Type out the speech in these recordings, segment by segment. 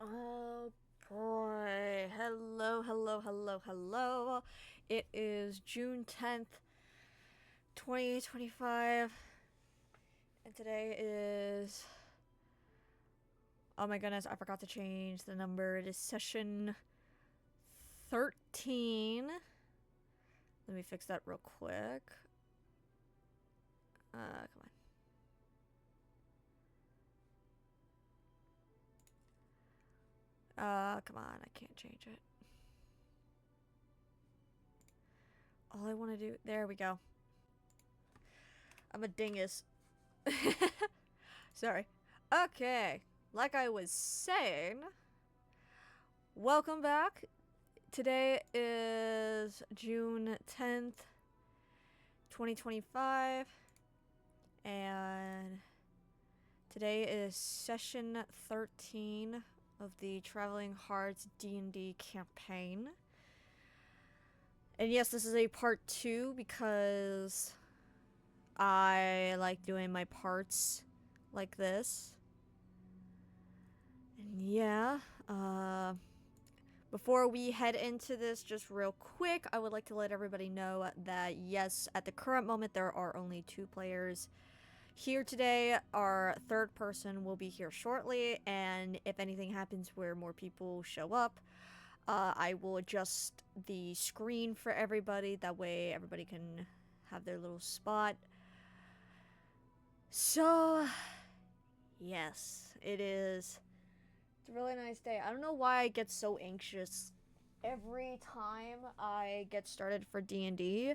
Oh boy. Hello, hello, hello, hello. It is June 10th, 2025. And today is. Oh my goodness, I forgot to change the number. It is session 13. Let me fix that real quick. Come on. Come on, I can't change it. All I want to do. There we go. I'm a dingus. Sorry. Okay. Like I was saying, welcome back. Today is June 10th, 2025. And today is session 13 of the Traveling Hearts D&D campaign. And yes, this is a part 2 because I like doing my parts like this. And yeah, Before we head into this, just real quick, I would like to let everybody know that yes, at the current moment, there are only 2 players here today. Our third person will be here shortly, and if anything happens where more people show up, I will adjust the screen for everybody. That way everybody can have their little spot. So, yes, it is. It's a really nice day. I don't know why I get so anxious every time I get started for D&D.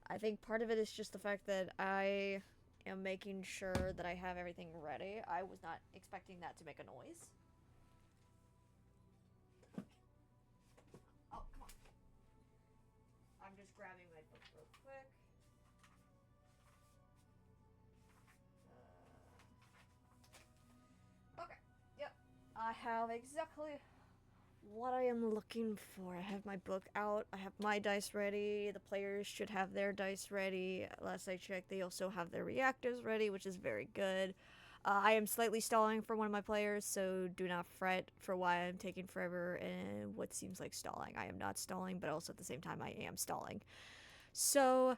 I think part of it is just the fact that I am making sure that I have everything ready. I was not expecting that to make a noise. Oh, come on. I'm just grabbing my book real quick. Okay, yep. I have exactly what I am looking for. I have my book out. I have my dice ready. The players should have their dice ready. Last I checked, they also have their reactors ready, which is very good. I am slightly stalling for one of my players, so do not fret for why I'm taking forever and what seems like stalling. I am not stalling, but also at the same time I am stalling. So,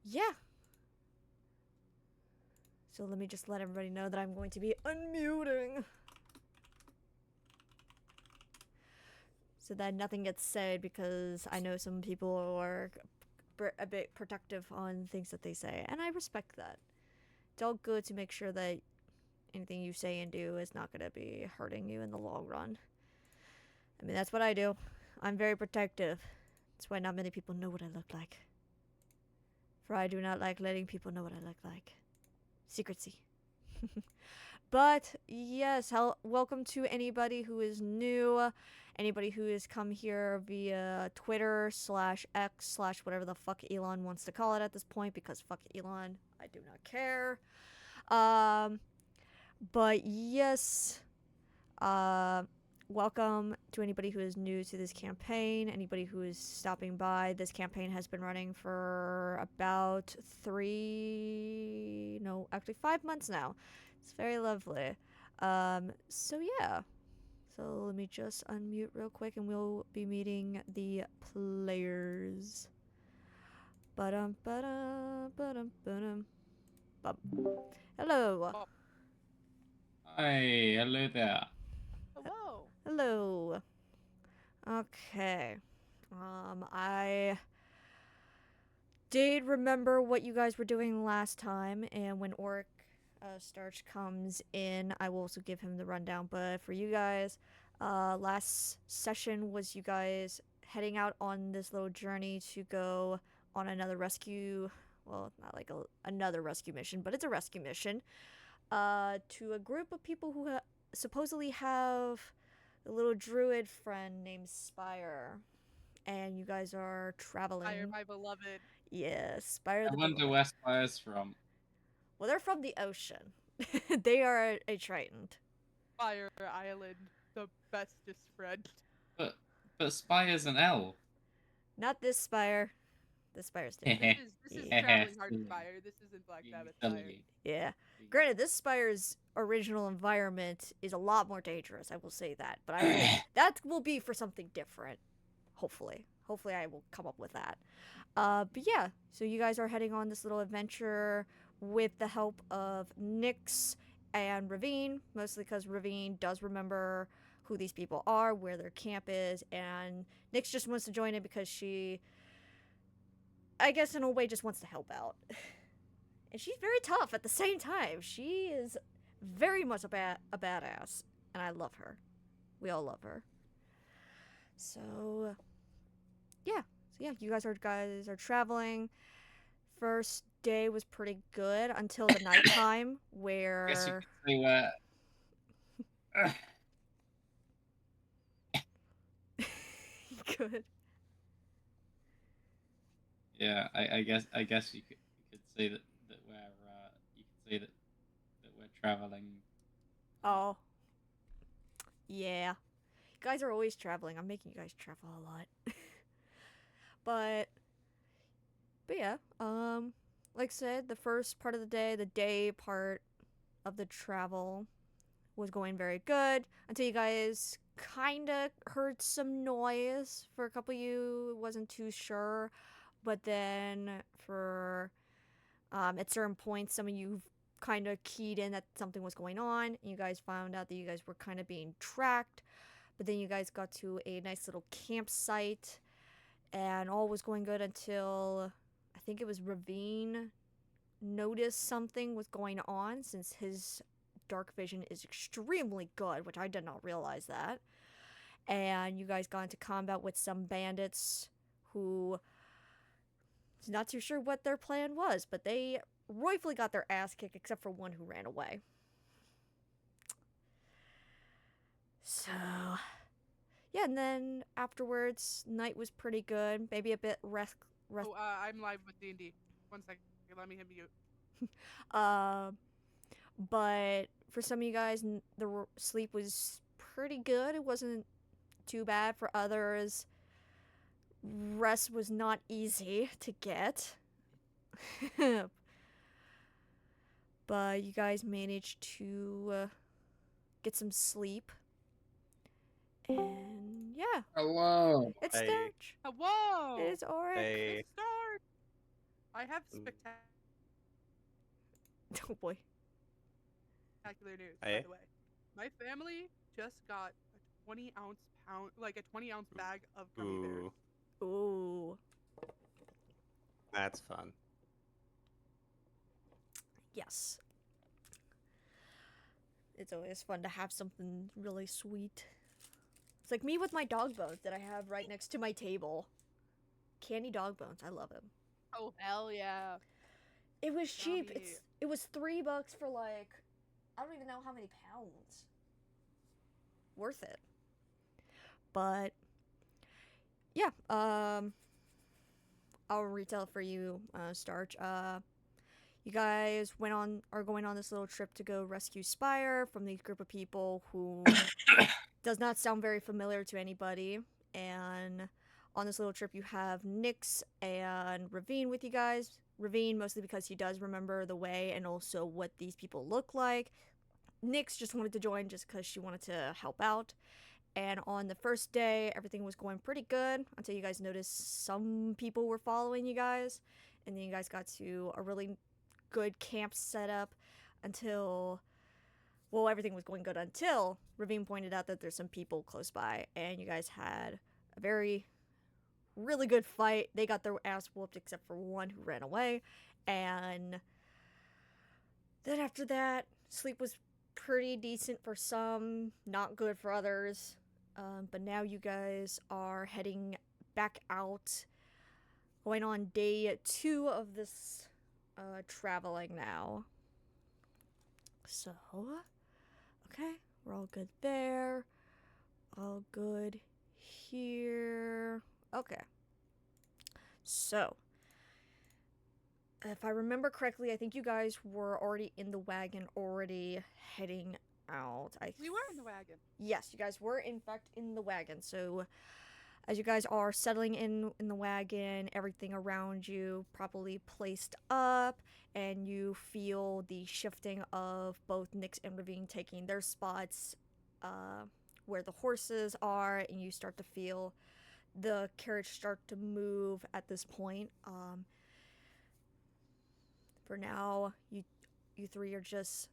yeah. So let me just let everybody know that I'm going to be unmuting, so that nothing gets said, because I know some people are a bit protective on things that they say, and I respect that. It's all good to make sure that anything you say and do is not going to be hurting you in the long run. I mean, that's what I do. I'm very protective. That's why not many people know what I look like. For I do not like letting people know what I look like. Secrecy. But yes, welcome to anybody who is new, anybody who has come here via Twitter /X/ whatever the fuck Elon wants to call it at this point, because fuck Elon, I do not care. But yes, welcome to anybody who is new to this campaign, anybody who is stopping by. This campaign has been running for about 5 months now. It's very lovely. So yeah. So let me just unmute real quick and we'll be meeting the players. Ba-dum, ba-dum, ba-dum, ba-dum. Bum. Hello. Hi, hello there. Hello. Hello. Okay. I did remember what you guys were doing last time, and when Oric Starch comes in, I will also give him the rundown. But for you guys, last session was you guys heading out on this little journey to go on another rescue. Well, not like another rescue mission, but it's a rescue mission. To a group of people who supposedly have a little druid friend named Spire, and you guys are traveling. Spire, my beloved. Yes, Spire I the wonder beloved. where Spire's from. Well, they're from the ocean. They are a Triton. Spire Island, the bestest friend. But Spire's an elf. Not this Spire. This Spire's different. This is traveling hard Spire. This isn't Black Sabbath Spire. Yeah. Granted, this Spire's original environment is a lot more dangerous. I will say that, but that will be for something different. Hopefully, I will come up with that. But yeah, so you guys are heading on this little adventure with the help of Nyx and Ravine, mostly because Ravine does remember who these people are, where their camp is, and Nyx just wants to join in because she, I guess in a way, just wants to help out. And she's very tough at the same time. She is very much a badass, and I love her. We all love her. So yeah, you guys are traveling. First day was pretty good until the nighttime, where. I guess you could say where. Good. Yeah, I guess you could say that we're traveling. Oh. Yeah. You guys are always traveling. I'm making you guys travel a lot. But yeah, like I said, the first part of the day part of the travel was going very good until you guys kind of heard some noise. For a couple of you, wasn't too sure. But then for at certain points, some of you kind of keyed in that something was going on. And you guys found out that you guys were kind of being tracked. But then you guys got to a nice little campsite. And all was going good until I think it was Ravine noticed something was going on since his dark vision is extremely good, which I did not realize that. And you guys got into combat with some bandits who not too sure what their plan was, but they royfully got their ass kicked except for one who ran away. So, yeah, and then afterwards, night was pretty good. Maybe a bit Oh, I'm live with D&D. 1 second. Let me hit mute. But for some of you guys, the sleep was pretty good. It wasn't too bad. For others, rest was not easy to get. But you guys managed to get some sleep. And yeah. Hello. It's Hey. Starch. Whoa! It is Auric. Hey. Start! I have spectacular Oh boy. news, Hey. by the way. My family just got a 20-ounce bag of gummy bears. Ooh, Ooh. that's fun. Yes. It's always fun to have something really sweet. It's like me with my dog bones that I have right next to my table. Candy dog bones. I love them. Oh, hell yeah. It was cheap. Yummy. It was $3 for like, I don't even know how many pounds. Worth it. But yeah, I'll retell it for you, Starch. You guys are going on this little trip to go rescue Spire from these group of people who does not sound very familiar to anybody. And on this little trip, you have Nyx and Ravine with you guys. Ravine mostly because he does remember the way and also what these people look like. Nyx just wanted to join just because she wanted to help out. And on the first day, everything was going pretty good until you guys noticed some people were following you guys. And then you guys got to a really good camp setup until, well, everything was going good until Ravine pointed out that there's some people close by. And you guys had a really good fight. They got their ass whooped except for one who ran away. And then after that, sleep was pretty decent for some, not good for others. But now you guys are heading back out, going on day 2 of this traveling now. So, okay, we're all good there. All good here. Okay. So, if I remember correctly, I think you guys were already in the wagon, already heading out. We were in the wagon. Yes, you guys were in fact in the wagon. So as you guys are settling in the wagon, everything around you properly placed up, and you feel the shifting of both Nyx and Ravine taking their spots where the horses are, and you start to feel the carriage start to move at this point. For now, you three are just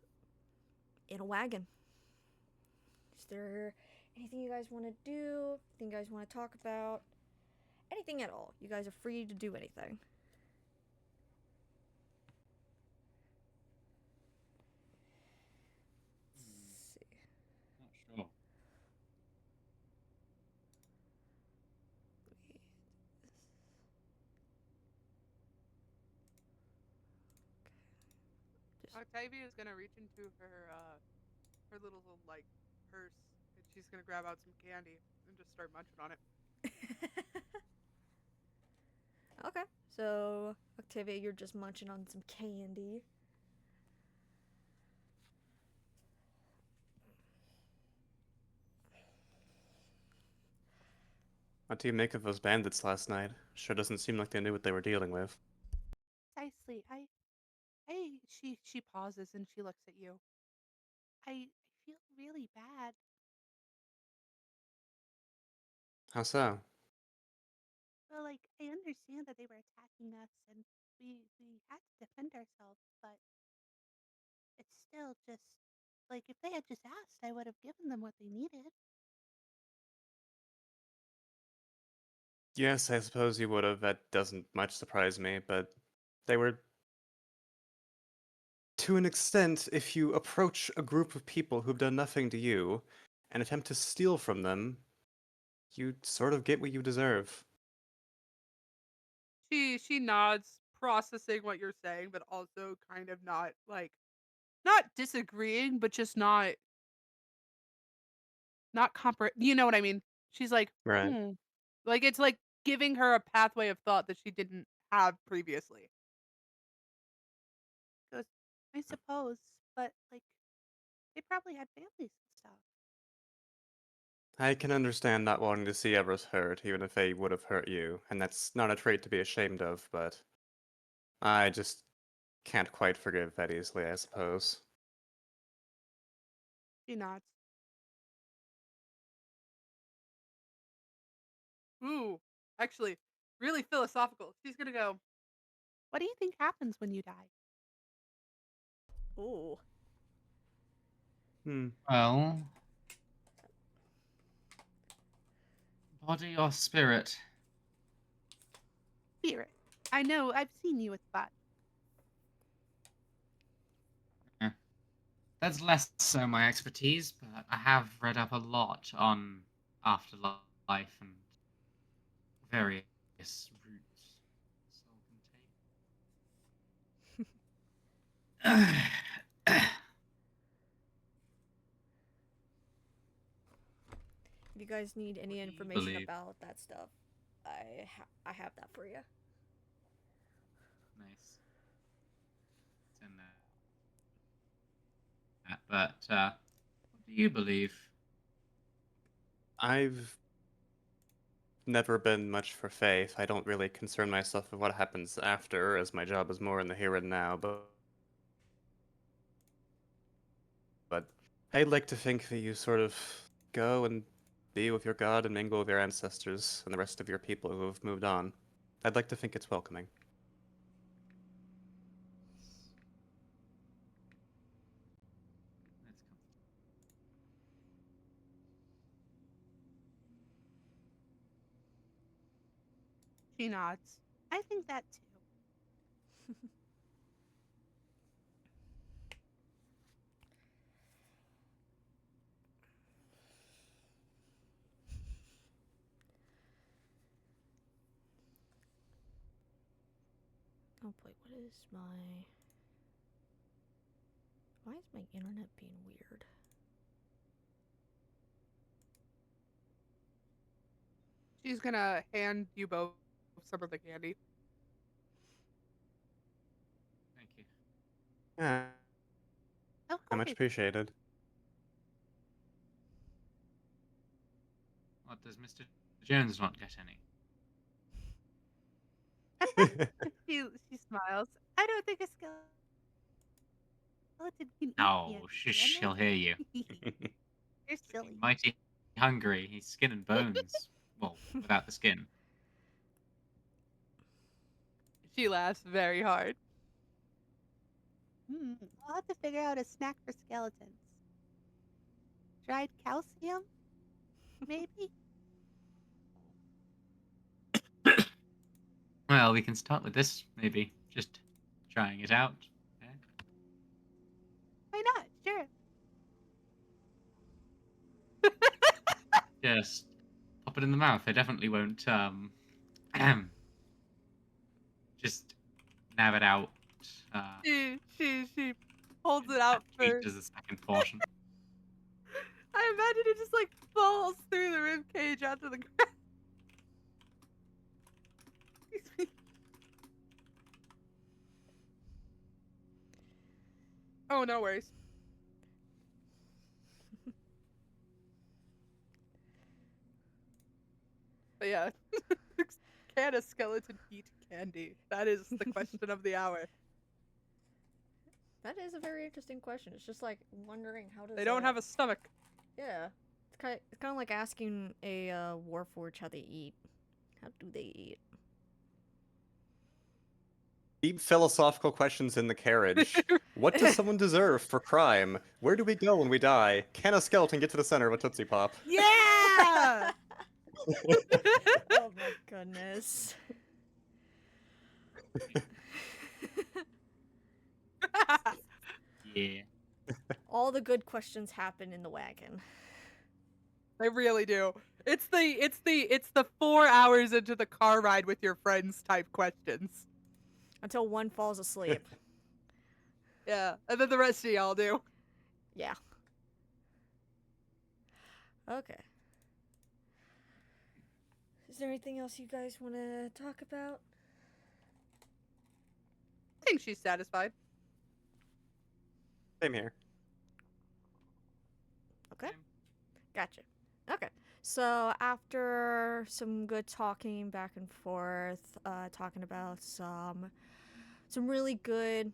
in a wagon. Is there anything you guys want to do? Anything you guys want to talk about? Anything at all. You guys are free to do anything. Let's see. Not sure. Octavia is gonna reach into her little like purse, and she's gonna grab out some candy and just start munching on it. Okay, so Octavia, you're just munching on some candy. What do you make of those bandits last night? Sure doesn't seem like they knew what they were dealing with. Precisely. She pauses and she looks at you. I feel really bad. How so? Well, like, I understand that they were attacking us and we had to defend ourselves, but it's still just like if they had just asked, I would have given them what they needed. Yes, I suppose you would have. That doesn't much surprise me, but they were, to an extent, if you approach a group of people who've done nothing to you and attempt to steal from them, you sort of get what you deserve. She nods, processing what you're saying, but also kind of not disagreeing, but just not you know what I mean? She's like, Right. "Hmm." Like, it's like giving her a pathway of thought that she didn't have previously. Goes, I suppose, but like they probably had families and stuff. I can understand not wanting to see others hurt, even if they would have hurt you, and that's not a trait to be ashamed of, but I just can't quite forgive that easily, I suppose. She nods. Ooh, actually, really philosophical. She's gonna go, What do you think happens when you die? Ooh. Hmm. Well, body or spirit? Spirit. I know, I've seen you with body. Eh, That's less so my expertise, but I have read up a lot on afterlife and various routes soul can take. If you guys need What any do you information believe? about that stuff, I have that for you. Nice. It's in there. But what do you believe? I've never been much for faith. I don't really concern myself with what happens after, as my job is more in the here and now, but I'd like to think that you sort of go and be with your god and mingle with your ancestors and the rest of your people who have moved on. I'd like to think it's welcoming. That's comfortable. She nods. I think that too. Oh boy, what is my... Why is my internet being weird? she's gonna hand you both some of the candy. Thank you. Yeah, Of much course. appreciated. What does Mr. Jones not get any? She smiles. I don't think a skeleton can eat Oh, candy, can shush, he'll hear you. they? You're Looking silly. mighty hungry. He's skin and bones. Well, without the skin. She laughs very hard. I'll have to figure out a snack for skeletons. Dried calcium, maybe? Well, we can start with this, maybe. Just trying it out. Okay? Why not? Sure. Just pop it in the mouth. They definitely won't, just nab it out. Uh, She holds and it out eat for. as a second portion. I imagine it just like falls through the rib cage onto the ground. Excuse me. Oh, no worries. But yeah, can a skeleton eat candy? That is the question of the hour. That is a very interesting question. It's just like wondering how does They don't have a stomach. Yeah. It's it's kind of like asking a warforged how they eat. How do they eat? Deep philosophical questions in the carriage. What does someone deserve for crime? Where do we go when we die? Can a skeleton get to the center of a Tootsie Pop? Yeah! Oh my goodness. Yeah. All the good questions happen in the wagon. They really do. It's the 4 hours into the car ride with your friends type questions. Until one falls asleep. Yeah, and then the rest of y'all do. Yeah. Okay. Is there anything else you guys want to talk about? I think she's satisfied. Same here. Okay. Gotcha. Okay. So after some good talking back and forth, talking about some really good,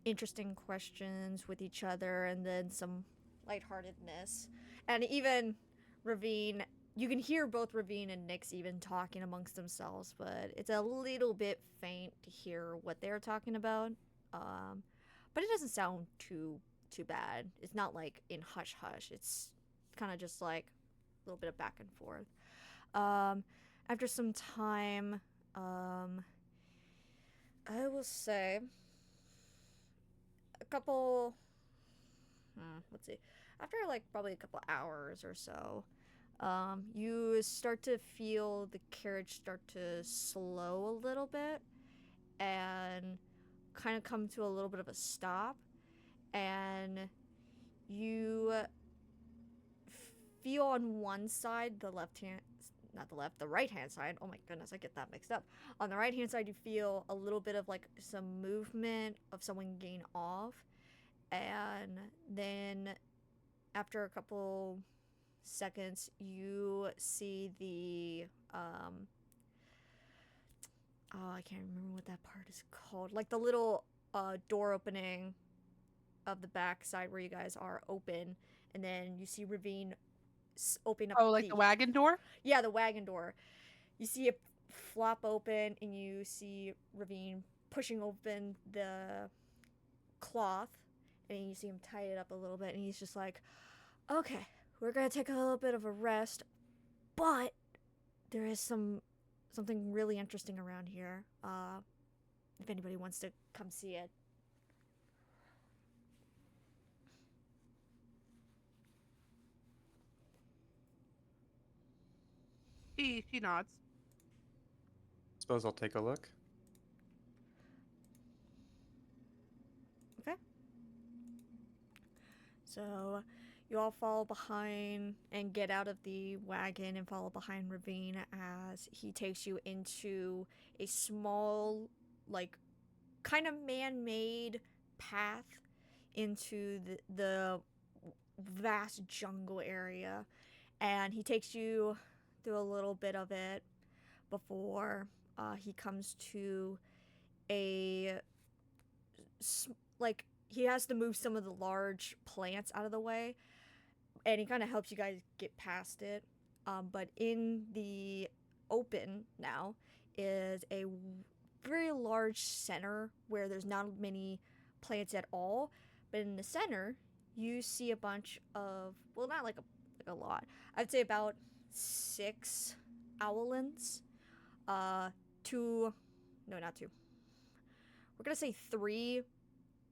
interesting questions with each other, and then some lightheartedness, and even Ravine. You can hear both Ravine and Nyx even talking amongst themselves, but it's a little bit faint to hear what they're talking about. But it doesn't sound too bad. It's not like in hush hush. It's kind of just like a little bit of back and forth. After some time, I will say a couple. Let's see. After like probably a couple hours or so, you start to feel the carriage start to slow a little bit and kind of come to a little bit of a stop, and you feel on one side, the left hand, not the left, the right hand side. Oh my goodness, I get that mixed up. On the right hand side, you feel a little bit of like some movement of someone getting off, and then after a couple seconds, you see the oh, I can't remember what that part is called. Like the little door opening of the back side where you guys are open, and then you see Ravine open up. Oh, like the wagon door? Yeah, the wagon door. You see it flop open, and you see Ravine pushing open the cloth, and you see him tie it up a little bit, and he's just like, okay, we're gonna take a little bit of a rest, but there is something really interesting around here. If anybody wants to come see it. She nods. Suppose I'll take a look. Okay. So you all follow behind and get out of the wagon and follow behind Ravine as he takes you into a small, like, kind of man-made path into the vast jungle area. And he takes you through a little bit of it before he comes to a like he has to move some of the large plants out of the way, and he kind of helps you guys get past it. But in the open now is a very large center where there's not many plants at all, but in the center you see a bunch of, well, not like a lot. I'd say about 6 owlins. Two, no, not 2. We're gonna say 3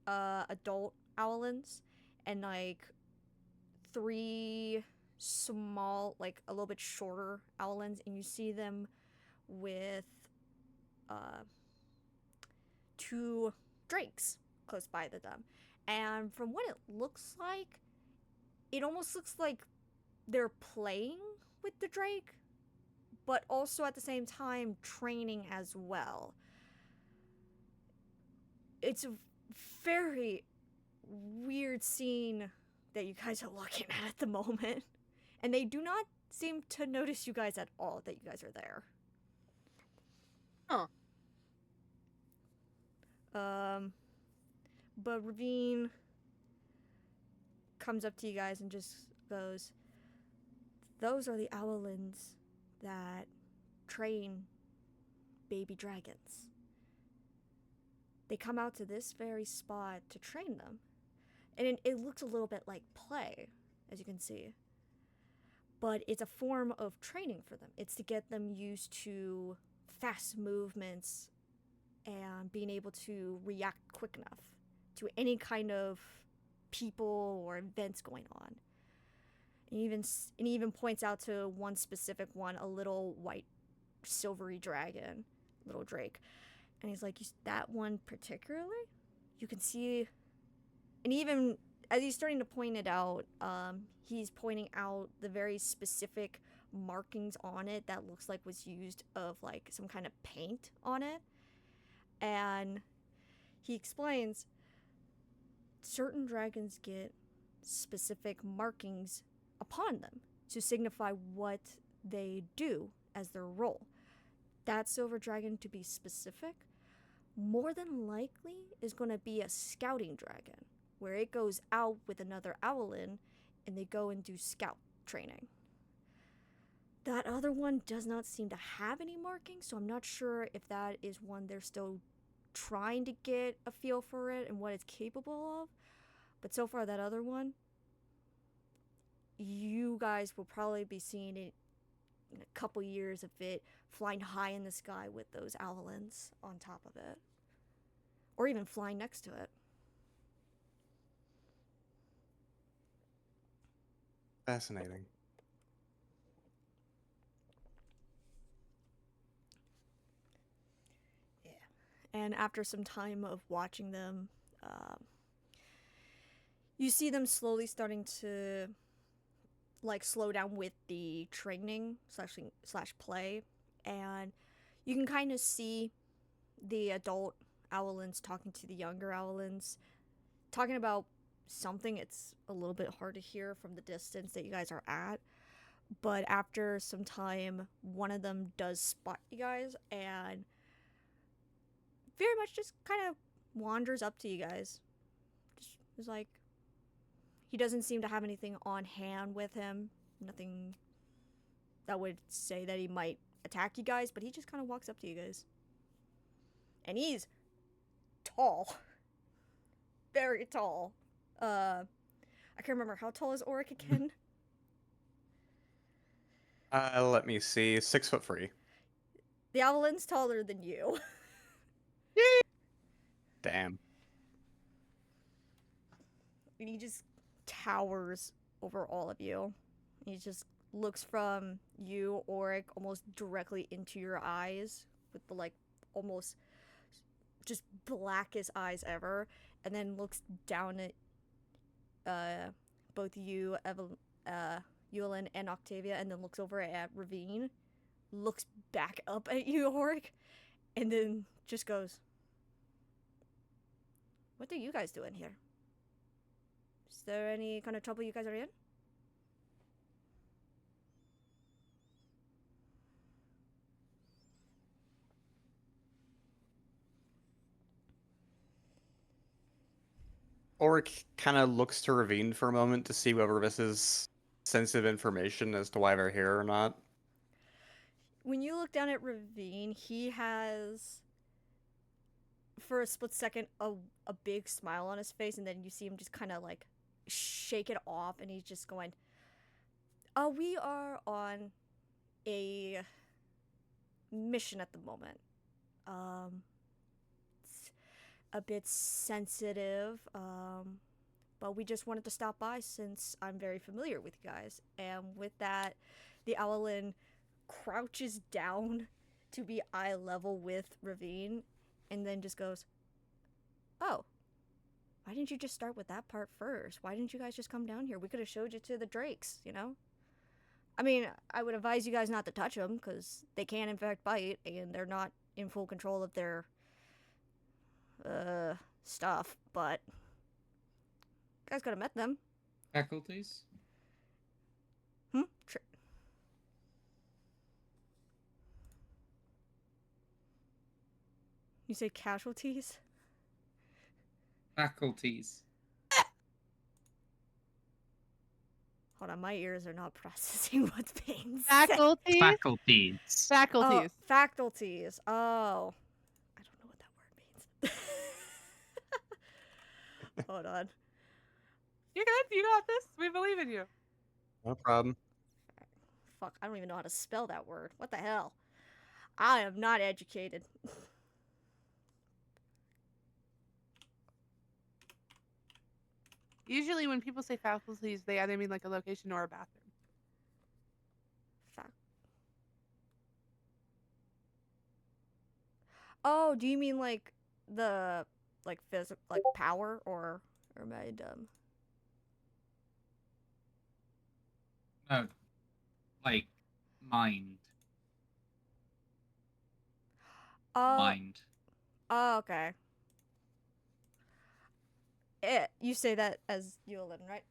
adult owlins and like 3 small, like a little bit shorter owlins, and you see them with 2 drakes close by to them. And from what it looks like, it almost looks like they're playing with the drake, but also at the same time training as well. It's a very weird scene that you guys are looking at the moment, and they do not seem to notice you guys at all, that you guys are there. Huh. But Ravine comes up to you guys and just goes, those are the owlins that train baby dragons. They come out to this very spot to train them. And it looks a little bit like play, as you can see. But it's a form of training for them. It's to get them used to fast movements and being able to react quick enough to any kind of people or events going on. And he even points out to one specific one, a little white silvery dragon, little drake. And he's like, that one particularly? You can see, and even as he's starting to point it out, he's pointing out the very specific markings on it that looks like was used of like some kind of paint on it. And he explains certain dragons get specific markings upon them to signify what they do as their role. That silver dragon, to be specific, more than likely is going to be a scouting dragon, where it goes out with another owlin and they go and do scout training. That other one does not seem to have any markings, so I'm not sure if that is one they're still trying to get a feel for it and what it's capable of. But so far, that other one, you guys will probably be seeing it in a couple years of it flying high in the sky with those owlins on top of it. Or even flying next to it. Fascinating. Yeah. And after some time of watching them, you see them slowly starting to like slow down with the training slash play, and you can kind of see the adult owlins talking to the younger owlins, talking about something. It's a little bit hard to hear from the distance that you guys are at, but after some time, one of them does spot you guys and very much just kind of wanders up to you guys. Just is like, he doesn't seem to have anything on hand with him, nothing that would say that he might attack you guys, but he just kind of walks up to you guys. And he's tall. Very tall. I can't remember, how tall is Auric again? Let me see. 6'3". The owlin's taller than you. Damn. And he just towers over all of you. He just looks from you, Auric, almost directly into your eyes with the like almost just blackest eyes ever, and then looks down at both you, Evelyn and Octavia, and then looks over at Ravine, looks back up at you, Auric, and then just goes, "What are you guys doing here? Is there any kind of trouble you guys are in?" Oric kind of looks to Ravine for a moment to see whether this is sensitive information as to why they're here or not. When you look down at Ravine, he has, for a split second, a big smile on his face, and then you see him just kind of like shake it off, and he's just going, "We are on a mission at the moment. It's a bit sensitive, but we just wanted to stop by since I'm very familiar with you guys." And with that, the owlin crouches down to be eye level with Ravine, and then just goes, "Oh, why didn't you just start with that part first? Why didn't you guys just come down here? We could have showed you to the drakes, you know? I mean, I would advise you guys not to touch them, because they can in fact bite, and they're not in full control of their stuff, but you guys could have met them." Faculties? You say casualties? Faculties. Hold on, my ears are not processing what's being said. Faculties. Faculties. Oh, Faculties. faculties. Oh. I don't know what that word means. Hold on. You're good. You got this. We believe in you. No problem. Fuck, I don't even know how to spell that word. What the hell? I am not educated. Usually, when people say faculties, they either mean like a location or a bathroom. Oh, do you mean like the physical power or am I dumb? No, like mind. Mind. Oh, okay. You say that as Yulin, right?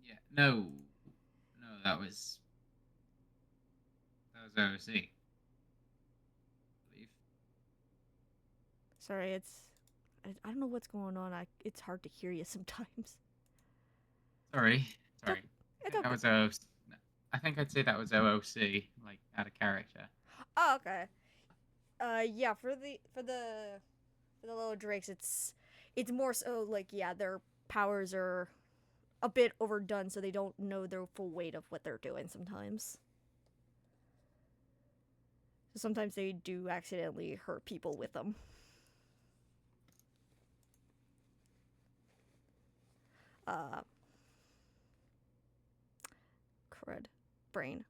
Yeah. No. No, that was OC. I believe. Sorry, I don't know what's going on. It's hard to hear you sometimes. Sorry. It's okay. That was OC. I think I'd say that was OOC, like out of character. Oh, okay. Yeah, for the little drakes, it's more so like, yeah, their powers are a bit overdone, so they don't know their full weight of what they're doing sometimes. So sometimes they do accidentally hurt people with them. Crud. Brain.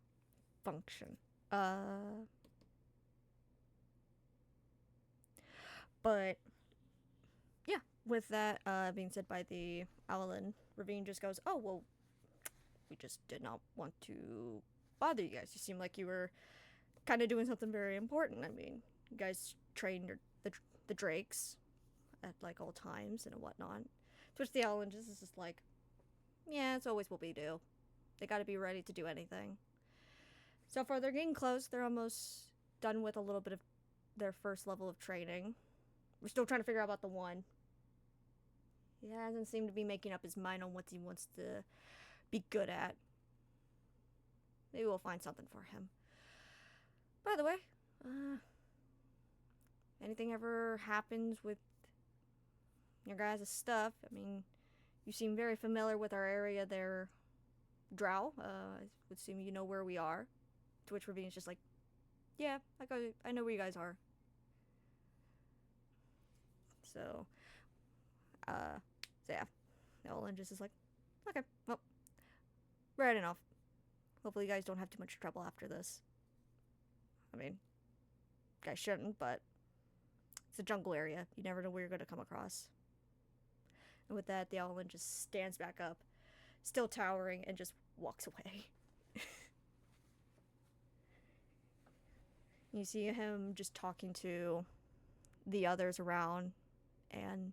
Function. But yeah, with that being said by the Owlin, Ravine just goes, oh, well, we just did not want to bother you guys. You seem like you were kind of doing something very important. I mean, you guys trained the drakes at like all times and whatnot. To which the Owlin just is just like, yeah, it's always what we do. They gotta be ready to do anything. So far, they're getting close. They're almost done with a little bit of their first level of training. We're still trying to figure out about the one. He hasn't seemed to be making up his mind on what he wants to be good at. Maybe we'll find something for him. By the way, anything ever happens with your guys' stuff, I mean, you seem very familiar with our area there, Drow. I would assume you know where we are. To which Ravine's just like, yeah, I know where you guys are. So yeah, Nolan just is like, okay, well, right enough. Hopefully you guys don't have too much trouble after this. I mean, you guys shouldn't, but it's a jungle area. You never know where you're going to come across. And with that, the Owlin just stands back up, still towering, and just walks away. You see him just talking to the others around, and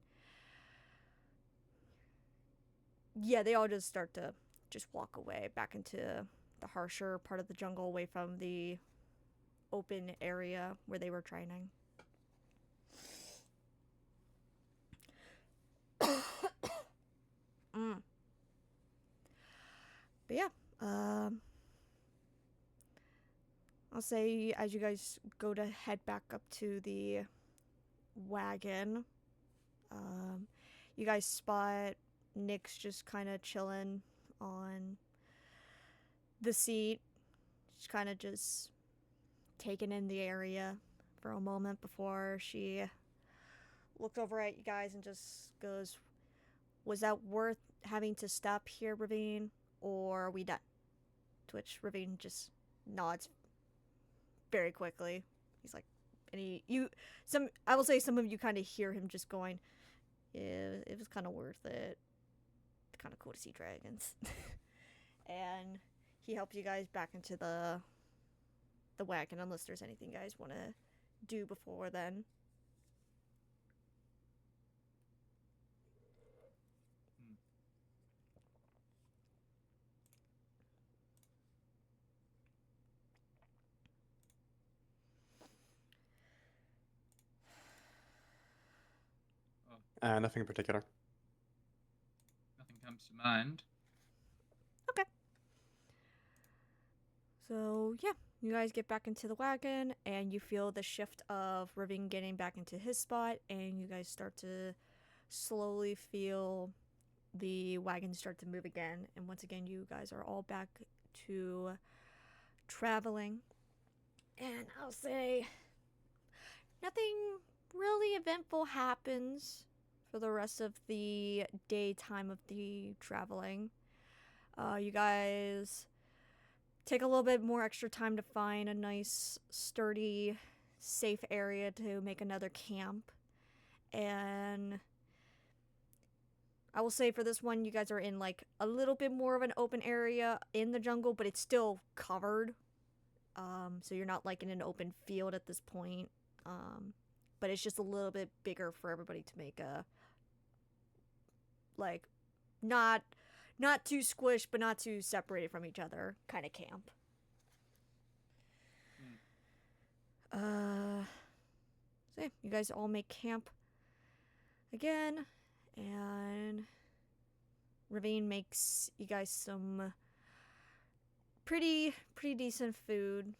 yeah, they all just start to just walk away back into the harsher part of the jungle, away from the open area where they were training. But yeah, I'll say as you guys go to head back up to the wagon, you guys spot Nick's just kind of chilling on the seat, just kind of just taking in the area for a moment before she looked over at you guys and just goes, was that worth having to stop here, Ravine, or are we done? To which Ravine just nods very quickly. He's like, I will say some of you kind of hear him just going, yeah, it was kind of worth it. Kind of cool to see dragons. And he helped you guys back into the wagon, unless there's anything you guys want to do before then. Nothing in particular. Nothing comes peace of mind. So, yeah, you guys get back into the wagon, and you feel the shift of Ravine getting back into his spot, and you guys start to slowly feel the wagon start to move again. And once again, you guys are all back to traveling. And I'll say nothing really eventful happens for the rest of the daytime of the traveling. You guys take a little bit more extra time to find a nice, sturdy, safe area to make another camp. And I will say for this one, you guys are in like a little bit more of an open area in the jungle, but it's still covered. So you're not like in an open field at this point. But it's just a little bit bigger for everybody to make a like not too squished but not too separated from each other kind of camp. So yeah, you guys all make camp again, and Ravine makes you guys some pretty decent food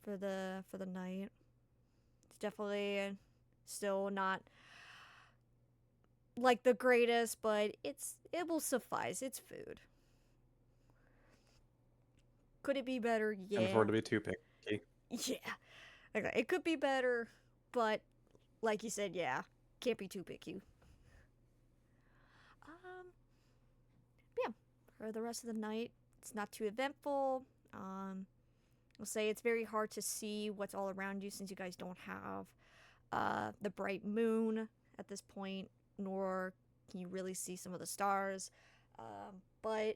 for the night. It's definitely still not like the greatest, but it will suffice. It's food. Could it be better? Yeah. Can't afford to be too picky. Yeah. Okay, it could be better, but like you said, yeah, can't be too picky. Yeah, for the rest of the night, it's not too eventful. I'll say it's very hard to see what's all around you since you guys don't have the bright moon at this point, nor can you really see some of the stars. But I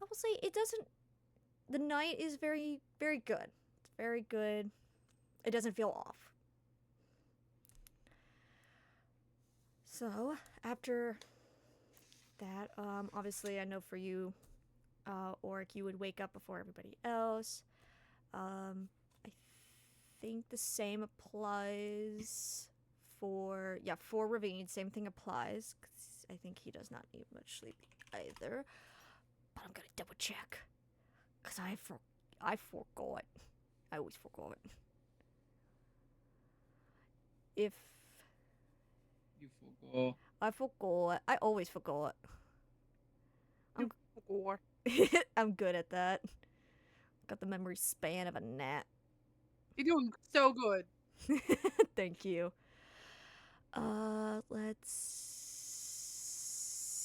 will say it doesn't. The night is very good. It's very good. It doesn't feel off. So after that, obviously I know for you, Oric, you would wake up before everybody else. I think the same applies for Ravine. Same thing applies, 'cause I think he does not need much sleep either. But I'm gonna double check, cause I forgot. I always forgot. If You forgot. I forgot, I always forgot. Or I'm good at that. Got the memory span of a gnat. you're doing so good. Thank you. Let's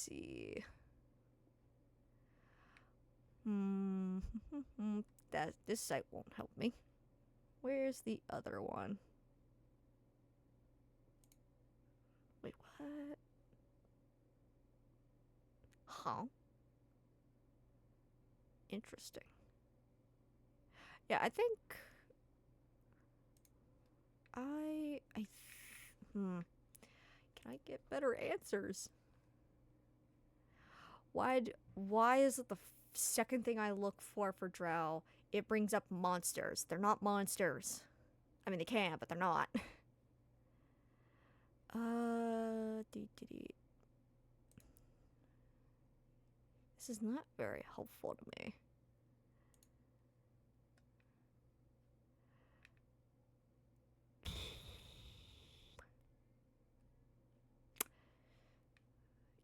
see. That this site won't help me. Where's the other one? Wait, what? Huh? Interesting. Yeah, I think can I get better answers? Why is it the second thing I look for Drow? It brings up monsters. They're not monsters. I mean, they can, but they're not. This is not very helpful to me.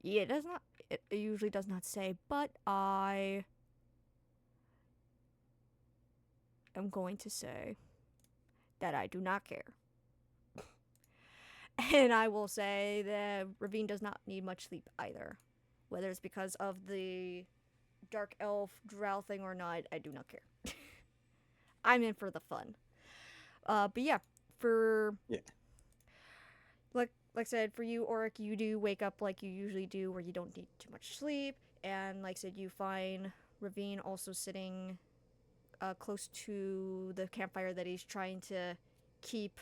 Yeah, it does not. It usually does not say, but I am going to say that I do not care. And I will say that Ravine does not need much sleep either. Whether it's because of the dark elf drow thing or not, I do not care. I'm in for the fun. But yeah, like I said, for you, Oric, you do wake up like you usually do, where you don't need too much sleep. And like I said, you find Ravine also sitting close to the campfire that he's trying to keep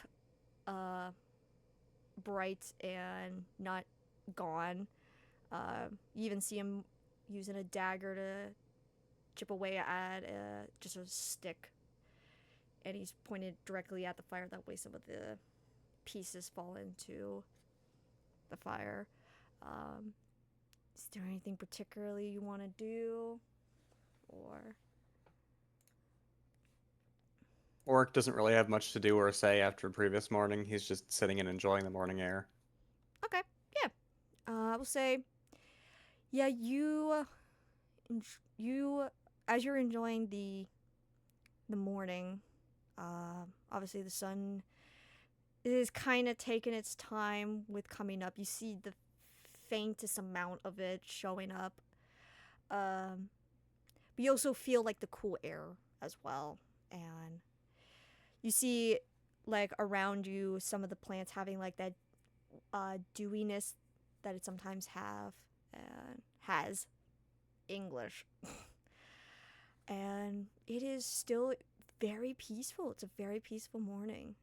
bright and not gone. You even see him using a dagger to chip away at just a stick. And he's pointed directly at the fire, that way some of the pieces fall into the fire. Is there anything particularly you want to do? Or Orc doesn't really have much to do or say after a previous morning. He's just sitting and enjoying the morning air. okay, yeah. I will say, yeah, you as you're enjoying the morning, obviously the sun is kind of taking its time with coming up. You see the faintest amount of it showing up. But you also feel like the cool air as well. And you see, like, around you, some of the plants having, like, that dewiness that it sometimes has English. And it is still very peaceful. It's a very peaceful morning.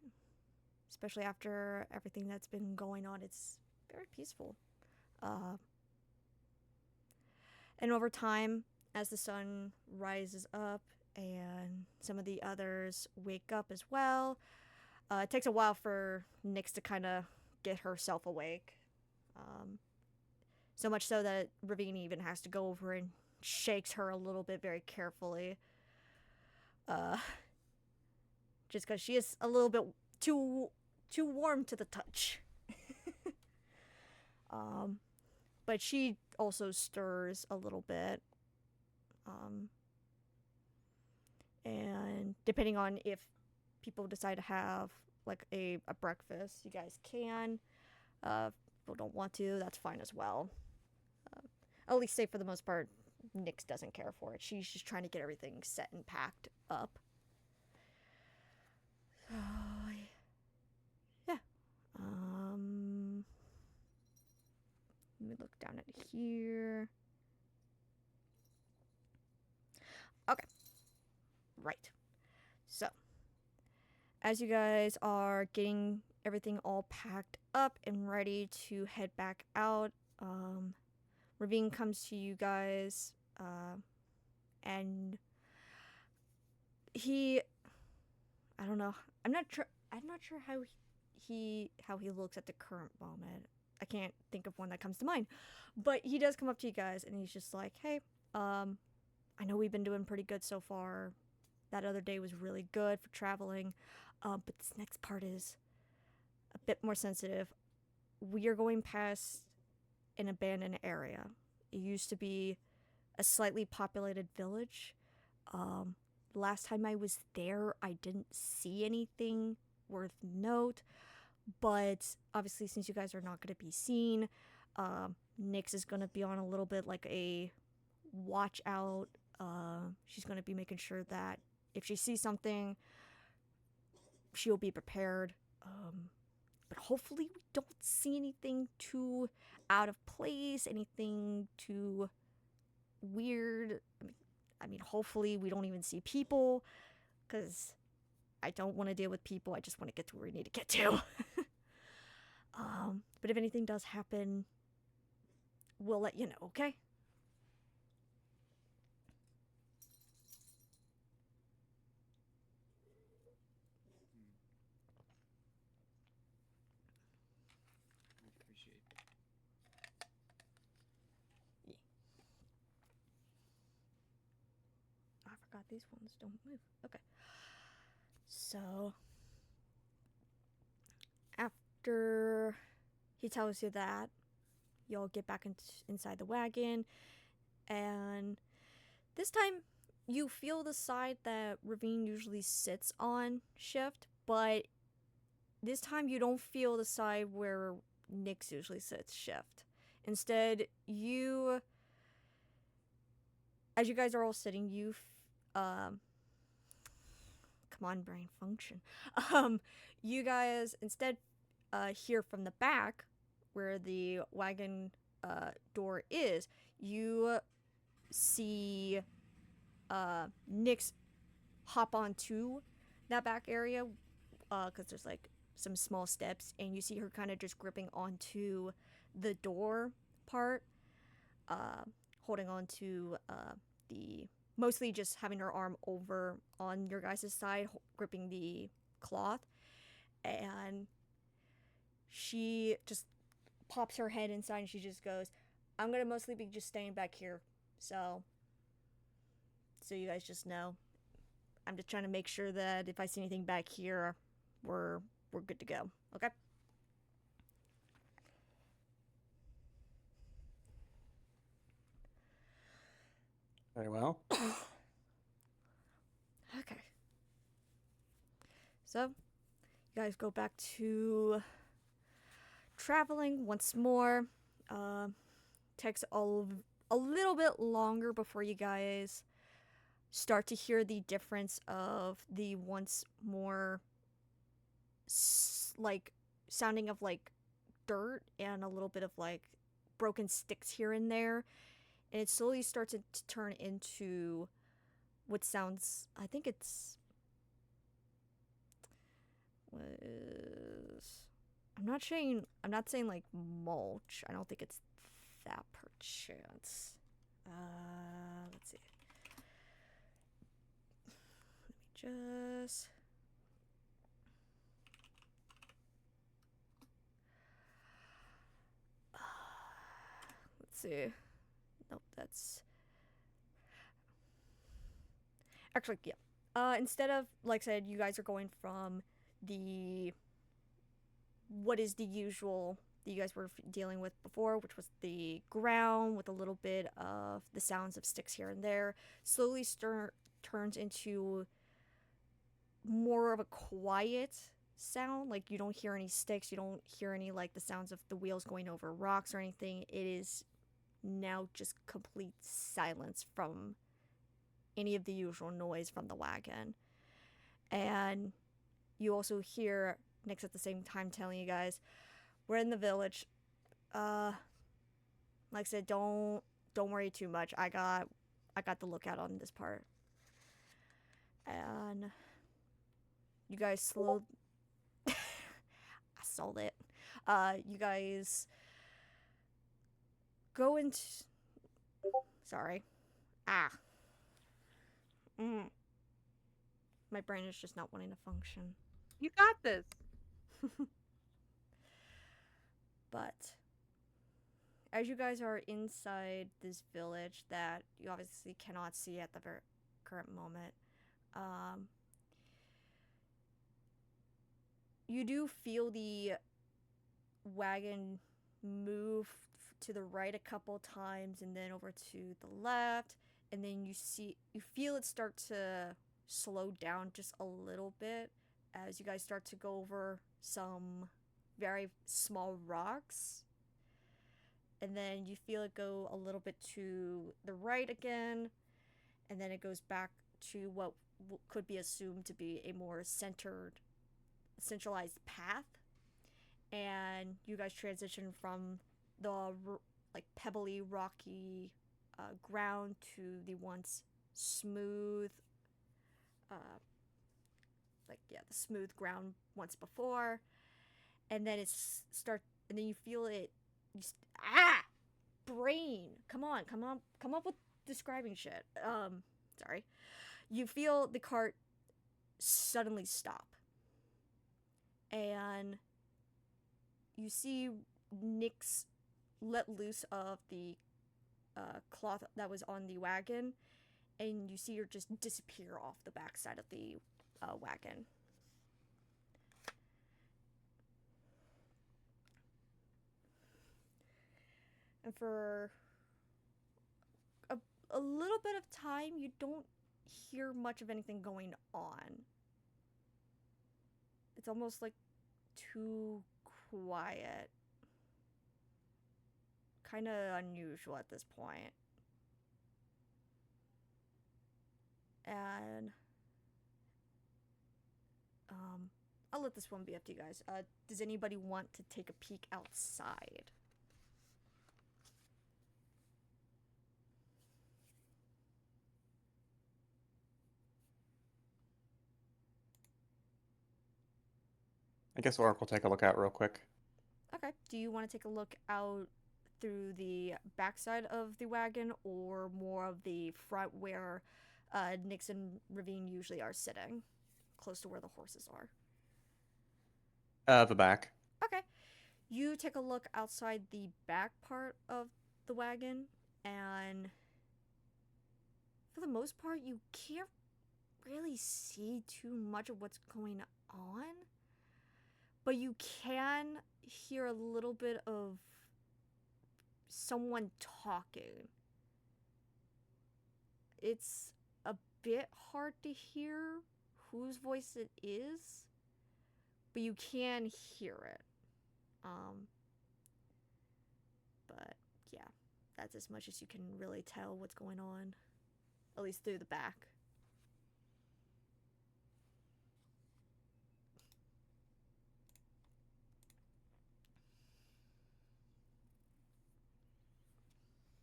Especially after everything that's been going on. It's very peaceful. And over time, as the sun rises up and some of the others wake up as well, it takes a while for Nyx to kind of get herself awake. So much so that Ravine even has to go over and shakes her a little bit very carefully. Just because she is a little bit too warm to the touch. But she also stirs a little bit. And depending on if people decide to have like a breakfast, you guys can. People don't want to, that's fine as well. At least say for the most part, Nyx doesn't care for it. She's just trying to get everything set and packed up. So, yeah. Let me look down at here. Okay. Right. So, as you guys are getting everything all packed up and ready to head back out, Ravine comes to you guys, and I don't know. I'm not sure how he looks at the current moment. I can't think of one that comes to mind. But he does come up to you guys and he's just like, "Hey, I know we've been doing pretty good so far. That other day was really good for traveling. But this next part is a bit more sensitive. We are going past an abandoned area. It used to be a slightly populated village. Last time I was there, I didn't see anything worth note. But obviously, since you guys are not going to be seen, Nyx is going to be on a little bit like a watch out. She's going to be making sure that if she sees something, she'll be prepared. But hopefully we don't see anything too out of place, anything too weird. I mean, hopefully we don't even see people, because I don't want to deal with people. I just want to get to where we need to get to. But if anything does happen, we'll let you know, okay? I appreciate it. I forgot these ones don't move. Okay. So, after he tells you that, y'all get back inside the wagon, and this time you feel the side that Ravine usually sits on shift, but this time you don't feel the side where Nyx usually sits shift. Instead, as you guys are all sitting, come on, brain function. You guys instead hear from the back, where the wagon door is. You see Nyx hop onto that back area, because there's like some small steps, and you see her kind of just gripping onto the door part, holding on to mostly just having her arm over on your guys' side, gripping the cloth, and she just pops her head inside and she just goes, I'm gonna mostly be just staying back here, so you guys just know. I'm just trying to make sure that if I see anything back here, we're good to go. Okay. Very well. Okay. So, you guys go back to traveling once more. Takes a little bit longer before you guys start to hear the difference of the once more like sounding of like dirt and a little bit of like broken sticks here and there, and it slowly starts to turn into what sounds, I think it's was I'm not saying like mulch. I don't think it's that perchance. Let's see. Let me just let's see. Nope, that's actually, yeah. Instead of, like I said, you guys are going from the what is the usual that you guys were dealing with before, which was the ground with a little bit of the sounds of sticks here and there, slowly turns into more of a quiet sound. Like, you don't hear any sticks, you don't hear any like the sounds of the wheels going over rocks or anything. It is now just complete silence from any of the usual noise from the wagon. And you also hear Nick's at the same time telling you guys, we're in the village. Like I said, don't worry too much. I got the lookout on this part. And you guys slow I sold it. You guys go into sorry. My brain is just not wanting to function. You got this. But as you guys are inside this village that you obviously cannot see at the current moment, you do feel the wagon move to the right a couple times and then over to the left, and then you feel it start to slow down just a little bit as you guys start to go over some very small rocks, and then you feel it go a little bit to the right again, and then it goes back to what could be assumed to be a more centralized path, and you guys transition from the like pebbly, rocky ground to the once smooth, the smooth ground once before, and then and then you feel it. Brain, come up with describing shit. Sorry. You feel the cart suddenly stop, and you see Nyx let loose of the cloth that was on the wagon, and you see her just disappear off the backside of the wagon. And for a little bit of time, you don't hear much of anything going on. It's almost like too quiet. Kind of unusual at this point. And I'll let this one be up to you guys. Does anybody want to take a peek outside? I guess Oracle will take a look out real quick. Okay. Do you want to take a look out through the backside of the wagon, or more of the front where Nyx and Ravine usually are sitting, close to where the horses are? The back. Okay. You take a look outside the back part of the wagon, and for the most part, you can't really see too much of what's going on, but you can hear a little bit of someone talking. It's a bit hard to hear whose voice it is, but you can hear it. But yeah, that's as much as you can really tell what's going on, at least through the back.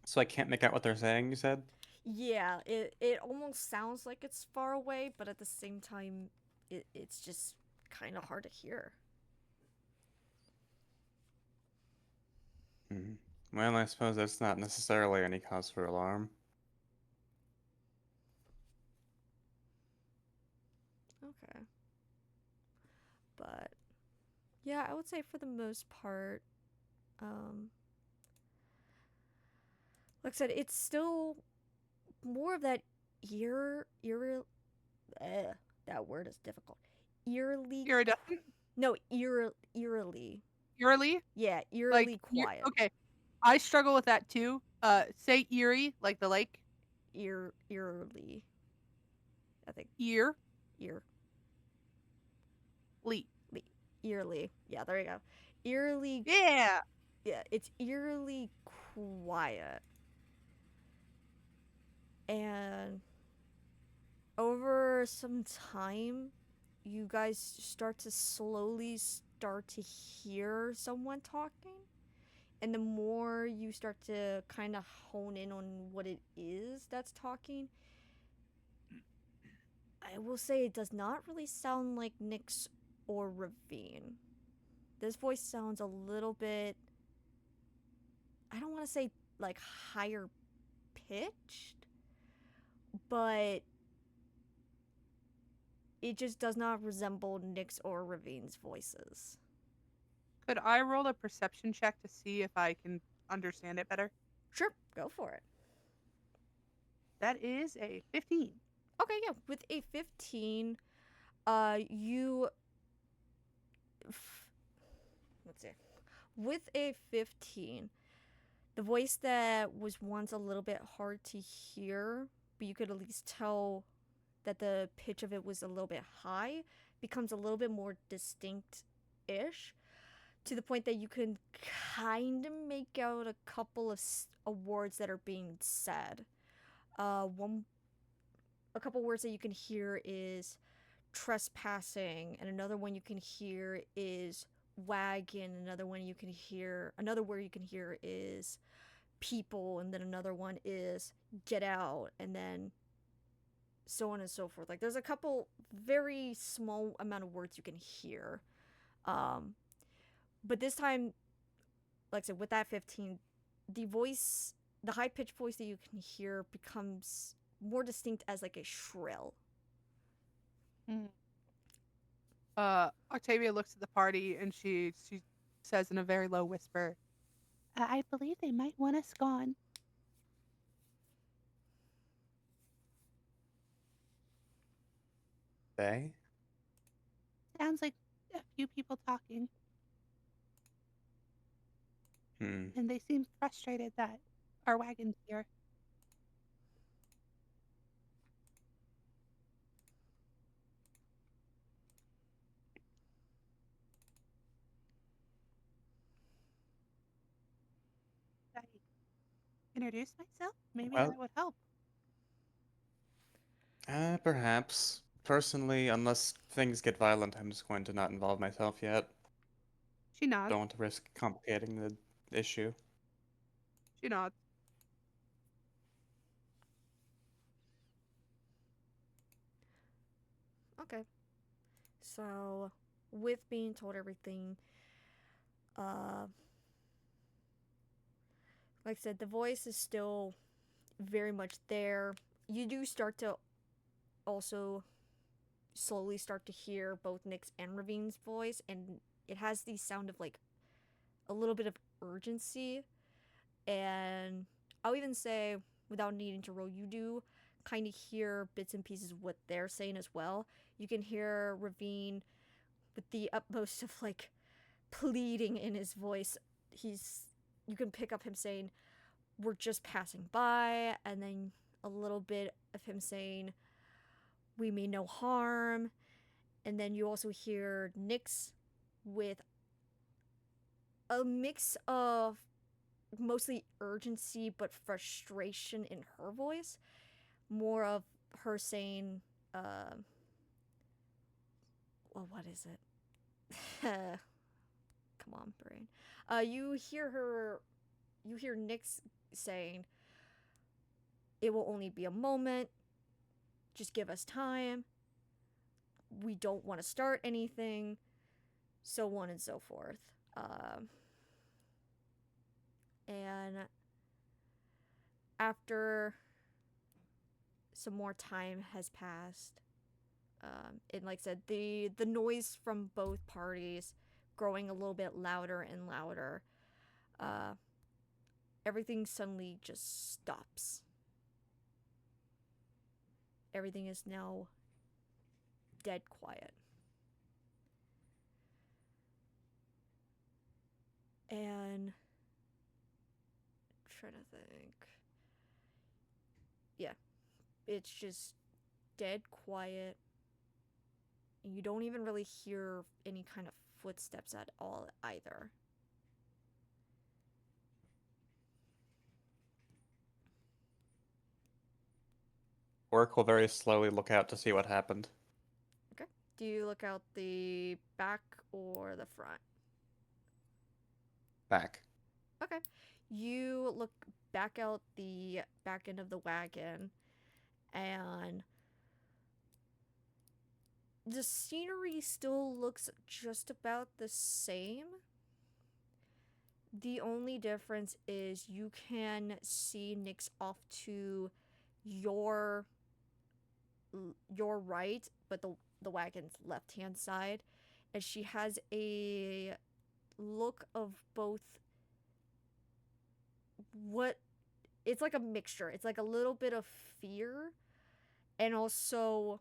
So I can't make out what they're saying, you said? Yeah, it almost sounds like it's far away, but at the same time, it's just kind of hard to hear. Hmm. Well, I suppose that's not necessarily any cause for alarm. Okay. But yeah, I would say for the most part, like I said, it's still more of that that word is difficult. Eerily. Iridescent? No, eerily. Eerily? Yeah, eerily Like, quiet. okay. I struggle with that too. Say Erie, like the lake. Eerily. I think Ear. ear. Lee. Eerily. Yeah, there you go. Eerily. Yeah. Yeah, it's eerily quiet. And over some time, you guys start to slowly start to hear someone talking. And the more you start to kind of hone in on what it is that's talking, I will say it does not really sound like Nyx or Ravine. This voice sounds a little bit, I don't want to say like higher pitched, but it just does not resemble Nyx or Ravine's voices. Could I roll a perception check to see if I can understand it better? Sure, go for it. That is a 15. Okay, yeah, with a 15, let's see. With a 15, the voice that was once a little bit hard to hear, but you could at least tell that the pitch of it was a little bit high, becomes a little bit more distinct-ish, to the point that you can kind of make out a couple of words that are being said. A couple words that you can hear is trespassing, and another one you can hear is wagon. Another word you can hear is people, and then another one is get out, and then so on and so forth. Like there's a couple very small amount of words you can hear. But this time, like I said, with that 15, the high pitched voice that you can hear becomes more distinct as like a shrill. Octavia looks at the party and she says in a very low whisper, I believe they might want us gone. They? Sounds like a few people talking, Hmm. and they seem frustrated that our wagon's here. Should I introduce myself? Maybe Well, that would help. Perhaps. Personally, unless things get violent, I'm just going to not involve myself yet. she nods. Don't want to risk complicating the issue. She nods. Okay. So, with being told everything, like I said, the voice is still very much there. You do start to also slowly start to hear both Nyx and Ravine's voice, and it has the sound of like a little bit of urgency. And I'll even say, without needing to roll, you do kind of hear bits and pieces of what they're saying as well. You can hear Ravine with the utmost of like pleading in his voice. You can pick up him saying, "We're just passing by," and then a little bit of him saying, "We mean no harm." And then you also hear Nyx with a mix of mostly urgency but frustration in her voice. More of her saying, well, what is it? Come on, brain. You hear Nyx saying, "It will only be a moment. Just give us time. We don't want to start anything," so on and so forth. And after some more time has passed, and like I said, the noise from both parties growing a little bit louder and louder, everything suddenly just stops. Everything is now dead quiet. And I'm trying to think. Yeah, it's just dead quiet. And you don't even really hear any kind of footsteps at all either. Orc will very slowly look out to see what happened. Okay. Do you look out the back or the front? Back. Okay. You look back out the back end of the wagon, and the scenery still looks just about the same. The only difference is you can see Nyx off to your right, but the wagon's left-hand side, and she has a look of both what it's like a mixture. It's like a little bit of fear and also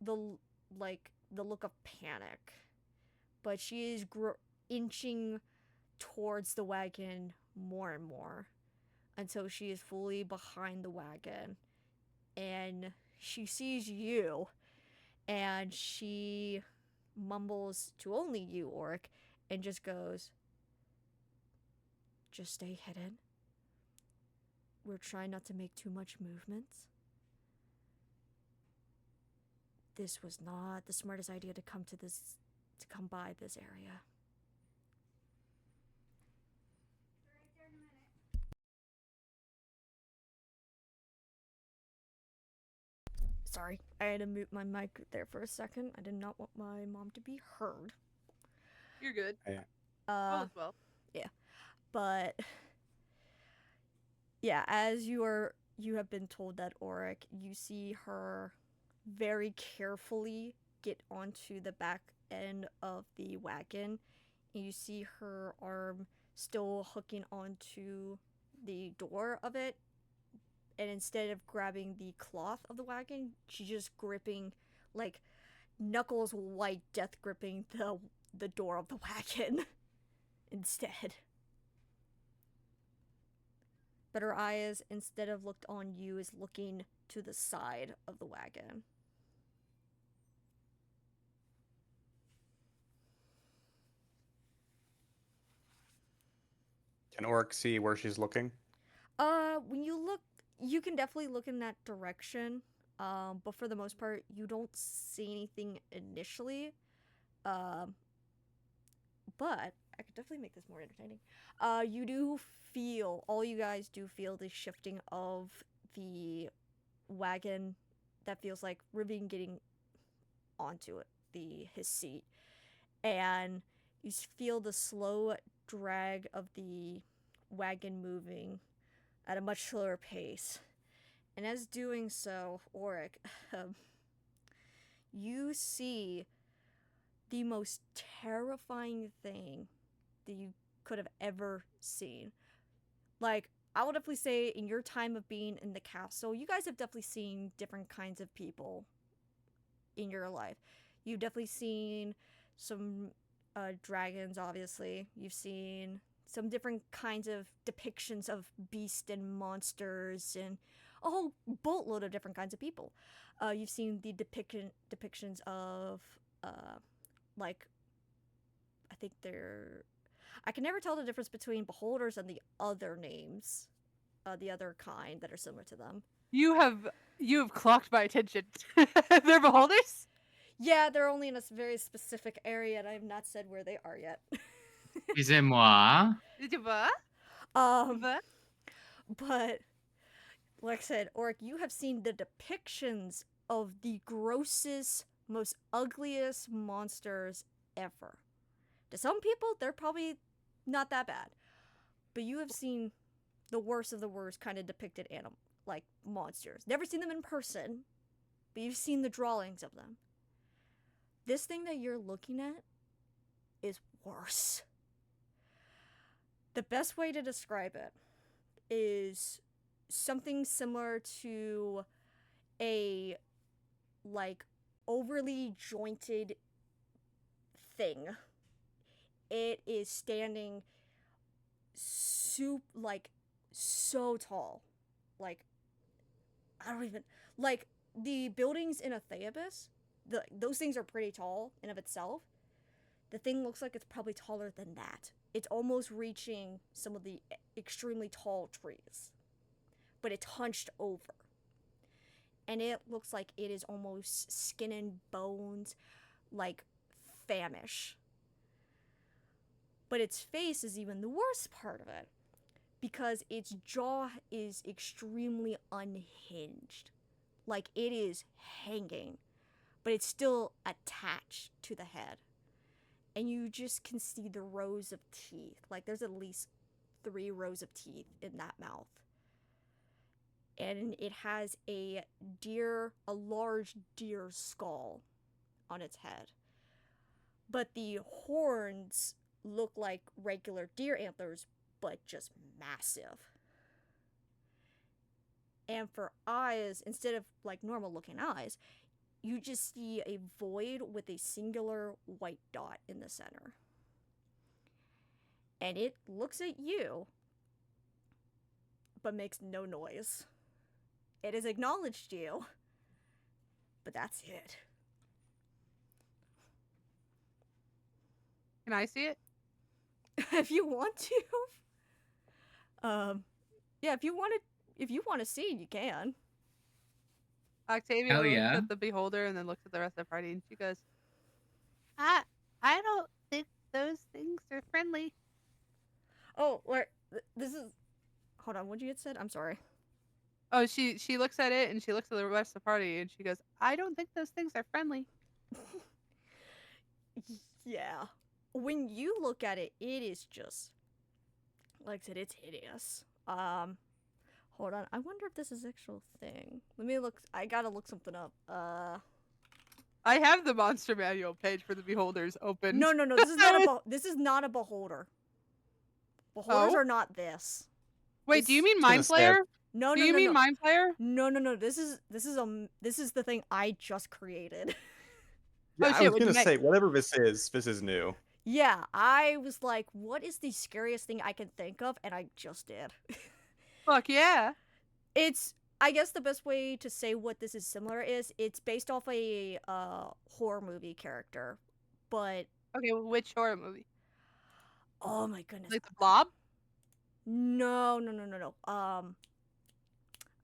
the look of panic. But she is inching towards the wagon more and more until she is fully behind the wagon, and she sees you, and she mumbles to only you, Oric, and just goes, "Just stay hidden. We're trying not to make too much movements. This was not the smartest idea to come by this area." Sorry, I had to mute my mic there for a second. I did not want my mom to be heard. You're good. Yeah. All is well. But yeah, as you have been told that, Oric, you see her very carefully get onto the back end of the wagon, and you see her arm still hooking onto the door of it, and instead of grabbing the cloth of the wagon, she's just gripping, like, knuckles white, death gripping the door of the wagon instead. But her eyes, instead of looked on you, is looking to the side of the wagon. Can Orc see where she's looking? When you look, you can definitely look in that direction. But for the most part, you don't see anything initially. But I could definitely make this more entertaining. You do feel, all you guys do feel the shifting of the wagon. That feels like Rivian getting onto it, his seat, and you feel the slow drag of the wagon moving at a much slower pace. And as doing so, Oric, you see the most terrifying thing that you could have ever seen. Like, I will definitely say in your time of being in the castle, you guys have definitely seen different kinds of people in your life. You've definitely seen some dragons, obviously. You've seen some different kinds of depictions of beasts and monsters and a whole boatload of different kinds of people. You've seen the depictions of, like, I think they're. I can never tell the difference between beholders and the other names, the other kind that are similar to them. You have clocked my attention. They're beholders? Yeah, they're only in a very specific area, and I have not said where they are yet. Excusez-moi. What? um, What? but like I said, Oric, you have seen the depictions of the grossest, most ugliest monsters ever. To some people, they're probably not that bad, but you have seen the worst of the worst kind of depicted like monsters. Never seen them in person, but you've seen the drawings of them. This thing that you're looking at is worse. The best way to describe it is something similar to a, like, overly jointed thing. It is standing so tall. Like, I don't even, like, the buildings in a Theabus, those things are pretty tall in of itself. The thing looks like it's probably taller than that. It's almost reaching some of the extremely tall trees. But it's hunched over. And it looks like it is almost skin and bones, like famish. But its face is even the worst part of it, because its jaw is extremely unhinged. Like, it is hanging, but it's still attached to the head. And you just can see the rows of teeth. Like, there's at least 3 rows of teeth in that mouth. And it has a large deer skull on its head. But the horns look like regular deer antlers, but just massive. And for eyes, instead of like normal looking eyes, you just see a void with a singular white dot in the center. And it looks at you, but makes no noise. It has acknowledged you, but that's it. Can I see it? If you want to. Yeah, if you want to see it, you can. Octavia Hell looks yeah. at the beholder and then looks at the rest of the party and she goes, I don't think those things are friendly. Oh, this is. Hold on, what did you get said? I'm sorry. oh, she looks at it and she looks at the rest of the party and she goes, I don't think those things are friendly. Yeah. When you look at it, it is just, like I said, it's hideous. Hold on. I wonder if this is actual thing. Let me look. I gotta look something up. I have the monster manual page for the beholders open. No. This is not a beholder. Beholders Oh? are not this. Wait, do you mean gonna Mind say, Flayer? No, Do no, you no, mean no. Mind Flayer? No. This is the thing I just created. Yeah, Oh, I shit, was what'd you gonna make? say, whatever this is new. Yeah, I was like, what is the scariest thing I can think of? And I just did. Fuck yeah. It's, I guess the best way to say what this is similar is, it's based off a horror movie character. But, Okay, well, which horror movie? oh my goodness. Like the Blob? No. I'm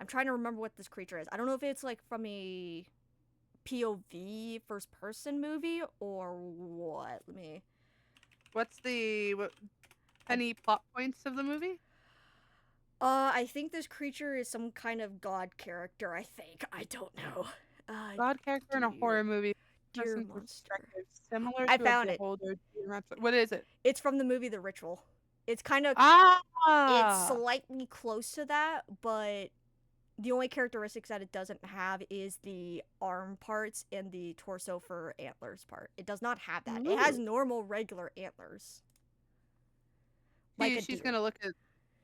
trying to remember what this creature is. I don't know if it's like from a POV first person movie or what. Let me. What's any plot points of the movie? I think this creature is some kind of god character, I think. I don't know. God character in a horror movie. Deer Person's monster. perspective, similar I to found a it. beholder. What is it? It's from the movie The Ritual. It's kind of, Ah! it's slightly close to that, but the only characteristics that it doesn't have is the arm parts and the torso for antlers part. It does not have that. It has Ooh. normal, regular antlers. Like a She's deer. gonna look at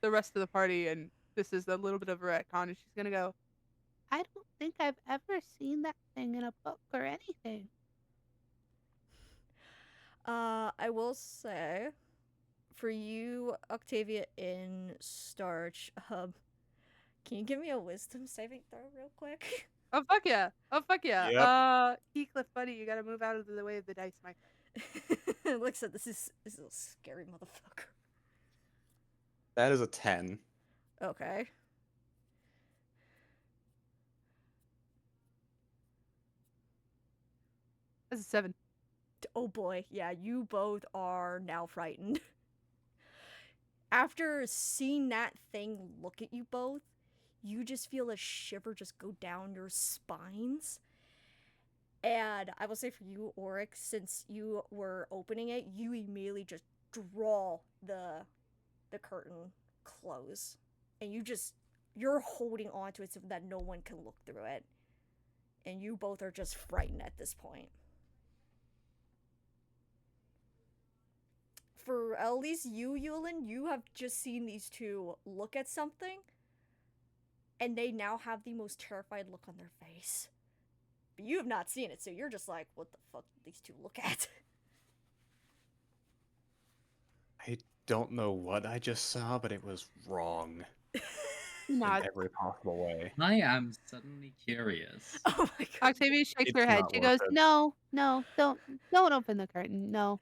the rest of the party, and this is a little bit of a retcon, and she's gonna go, I don't think I've ever seen that thing in a book or anything. I will say, for you, Octavia in Starch, can you give me a wisdom saving throw real quick? "Oh fuck yeah! Oh fuck yeah!" Yep. Heathcliff, buddy, you gotta move out of the way of the dice, my friend. Like I said, this is a scary motherfucker. That is a 10. Okay. That's a 7. Oh boy, yeah, you both are now frightened. After seeing that thing look at you both, you just feel a shiver just go down your spines. And I will say for you, Auric, since you were opening it, you immediately just draw the curtain close. And you're holding onto it so that no one can look through it. And you both are just frightened at this point. For at least you, Yulin, you have just seen these two look at something, and they now have the most terrified look on their face. But you have not seen it, so you're just like, what the fuck did these two look at? I don't know what I just saw, but it was wrong He nods. in every possible way. I am suddenly curious. Oh my god. Octavia shakes It's her head. not She worth goes, it. No, don't open the curtain. No.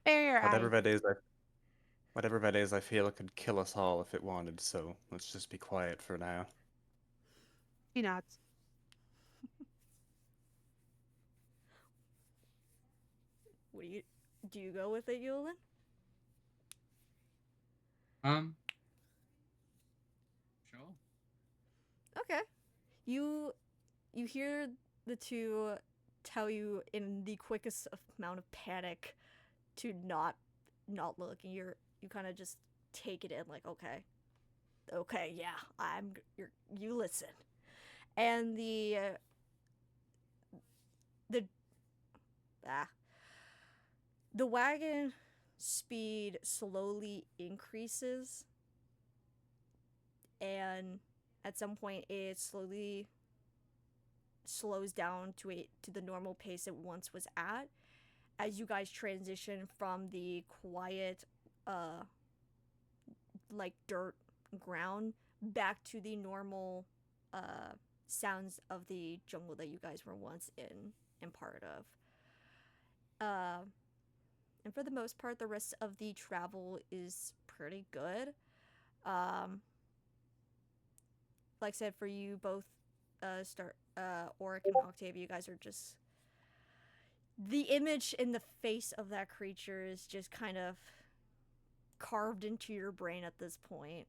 Spare your Whatever eyes. that is, whatever that is, I feel it could kill us all if it wanted. So let's just be quiet for now. she nods. What do you go with it, Yulin? Sure. Okay. You hear the two tell you in the quickest amount of panic to not look, and you kind of just take it in like, okay, yeah, you listen. And the wagon speed slowly increases, and at some point it slowly slows down to the normal pace it once was at, as you guys transition from the quiet like dirt ground back to the normal sounds of the jungle that you guys were once in part of. And for the most part, the rest of the travel is pretty good. Like I said, for you both, Auric and Octavia, you guys are just, the image in the face of that creature is just kind of carved into your brain at this point.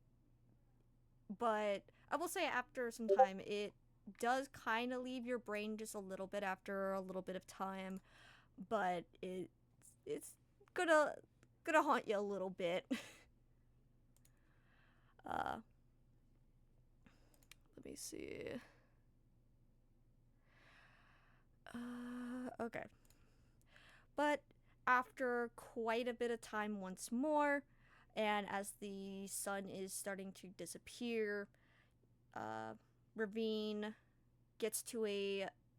But I will say, after some time, it does kind of leave your brain just a little bit after a little bit of time, but it's gonna haunt you a little bit. Let me see. Okay. But after quite a bit of time once more, and as the sun is starting to disappear, Ravine gets to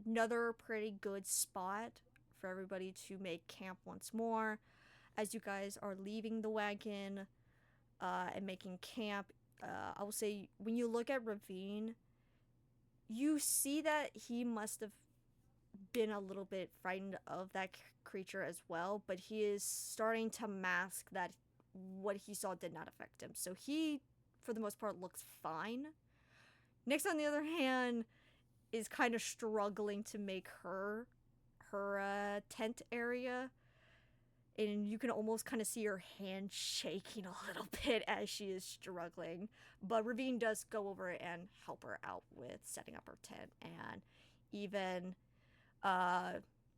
another pretty good spot for everybody to make camp once more. As you guys are leaving the wagon and making camp, I will say, when you look at Ravine, you see that he must have been a little bit frightened of that creature as well, but he is starting to mask that what he saw did not affect him. So he, for the most part, looks fine. Nyx, on the other hand, is kind of struggling to make her tent area, and you can almost kind of see her hand shaking a little bit as she is struggling. But Ravine does go over and help her out with setting up her tent, and even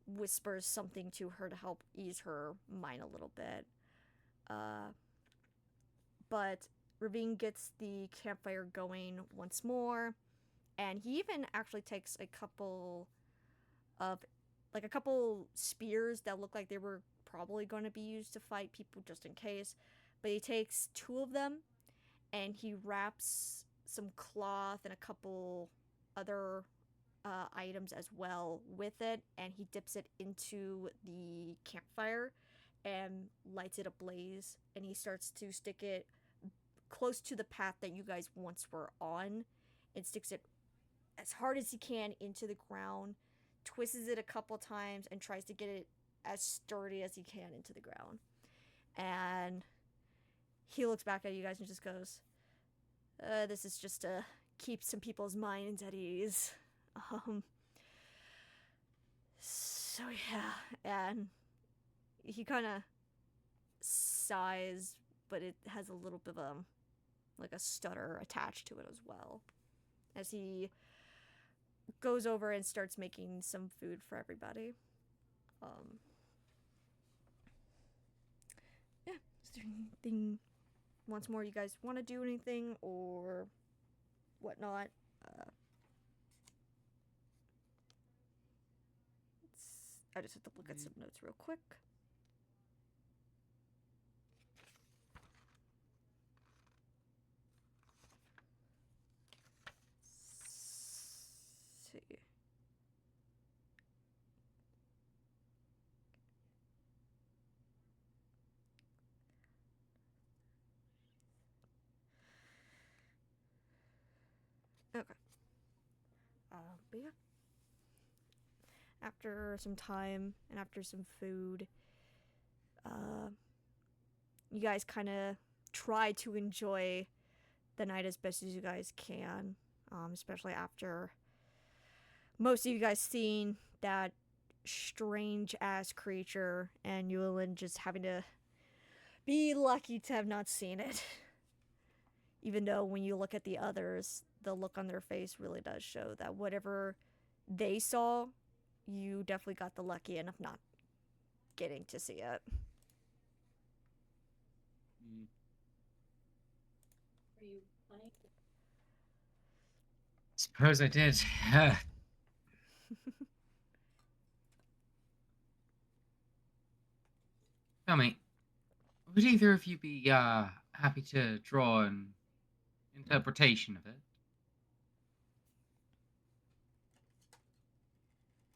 whispers something to her to help ease her mind a little bit. But Ravine gets the campfire going once more, and he even actually takes a couple of like a couple spears that look like they were probably going to be used to fight people just in case. But he takes 2 of them and he wraps some cloth and a couple other items as well with it, and he dips it into the campfire and lights it ablaze, and he starts to stick it close to the path that you guys once were on and sticks it as hard as he can into the ground, twists it a couple times, and tries to get it as sturdy as he can into the ground. And he looks back at you guys and just goes, this is just to keep some people's minds at ease. So yeah, and he kind of sighs, but it has a little bit of like a stutter attached to it as well, as he goes over and starts making some food for everybody. Yeah, is there anything once more you guys want to do anything or whatnot? I just have to look at some notes real quick. See. Okay. But yeah. After some time and after some food, you guys kind of try to enjoy the night as best as you guys can, especially after most of you guys seeing that strange ass creature and Yulin just having to be lucky to have not seen it. Even though when you look at the others, the look on their face really does show that whatever they saw, you definitely got the lucky end of not getting to see it. Are you playing? Suppose I did. Tell me, would either of you be happy to draw an interpretation of it?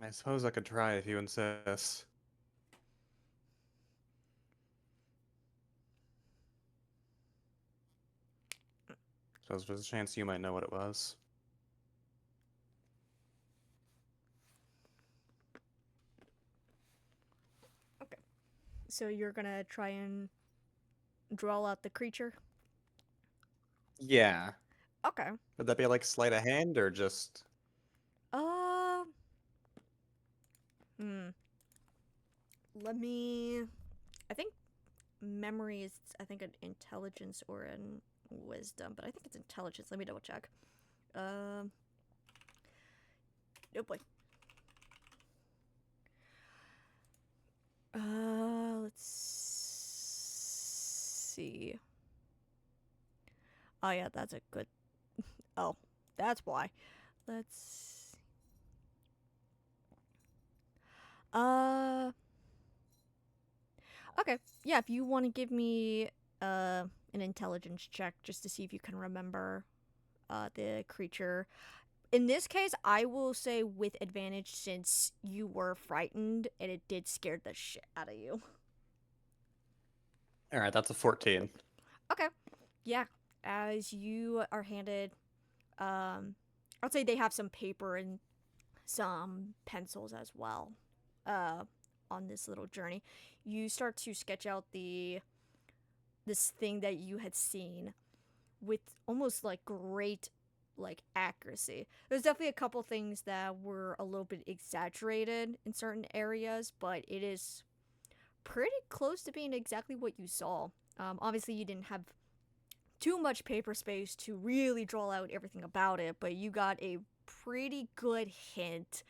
I suppose I could try if you insist. Suppose there's a chance you might know what it was. Okay. So you're gonna try and draw out the creature? Yeah. Okay. Would that be like sleight of hand or just... Uh. Let me. I think memory is, I think, an intelligence or an wisdom, but I think it's intelligence. Let me double check. Oh boy. Let's see. Oh yeah, that's a good. Oh, that's why. Let's. Okay. Yeah, if you want to give me an intelligence check just to see if you can remember the creature. In this case, I will say with advantage since you were frightened and it did scare the shit out of you. Alright, that's a 14. Okay. Yeah. As you are handed, I'd say they have some paper and some pencils as well on this little journey. You start to sketch out this thing that you had seen with almost like great like accuracy. There's definitely a couple things that were a little bit exaggerated in certain areas, but it is pretty close to being exactly what you saw. Obviously, you didn't have too much paper space to really draw out everything about it, but you got a pretty good hint.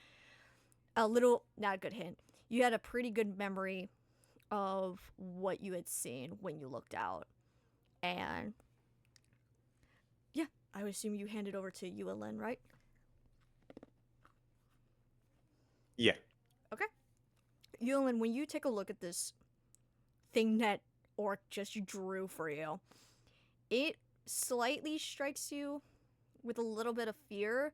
Not a good hint. You had a pretty good memory of what you had seen when you looked out. And yeah, I would assume you hand it over to you and Lynn, right? Yeah. Yulin, when you take a look at this thing that Orc just drew for you, it slightly strikes you with a little bit of fear.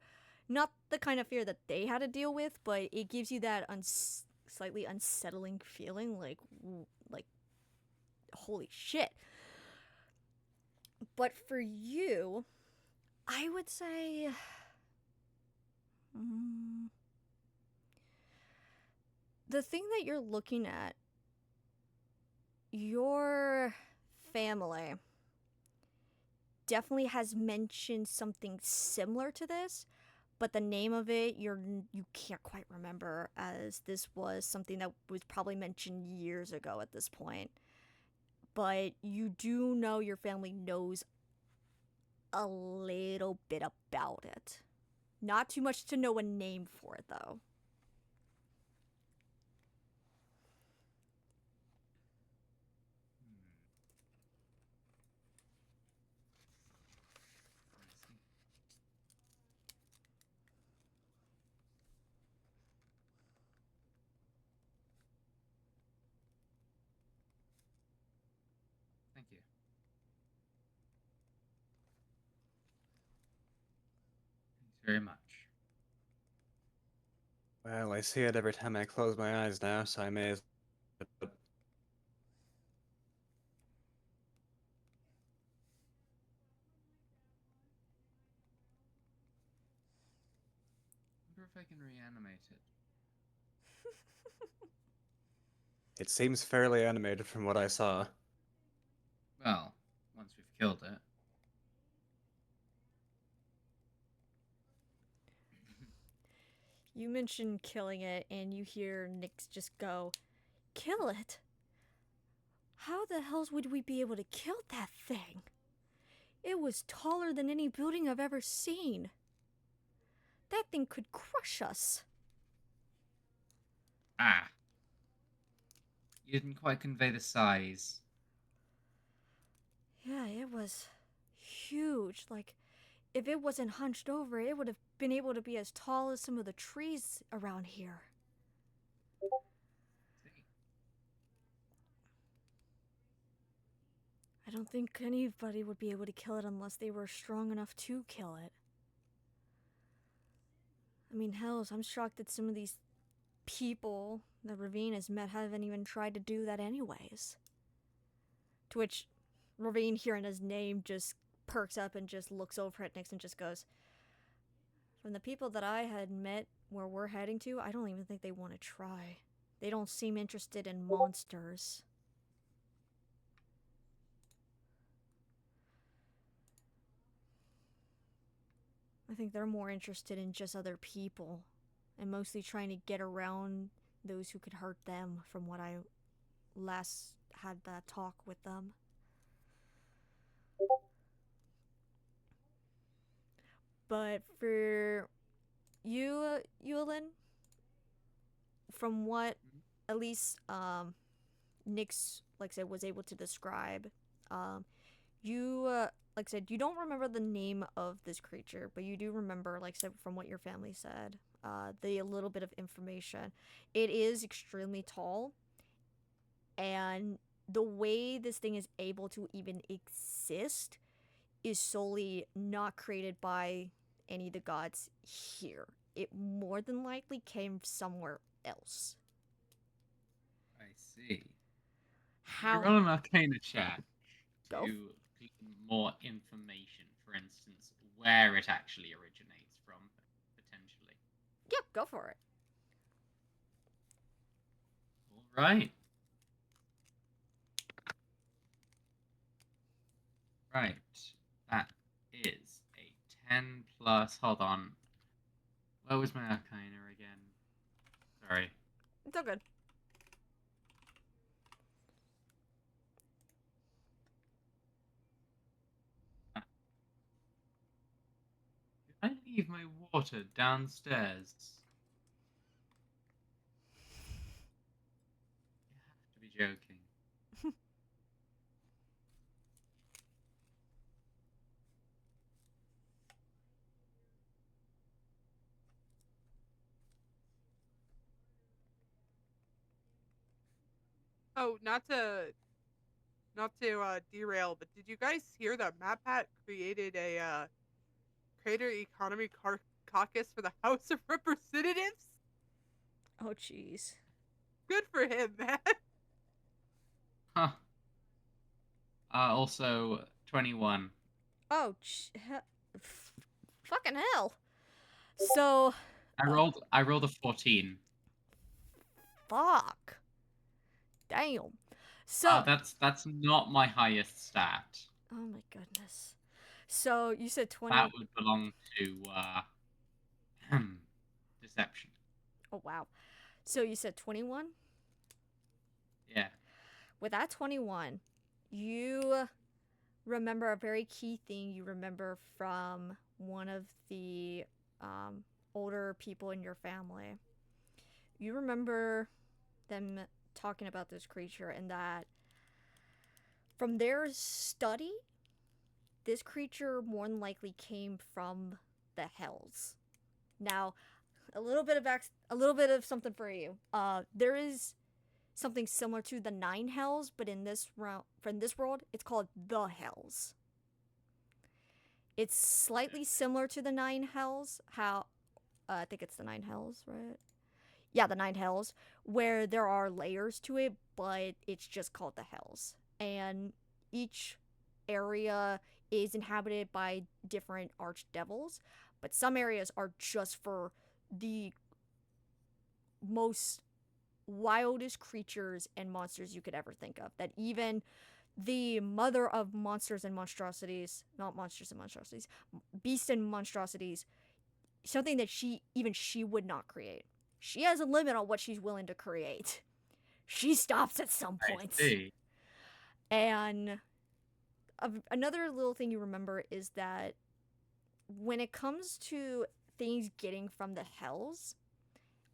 Not the kind of fear that they had to deal with, but it gives you that slightly unsettling feeling, like holy shit. But for you, I would say, the thing that you're looking at, your family definitely has mentioned something similar to this, but the name of it you can't quite remember, as this was something that was probably mentioned years ago at this point. But you do know your family knows a little bit about it. Not too much to know a name for it, though. Thank you. Thanks very much. Well, I see it every time I close my eyes now, so I may as well. I wonder if I can reanimate it. It seems fairly animated from what I saw. Well, once we've killed it. You mentioned killing it, and you hear Nyx just go, "Kill it? How the hells would we be able to kill that thing? It was taller than any building I've ever seen. That thing could crush us." Ah. You didn't quite convey the size. Yeah, it was huge. Like, if it wasn't hunched over, it would have been able to be as tall as some of the trees around here. See? I don't think anybody would be able to kill it unless they were strong enough to kill it. I mean, hells, I'm shocked that some of these people that Ravine has met haven't even tried to do that anyways. To which Ravine, hearing his name, just perks up and just looks over at Nyx and just goes, "From the people that I had met where we're heading to, I don't even think they want to try. They don't seem interested in monsters." I think they're more interested in just other people, and mostly trying to get around those who could hurt them, from what I last had that talk with them. But for you, Yulin, from what at least Nyx, like I said, was able to describe, you, like I said, you don't remember the name of this creature, but you do remember, like I said, from what your family said, the little bit of information. It is extremely tall, and the way this thing is able to even exist is solely not created by any of the gods here. It more than likely came somewhere else. I see. How? Roll an Arcana check Go. to glean more information. For instance, where it actually originates from, potentially. Yep, go for it. All right. Right. That is a 10 plus. Hold on. Where was my Arcana again? Sorry. It's all good. Did I leave my water downstairs? You have to be joking. Oh, not to derail, but did you guys hear that MatPat created a creator economy caucus for the House of Representatives? Oh, jeez. Good for him, man. Huh. Also 21. Oh, fucking hell. So, I rolled a 14. fuck. Damn. So, That's not my highest stat. oh my goodness. So, you said 20. That would belong to deception. Oh, wow. So, you said 21? Yeah. With that 21, you remember a very key thing you remember from one of the older people in your family. You remember them talking about this creature and that from their study, this creature more than likely came from the hells. Now, a little bit of something for you. There is something similar to the 9 hells, but in this world, it's called the hells. It's slightly similar to the 9 hells. I think it's the 9 hells, right? Yeah, the 9 hells, where there are layers to it, but it's just called the hells. And each area is inhabited by different archdevils, but some areas are just for the most wildest creatures and monsters you could ever think of. That even the mother of monsters and monstrosities, not monsters and monstrosities, beasts and monstrosities, something that she would not create. She has a limit on what she's willing to create. She stops at some point. I see. And another little thing you remember is that when it comes to things getting from the hells,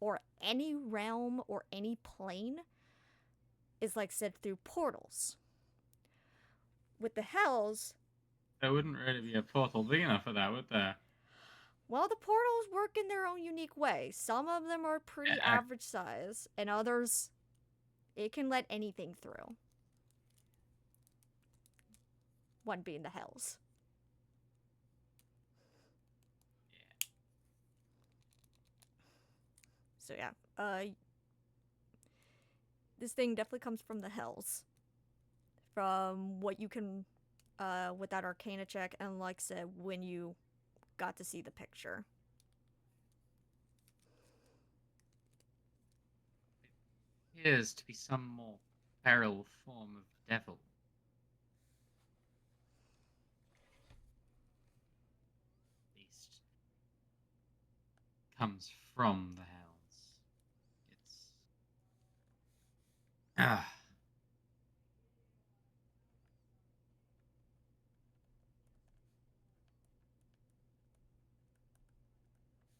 or any realm or any plane, is like said through portals. With the hells, There wouldn't really be a portal big enough for that, would there? well, the portals work in their own unique way. Some of them are pretty average size, and others, it can let anything through. One being the hells. So yeah, this thing definitely comes from the hells. From what you can, with that Arcana check, and like I said, when you got to see the picture. Appears to be some more feral form of devil. At least comes from the hells.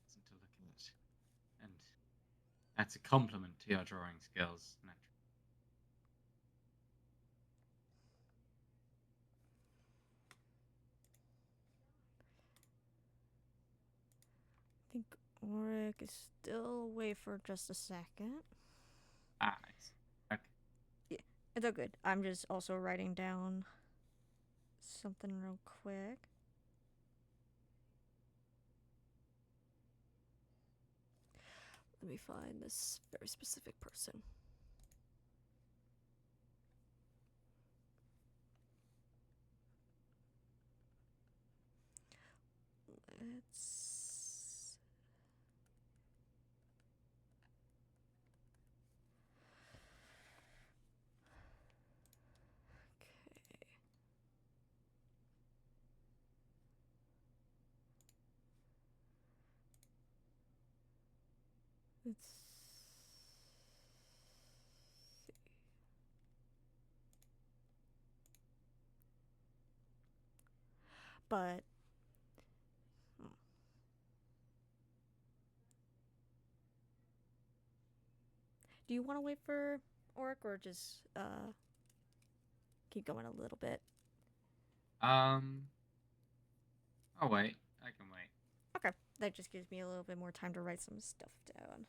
It's to look at it. And that's a compliment to your drawing skills, naturally. I think Ulrich is still away for just a second. Nice. Okay. Yeah, it's all good. I'm just also writing down something real quick. Let me find this very specific person. Let's... Okay. Let's see. But do you want to wait for Oric or just keep going a little bit? I'll wait. I can wait. Okay, that just gives me a little bit more time to write some stuff down.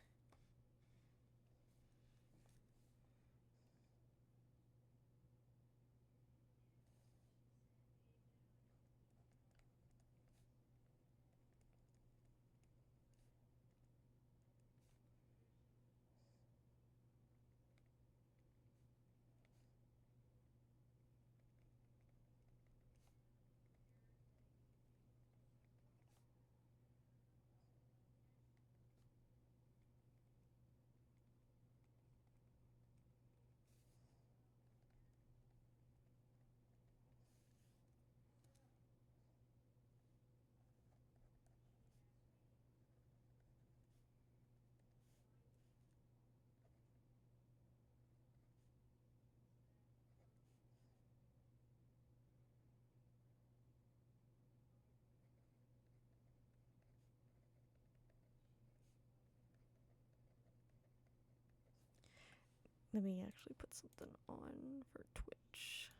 Let me actually put something on for Twitch.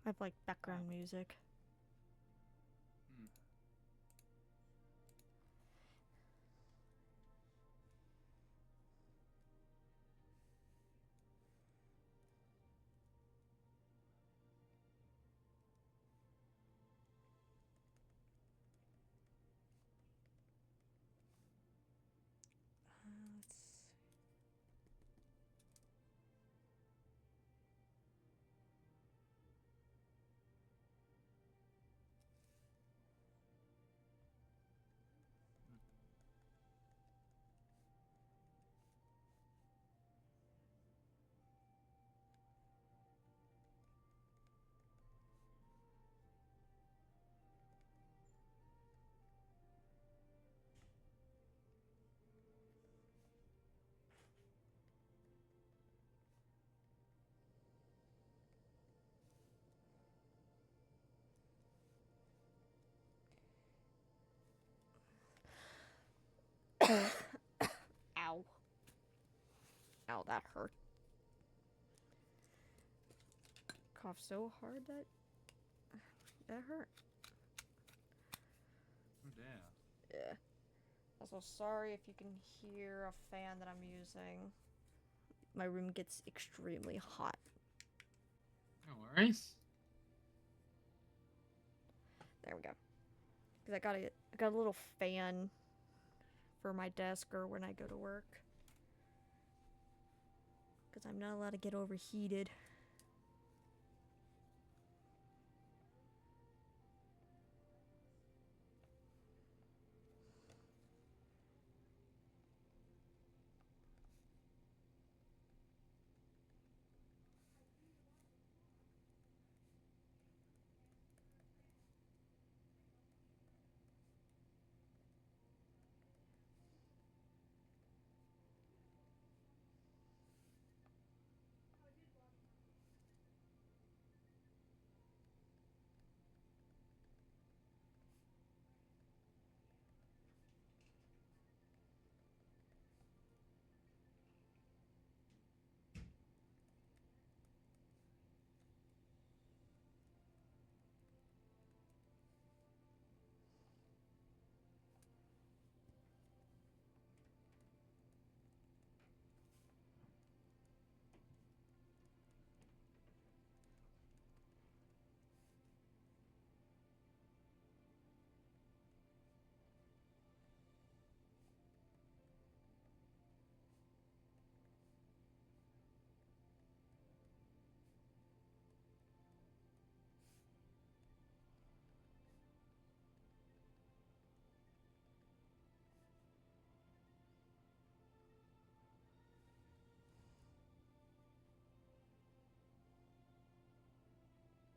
I have like background music. Hmm. Let's see. Ow. Ow, that hurt. Cough so hard that hurt. Oh dear. Yeah. Also, sorry if you can hear a fan that I'm using. My room gets extremely hot. No worries. There we go. Cause I got a little fan for my desk or when I go to work. Cause I'm not allowed to get overheated.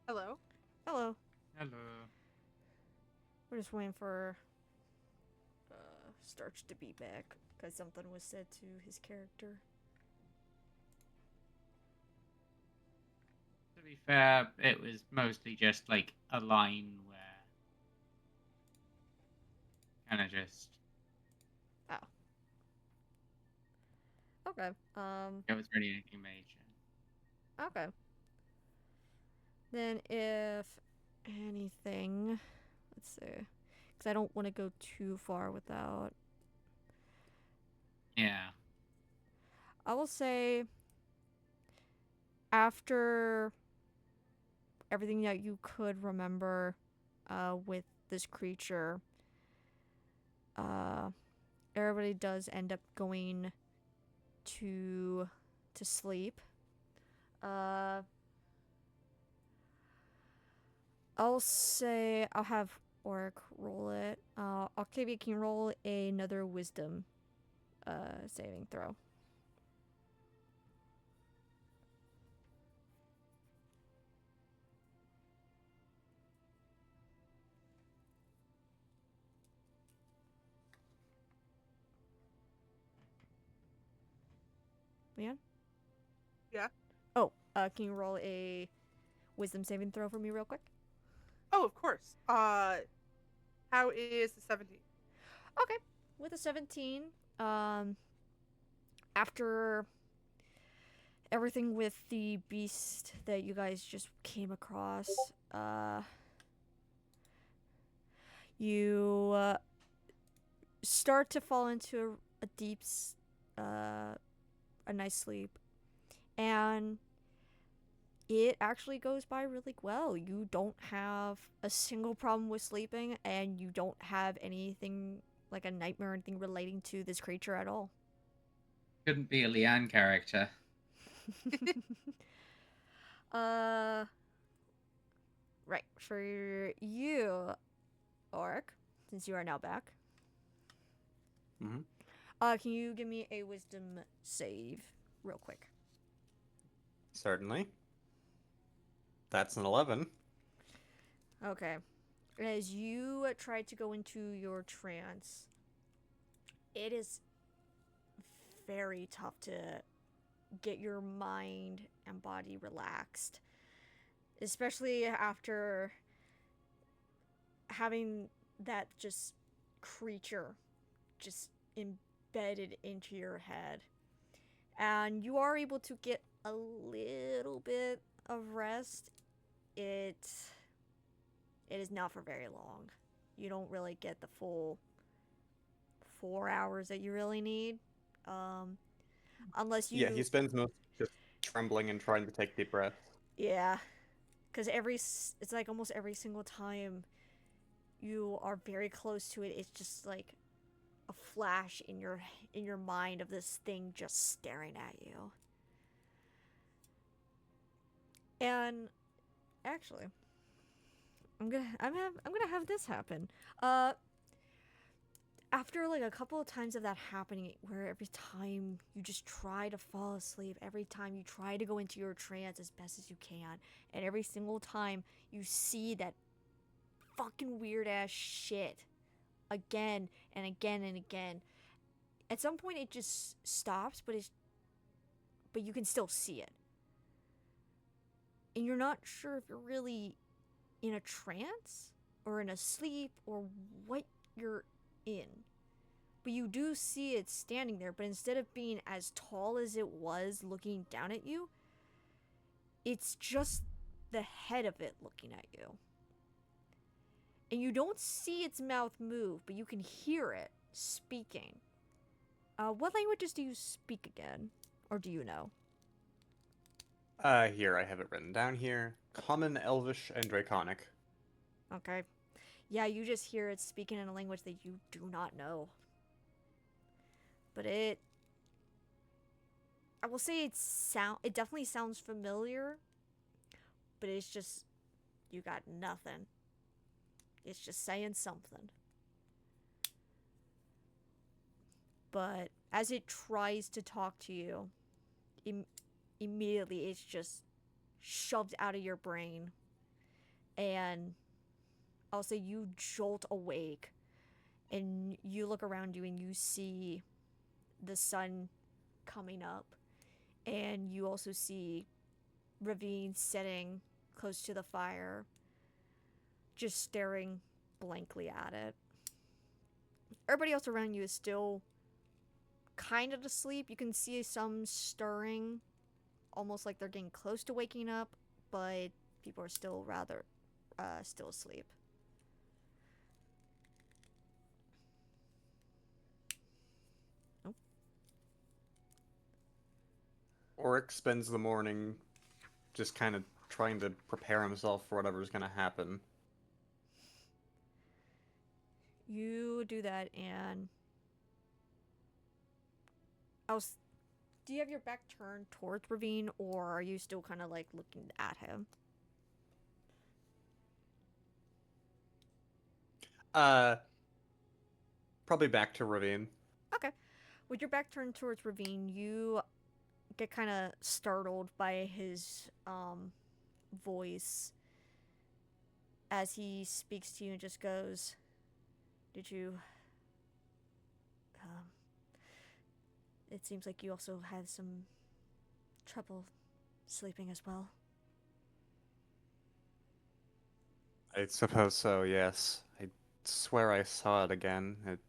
Hello. Hello. Hello. We're just waiting for Starch to be back because something was said to his character. To be fair, it was mostly just like a line where kind of just Okay. it was really anything major. Okay. Then if anything, let's see, because I don't want to go too far without. Yeah. I will say after everything that you could remember with this creature, everybody does end up going to sleep. I'll say I'll have Oric roll it. Octavia can roll another wisdom saving throw. Leon? Yeah. Oh, can you roll a wisdom saving throw for me real quick? Oh, of course. How is the 17? Okay. with a 17, after everything with the beast that you guys just came across, you start to fall into a deep, a nice sleep, and it actually goes by really well. You don't have a single problem with sleeping, and you don't have anything like a nightmare or anything relating to this creature at all. Couldn't be a Leanne character. uh, right. For you, Orc, since you are now back, Mhm. can you give me a wisdom save real quick? Certainly. That's an 11. Okay. As you try to go into your trance, it is very tough to get your mind and body relaxed, especially after having that just creature just embedded into your head. And you are able to get a little bit of rest. It is not for very long. You don't really get the full 4 hours that you really need. Um, unless Yeah, he you, spends most just trembling and trying to take deep breaths. yeah, because it's like almost every single time you are very close to it, it's just like a flash in your mind of this thing just staring at you. And actually, I'm gonna have this happen. Uh, After like a couple of times of that happening, where every time you just try to fall asleep, every time you try to go into your trance as best as you can, and every single time you see that fucking weird ass shit again and again and again, at some point it just stops, but you can still see it, and you're not sure if you're really in a trance or in a sleep or what you're in. But you do see it standing there, but instead of being as tall as it was looking down at you, it's just the head of it looking at you. And you don't see its mouth move, but you can hear it speaking. What languages do you speak again? Or do you know? Here, I have it written down here. Common, Elvish, and Draconic. Okay. Yeah, you just hear it speaking in a language that you do not know. But I will say it definitely sounds familiar, but it's just you got nothing. It's just saying something. But as it tries to talk to you, immediately it's just shoved out of your brain. And I'll say you jolt awake and you look around you and you see the sun coming up. And you also see Ravine sitting close to the fire, just staring blankly at it. Everybody else around you is still kind of asleep. You can see some stirring, almost like they're getting close to waking up, but people are still rather still asleep. Oh. Oric spends the morning just kind of trying to prepare himself for whatever's going to happen. You do that, and do you have your back turned towards Ravine, or are you still kind of like looking at him? Probably back to Ravine. Okay. With your back turned towards Ravine, you get kind of startled by his voice as he speaks to you and just goes, "Did you? Um, it seems like you also had some trouble sleeping as well." I suppose so, yes. I swear I saw it again. It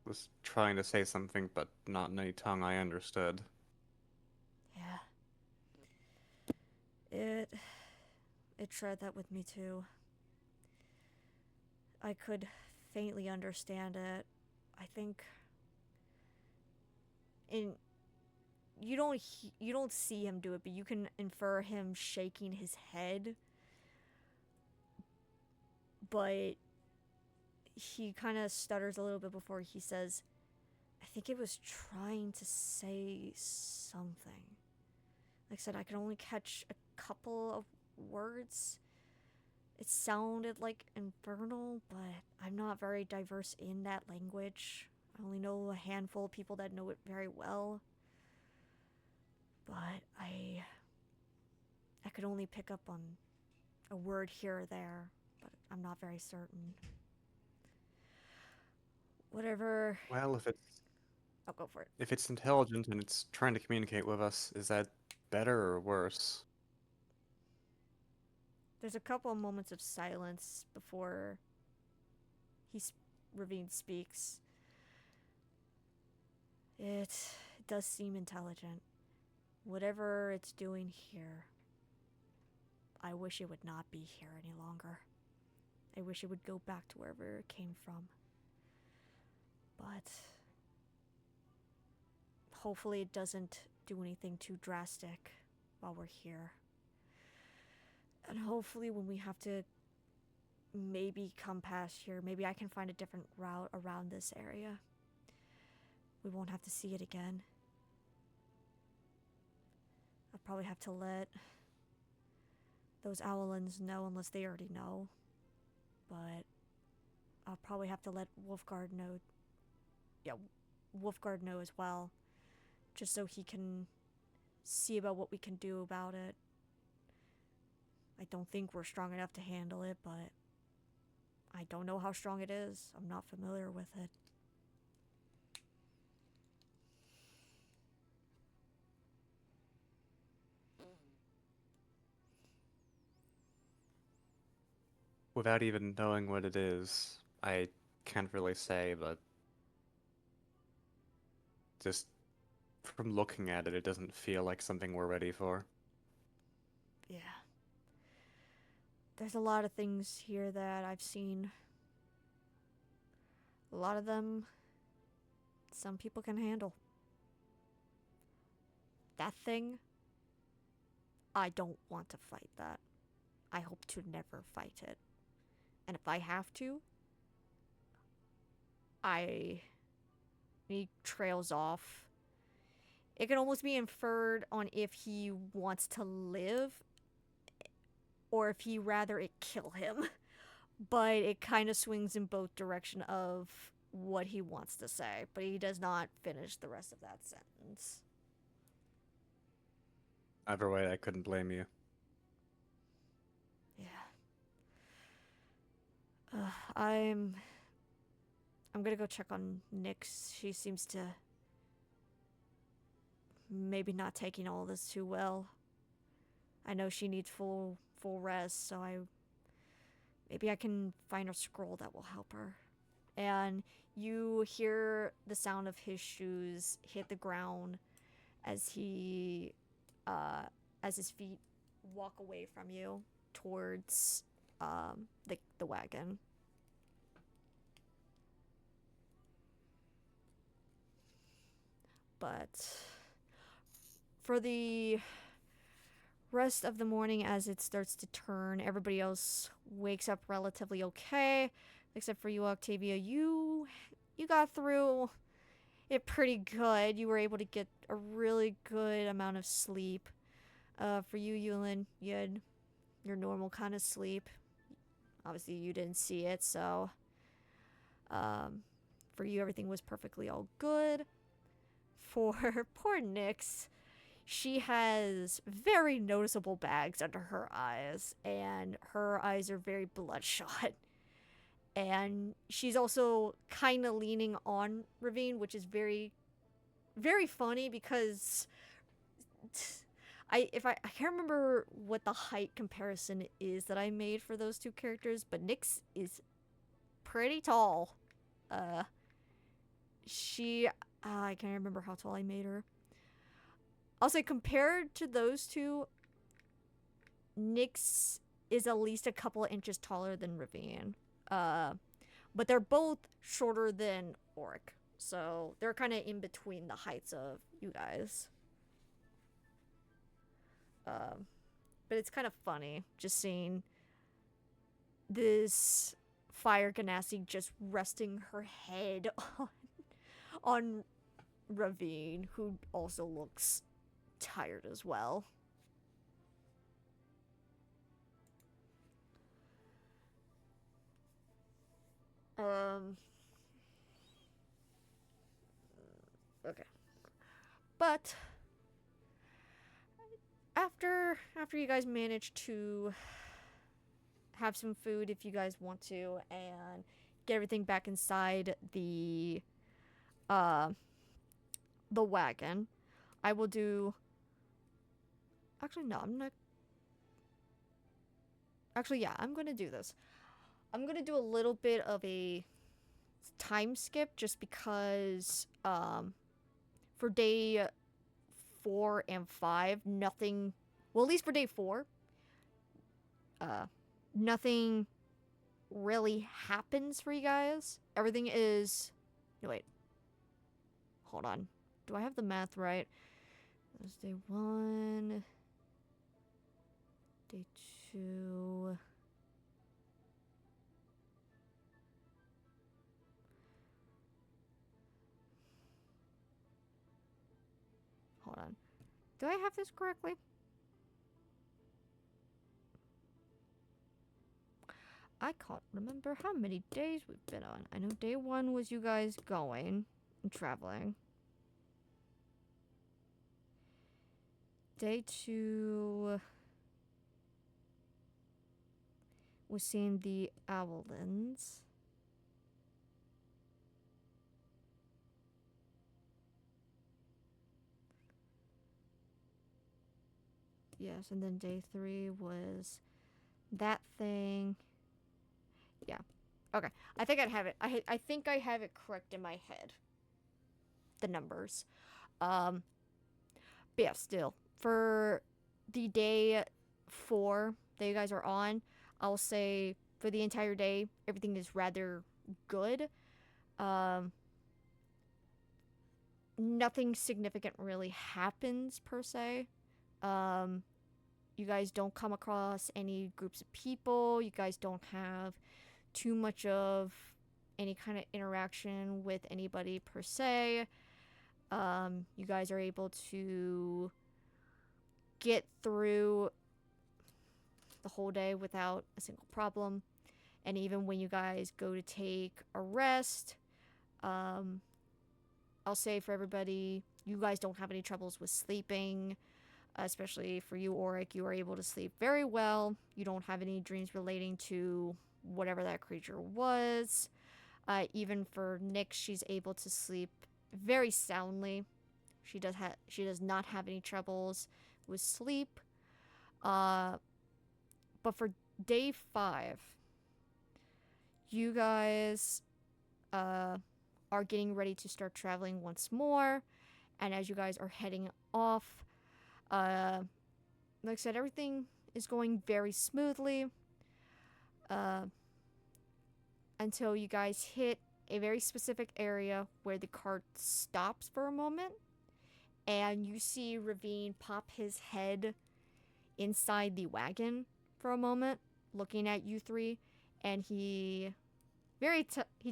was trying to say something, but not in any tongue I understood. Yeah. It tried that with me too. I could faintly understand it. I think in you don't see him do it, but you can infer him shaking his head. But he kind of stutters a little bit before he says, I think it was trying to say something. Like I said, I could only catch a couple of words. It sounded like infernal, but I'm not very diverse in that language. I only know a handful of people that know it very well. But I could only pick up on a word here or there, but I'm not very certain. Whatever. Well, I'll go for it. if it's intelligent and it's trying to communicate with us, is that better or worse? There's a couple of moments of silence before Ravine speaks. It does seem intelligent. Whatever it's doing here, I wish it would not be here any longer. I wish it would go back to wherever it came from. But hopefully it doesn't do anything too drastic while we're here. And hopefully when we have to maybe come past here, maybe I can find a different route around this area. We won't have to see it again. I'll probably have to let those Owlins know unless they already know. But I'll probably have to let Wolfguard know. Yeah, Wolfguard know as well. Just so he can see about what we can do about it. I don't think we're strong enough to handle it, but I don't know how strong it is. I'm not familiar with it. Without even knowing what it is, I can't really say, but just from looking at it, it doesn't feel like something we're ready for. Yeah. There's a lot of things here that I've seen. A lot of them, some people can handle. That thing, I don't want to fight that. I hope to never fight it. And if I have to, he trails off. It can almost be inferred on if he wants to live or if he rather it kill him. But it kind of swings in both direction of what he wants to say, but he does not finish the rest of that sentence. Either way, I couldn't blame you. Yeah. I'm gonna go check on Nyx. She seems to maybe not taking all this too well. I know she needs full rest, so maybe I can find a scroll that will help her. And you hear the sound of his shoes hit the ground as his feet walk away from you towards the wagon. But for the rest of the morning, as it starts to turn, everybody else wakes up relatively okay, except for you, Octavia. You got through it pretty good. You were able to get a really good amount of sleep. For you, Yulin, you had your normal kind of sleep. Obviously, you didn't see it, so for you, everything was perfectly all good. For poor Nyx, she has very noticeable bags under her eyes, and her eyes are very bloodshot. And she's also kind of leaning on Ravine, which is very, very funny because I can't remember what the height comparison is that I made for those two characters, but Nyx is pretty tall. she, I can't remember how tall I made her. I'll say compared to those two, Nyx is at least a couple of inches taller than Ravine. But they're both shorter than Oric. So they're kind of in between the heights of you guys. But it's kind of funny just seeing this fire ganassi just resting her head on Ravine, who also looks tired as well. Okay. But after you guys manage to have some food if you guys want to and get everything back inside the wagon, I will do Actually no, I'm not Actually yeah, I'm going to do this. I'm going to do a little bit of a time skip just because for day 4 and 5 nothing, well, at least for day 4 nothing really happens for you guys. Everything is no, wait, hold on, do I have the math right? That's day 1, day 2, hold on, do I have this correctly? I can't remember how many days we've been on. I know day 1 was you guys going and traveling. Day 2 was seeing the Owlins. Yes, and then day 3 was that thing. Yeah. Okay. I think I'd have it. I think I have it correct in my head. The numbers. But yeah, still. For the day 4 that you guys are on, I'll say for the entire day, everything is rather good. Nothing significant really happens per se. You guys don't come across any groups of people. You guys don't have too much of any kind of interaction with anybody per se. You guys are able to get through the whole day without a single problem. And even when you guys go to take a rest, I'll say for everybody, you guys don't have any troubles with sleeping. Especially for you, Oric, you are able to sleep very well. You don't have any dreams relating to whatever that creature was. Even for Nyx, she's able to sleep very soundly. She does not have any troubles with sleep. But for day 5, you guys are getting ready to start traveling once more. And as you guys are heading off, like I said, everything is going very smoothly until you guys hit a very specific area where the cart stops for a moment, and you see Ravine pop his head inside the wagon for a moment, looking at you 3, and he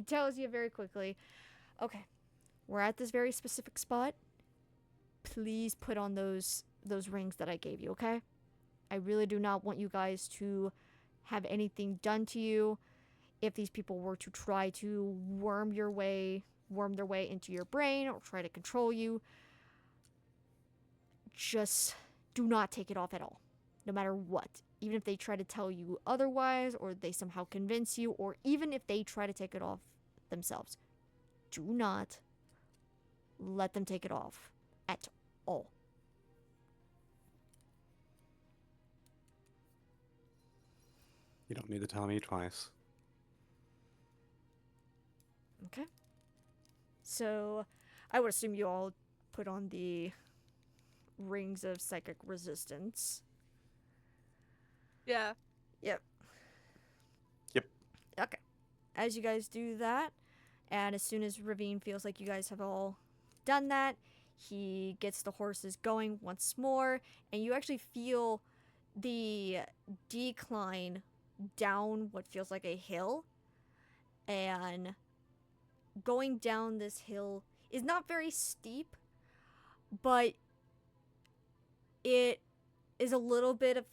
tells you very quickly, okay, we're at this very specific spot. Please put on those rings that I gave you, okay? I really do not want you guys to have anything done to you. If these people were to try to worm their way into your brain or try to control you, just do not take it off at all, no matter what. Even if they try to tell you otherwise, or they somehow convince you, or even if they try to take it off themselves, do not let them take it off at all. You don't need to tell me twice. Okay. So, I would assume you all put on the rings of psychic resistance. Yeah. Yep. Yep. Okay. As you guys do that, and as soon as Ravine feels like you guys have all done that, he gets the horses going once more, and you actually feel the decline down what feels like a hill. And going down this hill is not very steep, but it is a little bit of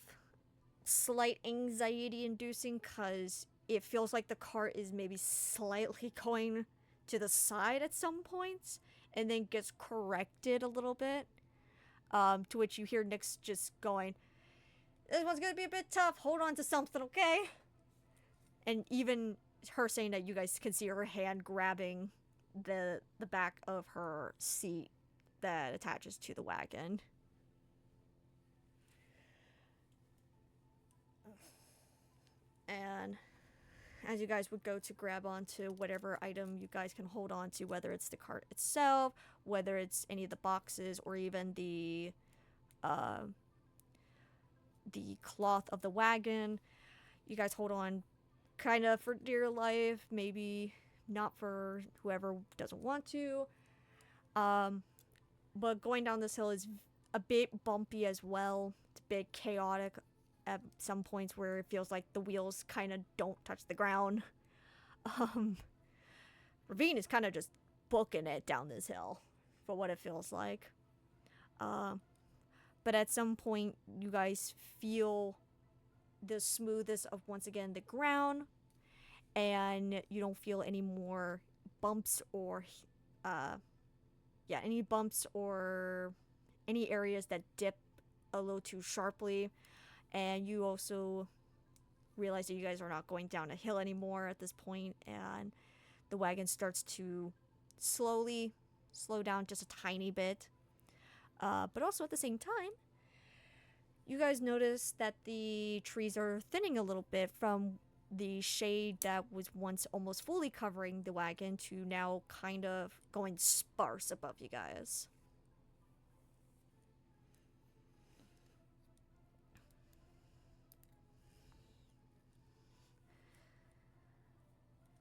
slight anxiety inducing because it feels like the cart is maybe slightly going to the side at some points and then gets corrected a little bit. To which you hear Nyx just going, "This one's gonna be a bit tough. Hold on to something, okay?" And even her saying that, you guys can see her hand grabbing the back of her seat that attaches to the wagon. And as you guys would go to grab onto whatever item you guys can hold on to, whether it's the cart itself, whether it's any of the boxes, or even the cloth of the wagon, you guys hold on kind of for dear life, maybe not for whoever doesn't want to. But going down this hill is a bit bumpy as well. It's a bit chaotic at some points where it feels like the wheels kind of don't touch the ground. Ravine is kind of just booking it down this hill for what it feels like. But at some point, you guys feel the smoothness of, once again, the ground, and you don't feel any more bumps or any bumps or any areas that dip a little too sharply. And you also realize that you guys are not going down a hill anymore at this point, and the wagon starts to slowly slow down just a tiny bit. But also at the same time, you guys notice that the trees are thinning a little bit from the shade that was once almost fully covering the wagon to now kind of going sparse above you guys.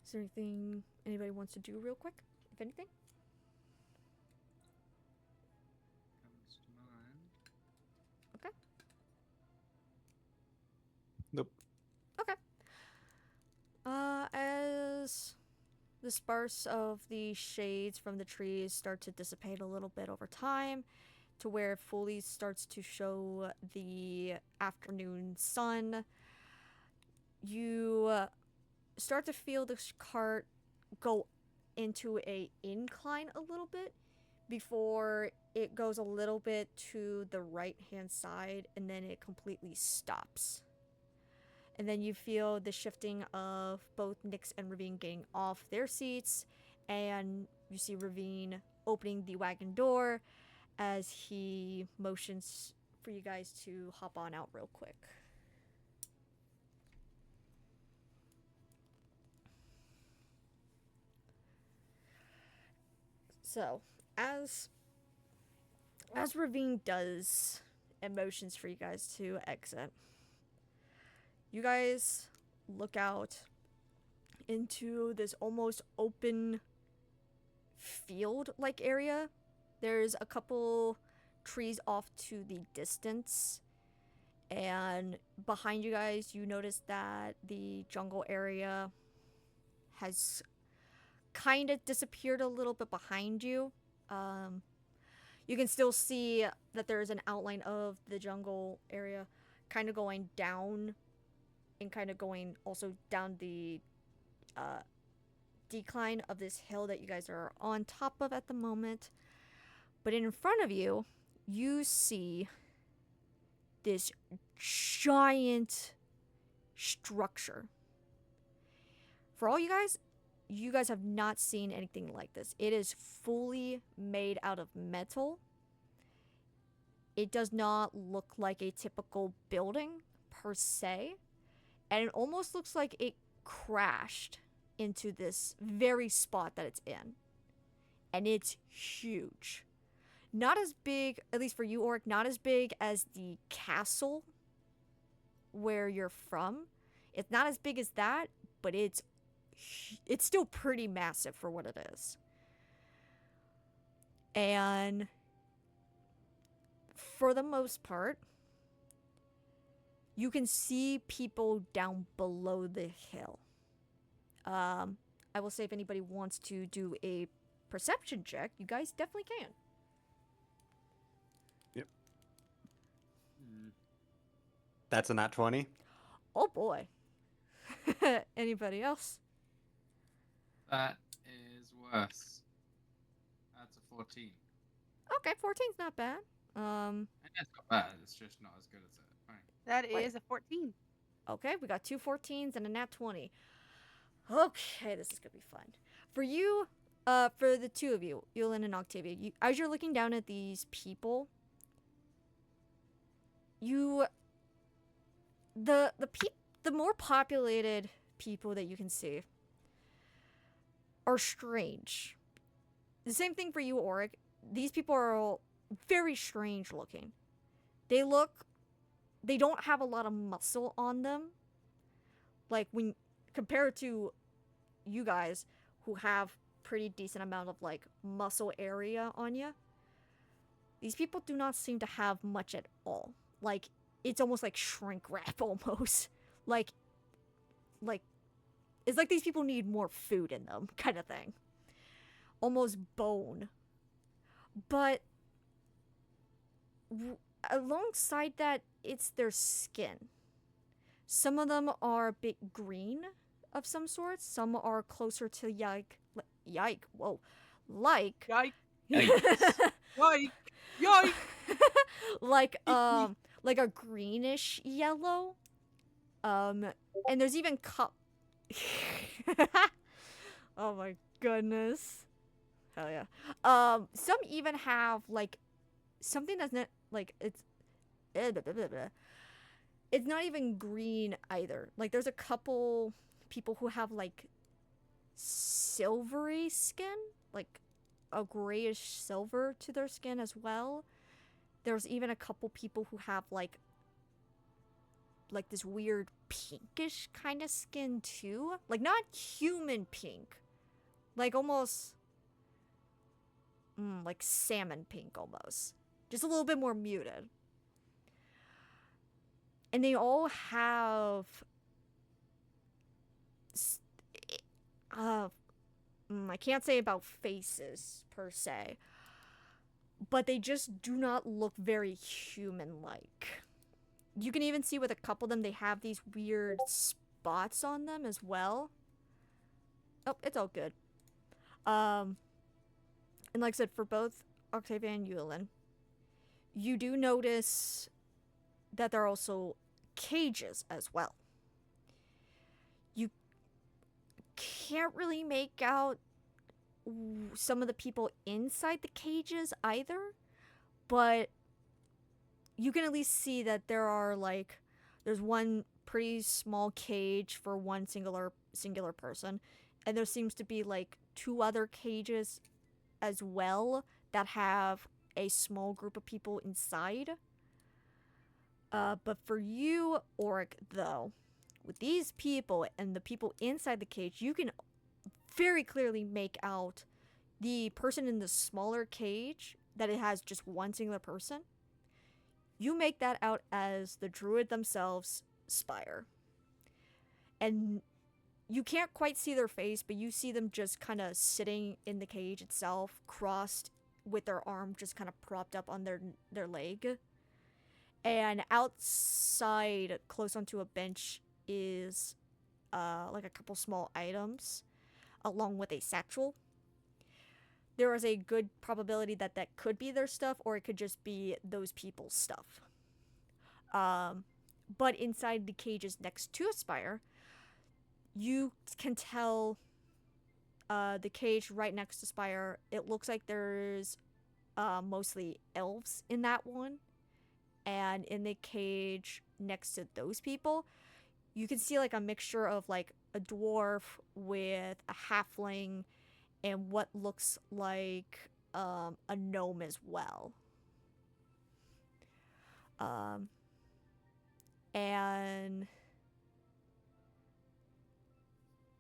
Is there anything anybody wants to do real quick, if anything? Comes to mind. Okay. Nope. Okay. As the sparse of the shades from the trees start to dissipate a little bit over time, to where it fully starts to show the afternoon sun, you start to feel the cart go into a incline a little bit before it goes a little bit to the right hand side, and then it completely stops. And then you feel the shifting of both Nyx and Ravine getting off their seats, and you see Ravine opening the wagon door as he motions for you guys to hop on out real quick. So, as Ravine does and motions for you guys to exit, you guys look out into this almost open field-like area. There's a couple trees off to the distance, and behind you guys, you notice that the jungle area has kind of disappeared a little bit behind you. You can still see that there's an outline of the jungle area kind of going down and kind of going also down the decline of this hill that you guys are on top of at the moment. But in front of you, you see this giant structure. For all you guys have not seen anything like this. It is fully made out of metal. It does not look like a typical building per se, and it almost looks like it crashed into this very spot that it's in. and it's huge. Not as big, at least for you, Oric, not as big as the castle where you're from. It's not as big as that, but it's still pretty massive for what it is. And for the most part, you can see people down below the hill. I will say if anybody wants to do a perception check, you guys definitely can. That's a nat 20. Oh boy. Anybody else? That is worse. That's a 14. Okay, 14's not bad. And it's not bad, it's just not as good as it. Right. That Wait. is a 14. Okay, we got 2 14s and a nat 20. Okay, this is gonna be fun. For you, for the two of you, Yulin and Octavia, as you're looking down at these people, the more populated people that you can see are strange. The same thing for you, Oric. These people are all very strange looking. They don't have a lot of muscle on them. Like when compared to you guys who have pretty decent amount of like muscle area on you. These people do not seem to have much at all. Like it's almost like shrink wrap almost. Like it's like these people need more food in them kind of thing. Almost bone. But alongside that, it's their skin. Some of them are a bit green of some sort. Some are closer to like Yike. like Yike. like a greenish yellow. And there's even oh my goodness. Hell yeah. Some even have like something that's not like it's not even green either. Like there's a couple people who have like silvery skin, like a grayish silver to their skin as well. There's even a couple people who have like this weird pinkish kind of skin too. Like not human pink. Like almost like salmon pink almost. Just a little bit more muted. And they all have I can't say about faces per se, but they just do not look very human-like. You can even see with a couple of them, they have these weird spots on them as well. Oh, it's all good. And like I said, for both Octavia and Yulin, you do notice that there are also cages as well. You can't really make out some of the people inside the cages either, but you can at least see that there's one pretty small cage for one singular person, and there seems to be like 2 other cages as well that have a small group of people inside. But for you, Oric, though, with these people and the people inside the cage, you can very clearly make out the person in the smaller cage that it has just one singular person. You make that out as the druid themselves, Spire. And you can't quite see their face, but you see them just kind of sitting in the cage itself, crossed with their arm just kind of propped up on their leg. And outside, close onto a bench, is like a couple small items, along with a satchel. There is a good probability that could be their stuff, or it could just be those people's stuff. But inside the cages next to Aspire, you can tell the cage right next to Spire, it looks like there's mostly elves in that one. And in the cage next to those people, you can see like a mixture of like a dwarf with a halfling and what looks like a gnome as well. And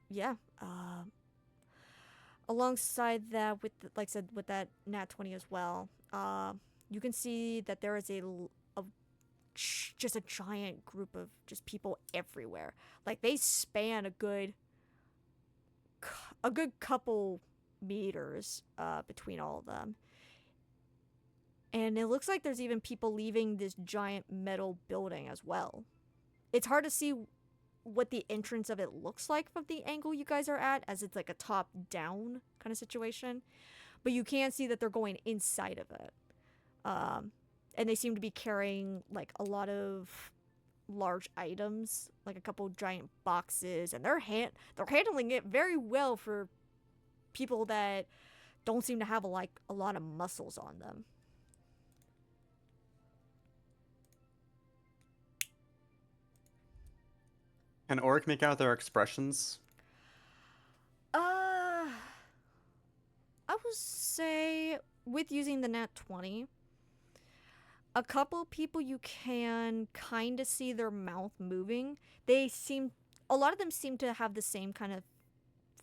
yeah, alongside that, with like I said, with that nat 20 as well, you can see that there is just a giant group of just people everywhere. Like they span a good couple meters between all of them. And it looks like there's even people leaving this giant metal building as well. It's hard to see what the entrance of it looks like from the angle you guys are at, as it's like a top down kind of situation, but you can see that they're going inside of it. And they seem to be carrying like a lot of large items, like a couple giant boxes, and they're handling it very well for people that don't seem to have a lot of muscles on them. Can Oric make out their expressions? I would say with using the nat 20, a couple people you can kind of see their mouth moving. A lot of them seem to have the same kind of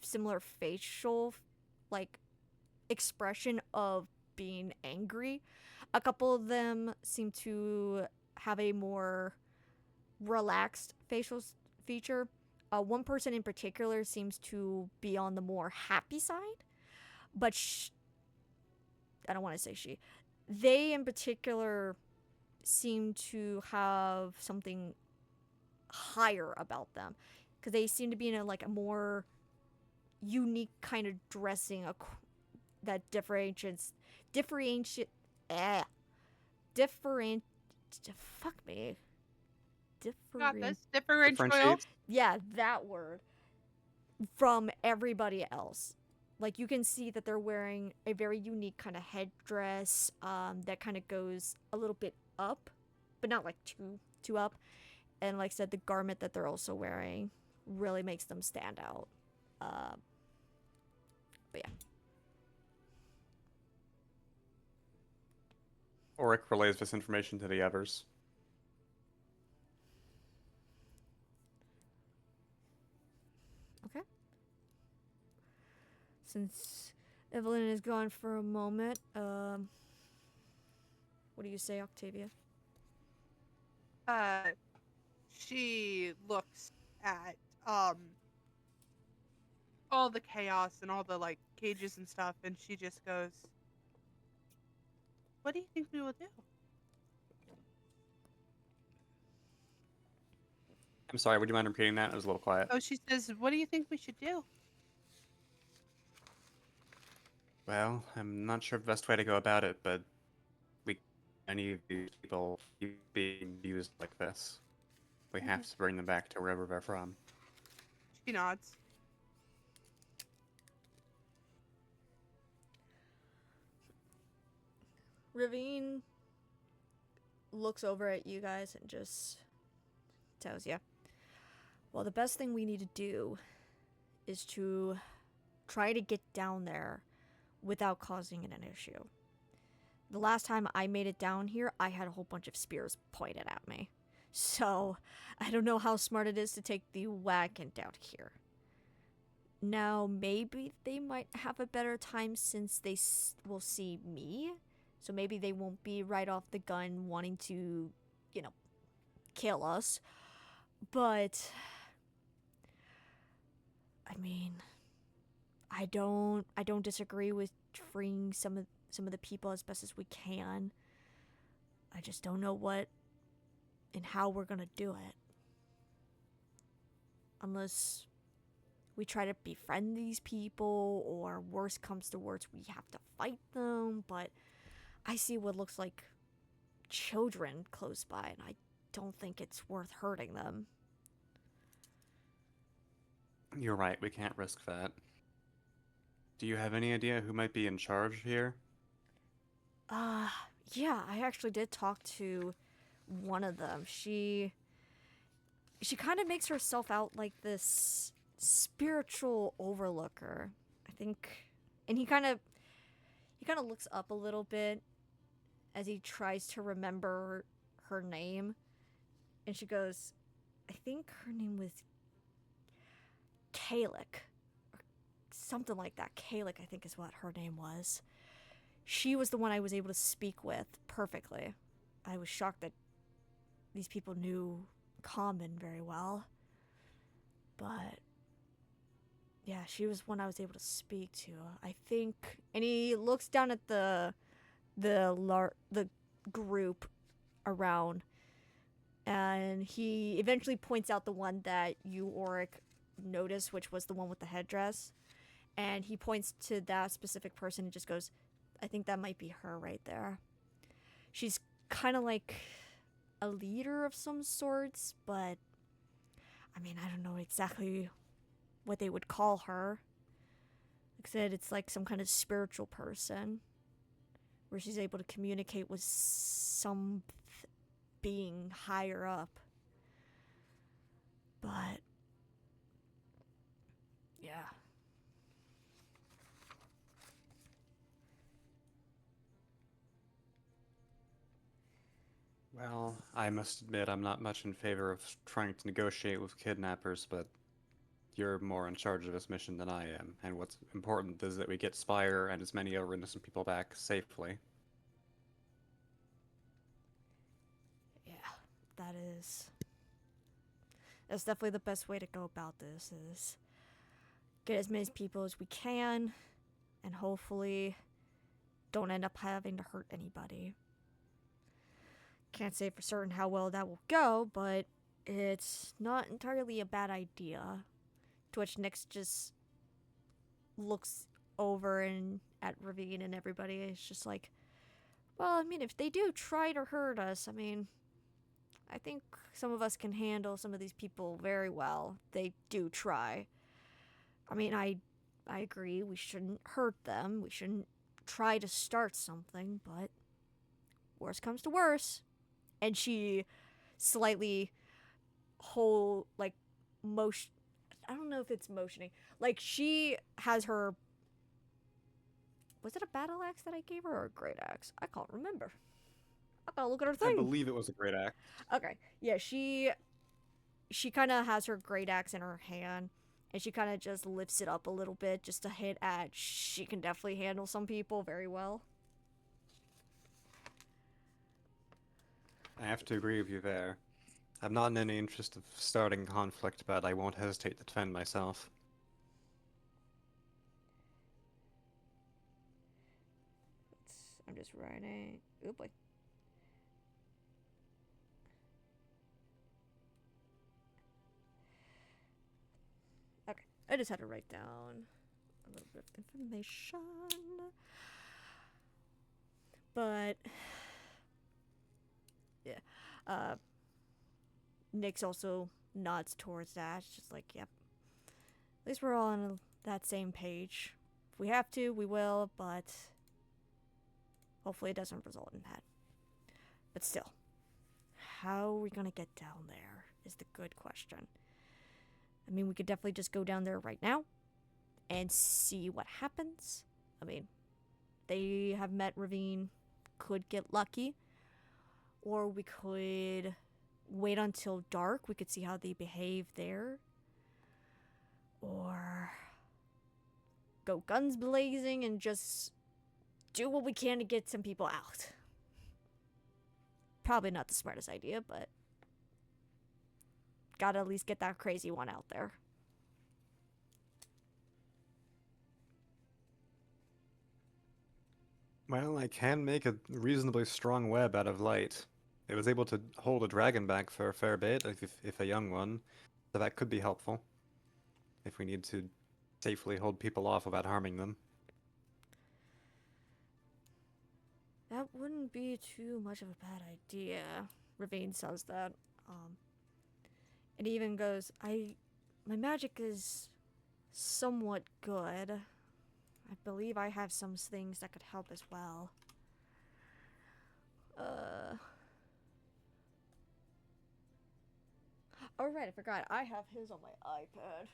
similar facial like expression of being angry. A couple of them seem to have a more relaxed facial feature. One person in particular seems to be on the more happy side, but I don't want to say she. They in particular seem to have something higher about them, because they seem to be in a more unique kind of dressing that differentiates fuck me. Got this. Differential. Differentiates? Yeah, that word. From everybody else. Like, you can see that they're wearing a very unique kind of headdress that kind of goes a little bit up, but not like too up. And like I said, the garment that they're also wearing really makes them stand out. But yeah. Oric relays this information to the others. Okay. Since Evelyn is gone for a moment, what do you say, Octavia? She looks at all the chaos and all the like cages and stuff, and she just goes, "What do you think we will do?" I'm sorry, would you mind repeating that? It was a little quiet. Oh, she says, "What do you think we should do?" Well, I'm not sure the best way to go about it, but any of these people being used like this. We have to bring them back to wherever they're from. She nods. Ravine looks over at you guys and just tells you, well, the best thing we need to do is to try to get down there without causing an issue. The last time I made it down here, I had a whole bunch of spears pointed at me. So, I don't know how smart it is to take the wagon down here. Now, maybe they might have a better time since they will see me. So maybe they won't be right off the gun wanting to, kill us. But, I mean, I don't disagree with freeing some of the people as best as we can. I just don't know what and how we're gonna do it. Unless we try to befriend these people, or worse comes to worse, we have to fight them. But I see what looks like children close by, and I don't think it's worth hurting them. You're right, we can't risk that. Do you have any idea who might be in charge here? Yeah, I actually did talk to one of them. She kind of makes herself out like this spiritual overlooker. I think And he kind of looks up a little bit as he tries to remember her name. And she goes, I think her name was Kalik. Or something like that. Kalik, I think is what her name was. She was the one I was able to speak with perfectly. I was shocked that these people knew Common very well. But yeah, she was one I was able to speak to. I think, and he looks down at the group around, and he eventually points out the one that you, Auric, noticed, which was the one with the headdress. And he points to that specific person and just goes, I think that might be her right there. She's kind of like a leader of some sorts, but I mean, I don't know exactly what they would call her. Like I said, it's like some kind of spiritual person where she's able to communicate with some being higher up. But yeah. Well, I must admit I'm not much in favor of trying to negotiate with kidnappers, but you're more in charge of this mission than I am, and what's important is that we get Spire and as many other innocent people back safely. Yeah, that's definitely the best way to go about this, is get as many people as we can and hopefully don't end up having to hurt anybody. Can't say for certain how well that will go, but it's not entirely a bad idea. To which Nyx just looks over and at Ravine and everybody. It's just like, well, I mean, if they do try to hurt us, I mean, I think some of us can handle some of these people very well. They do try. I mean, I agree. We shouldn't hurt them. We shouldn't try to start something, but worst comes to worst. And she slightly motion. I don't know if it's motioning. Like, she has her. Was it a battle axe that I gave her or a great axe? I can't remember. I gotta look at her thing. I believe it was a great act. Okay. Yeah, she kind of has her great axe in her hand, and she kind of just lifts it up a little bit just to hit at. She can definitely handle some people very well. I have to agree with you there. I'm not in any interest of starting conflict, but I won't hesitate to defend myself. I'm just writing. Oh boy. Okay, I just had to write down a little bit of information. But yeah, Nyx also nods towards that. It's just like, yep. At least we're all on that same page. If we have to, we will, but hopefully it doesn't result in that. But still, how are we gonna get down there is the good question. I mean, we could definitely just go down there right now and see what happens. I mean, they have met Ravine, could get lucky. Or we could wait until dark. We could see how they behave there. Or go guns blazing and just do what we can to get some people out. Probably not the smartest idea, but gotta at least get that crazy one out there. Well, I can make a reasonably strong web out of light. It was able to hold a dragon back for a fair bit, if a young one, so that could be helpful. If we need to safely hold people off without harming them. That wouldn't be too much of a bad idea. Ravine says that. It even goes, my magic is somewhat good. I believe I have some things that could help as well. Oh right, I forgot. I have his on my iPad.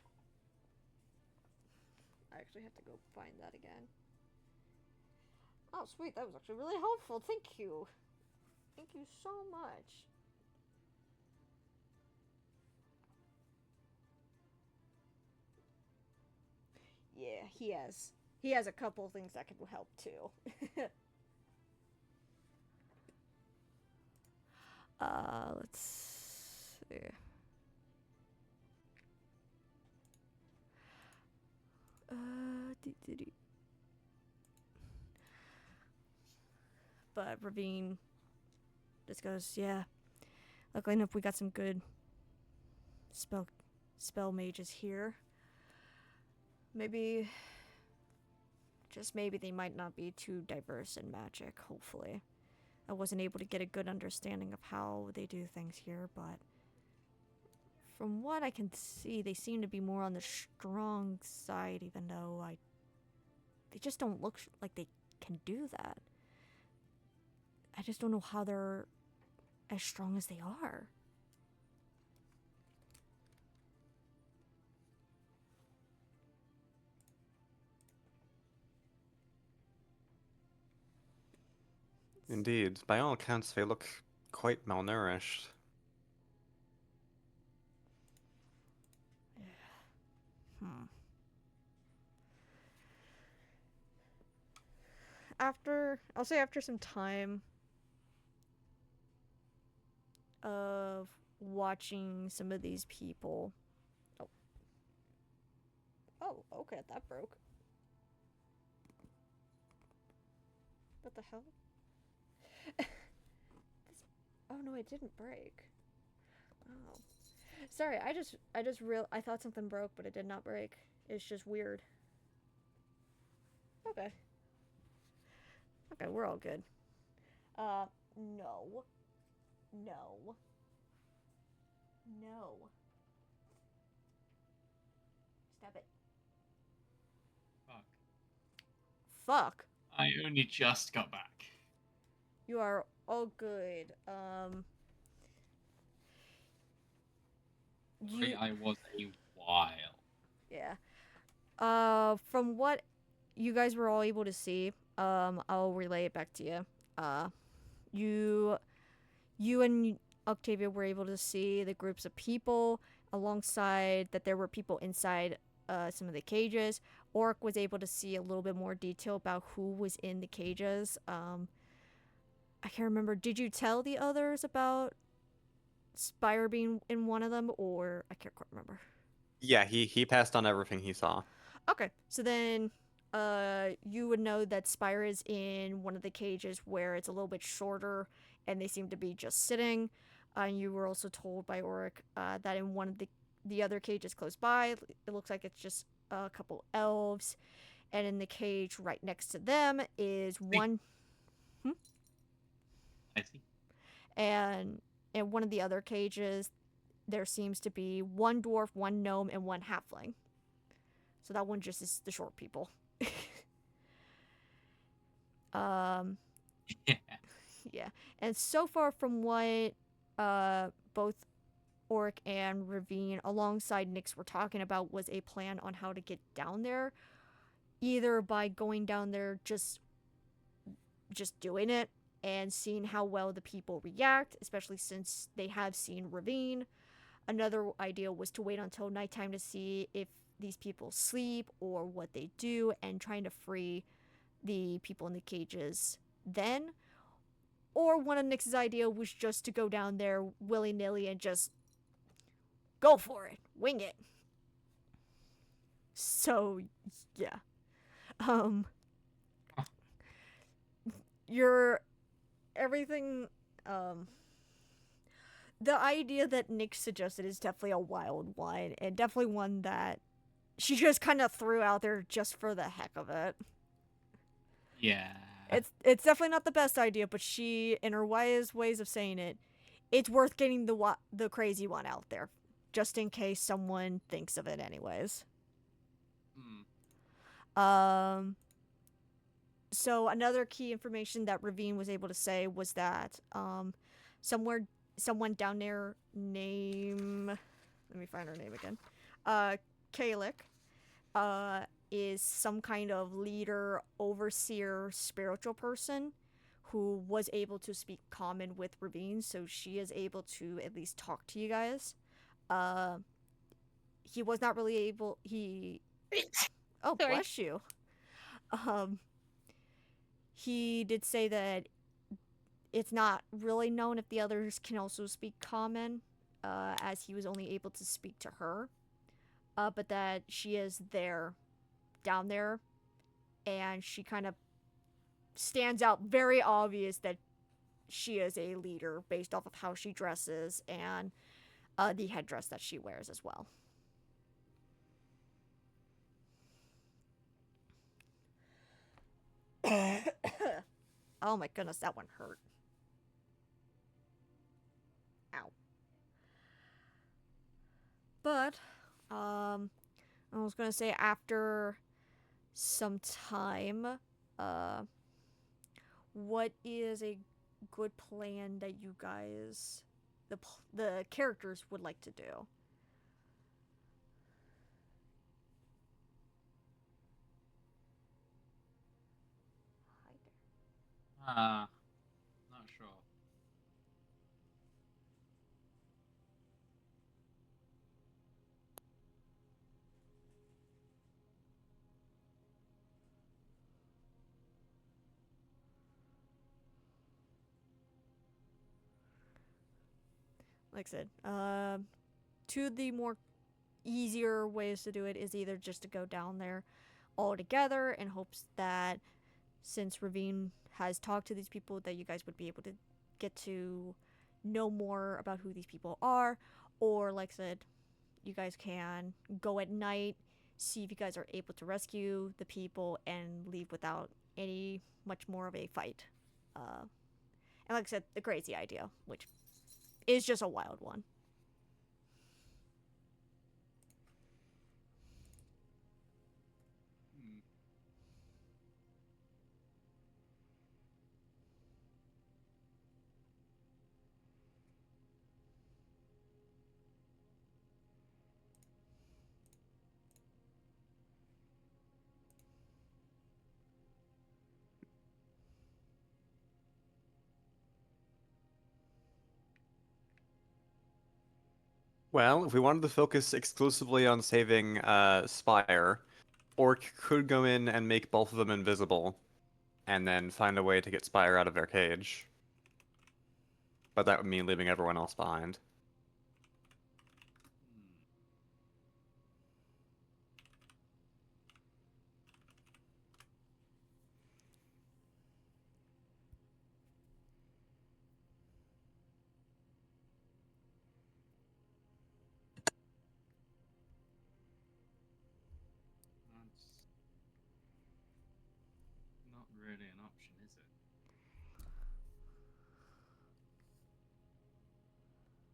I actually have to go find that again. Oh, sweet. That was actually really helpful. Thank you. Thank you so much. Yeah, he has. He has a couple of things that can help too. Let's see. Dee. But Ravine just goes, yeah. Luckily enough, we got some good spell mages here. Maybe, just maybe they might not be too diverse in magic, hopefully. I wasn't able to get a good understanding of how they do things here, but from what I can see, they seem to be more on the strong side, even though they just don't look like they can do that. I just don't know how they're as strong as they are. Indeed, by all accounts, they look quite malnourished. I'll say after some time of watching some of these people. Oh, okay, that broke. What the hell? Oh no, it didn't break. Oh. Sorry, I thought something broke, but it did not break. It's just weird. Okay. Okay, we're all good. No. No. No. Stop it. Fuck. Fuck. I only just got back. You are all good. I was a while. Yeah. From what you guys were all able to see, I'll relay it back to you. You and Octavia were able to see the groups of people alongside that there were people inside some of the cages. Oric was able to see a little bit more detail about who was in the cages. I can't remember. Did you tell the others about Spire being in one of them, or I can't quite remember. Yeah, he passed on everything he saw. Okay, so then you would know that Spire is in one of the cages where it's a little bit shorter and they seem to be just sitting. You were also told by Oric that in one of the other cages close by, it looks like it's just a couple elves. And in the cage right next to them is one... I see. And in one of the other cages, there seems to be one dwarf, one gnome, and one halfling. So that one just is the short people. Yeah. Yeah. And so far from what both Oric and Ravine alongside Nyx were talking about was a plan on how to get down there. Either by going down there just doing it and seeing how well the people react, especially since they have seen Ravine. Another idea was to wait until nighttime to see if these people sleep or what they do and trying to free the people in the cages then. Or one of Nyx's idea was just to go down there willy-nilly and just go for it. Wing it. So, yeah. Everything, the idea that Nyx suggested is definitely a wild one, and definitely one that she just kind of threw out there just for the heck of it. Yeah. It's definitely not the best idea, but she, in her wise ways of saying it, it's worth getting the crazy one out there, just in case someone thinks of it anyways. So another key information that Ravine was able to say was that someone down there named, let me find her name again, Kalik, is some kind of leader, overseer, spiritual person who was able to speak common with Ravine, so she is able to at least talk to you guys. He was not really able. Oh, Sorry. bless you. He did say that it's not really known if the others can also speak common, as he was only able to speak to her. But that she is there, down there, and she kind of stands out, very obvious that she is a leader based off of how she dresses and the headdress that she wears as well. Oh my goodness, that one hurt. Ow. But, I was gonna say after some time, what is a good plan that you guys, the characters would like to do? Not sure. Like I said, two of the more easier ways to do it is either just to go down there all together in hopes that since Ravine has talked to these people that you guys would be able to get to know more about who these people are, or like I said, you guys can go at night, see if you guys are able to rescue the people and leave without any much more of a fight. And like I said, the crazy idea, which is just a wild one. Hmm. Well, if we wanted to focus exclusively on saving Spire, Orc could go in and make both of them invisible, and then find a way to get Spire out of their cage. But that would mean leaving everyone else behind. That's not really an option, is it?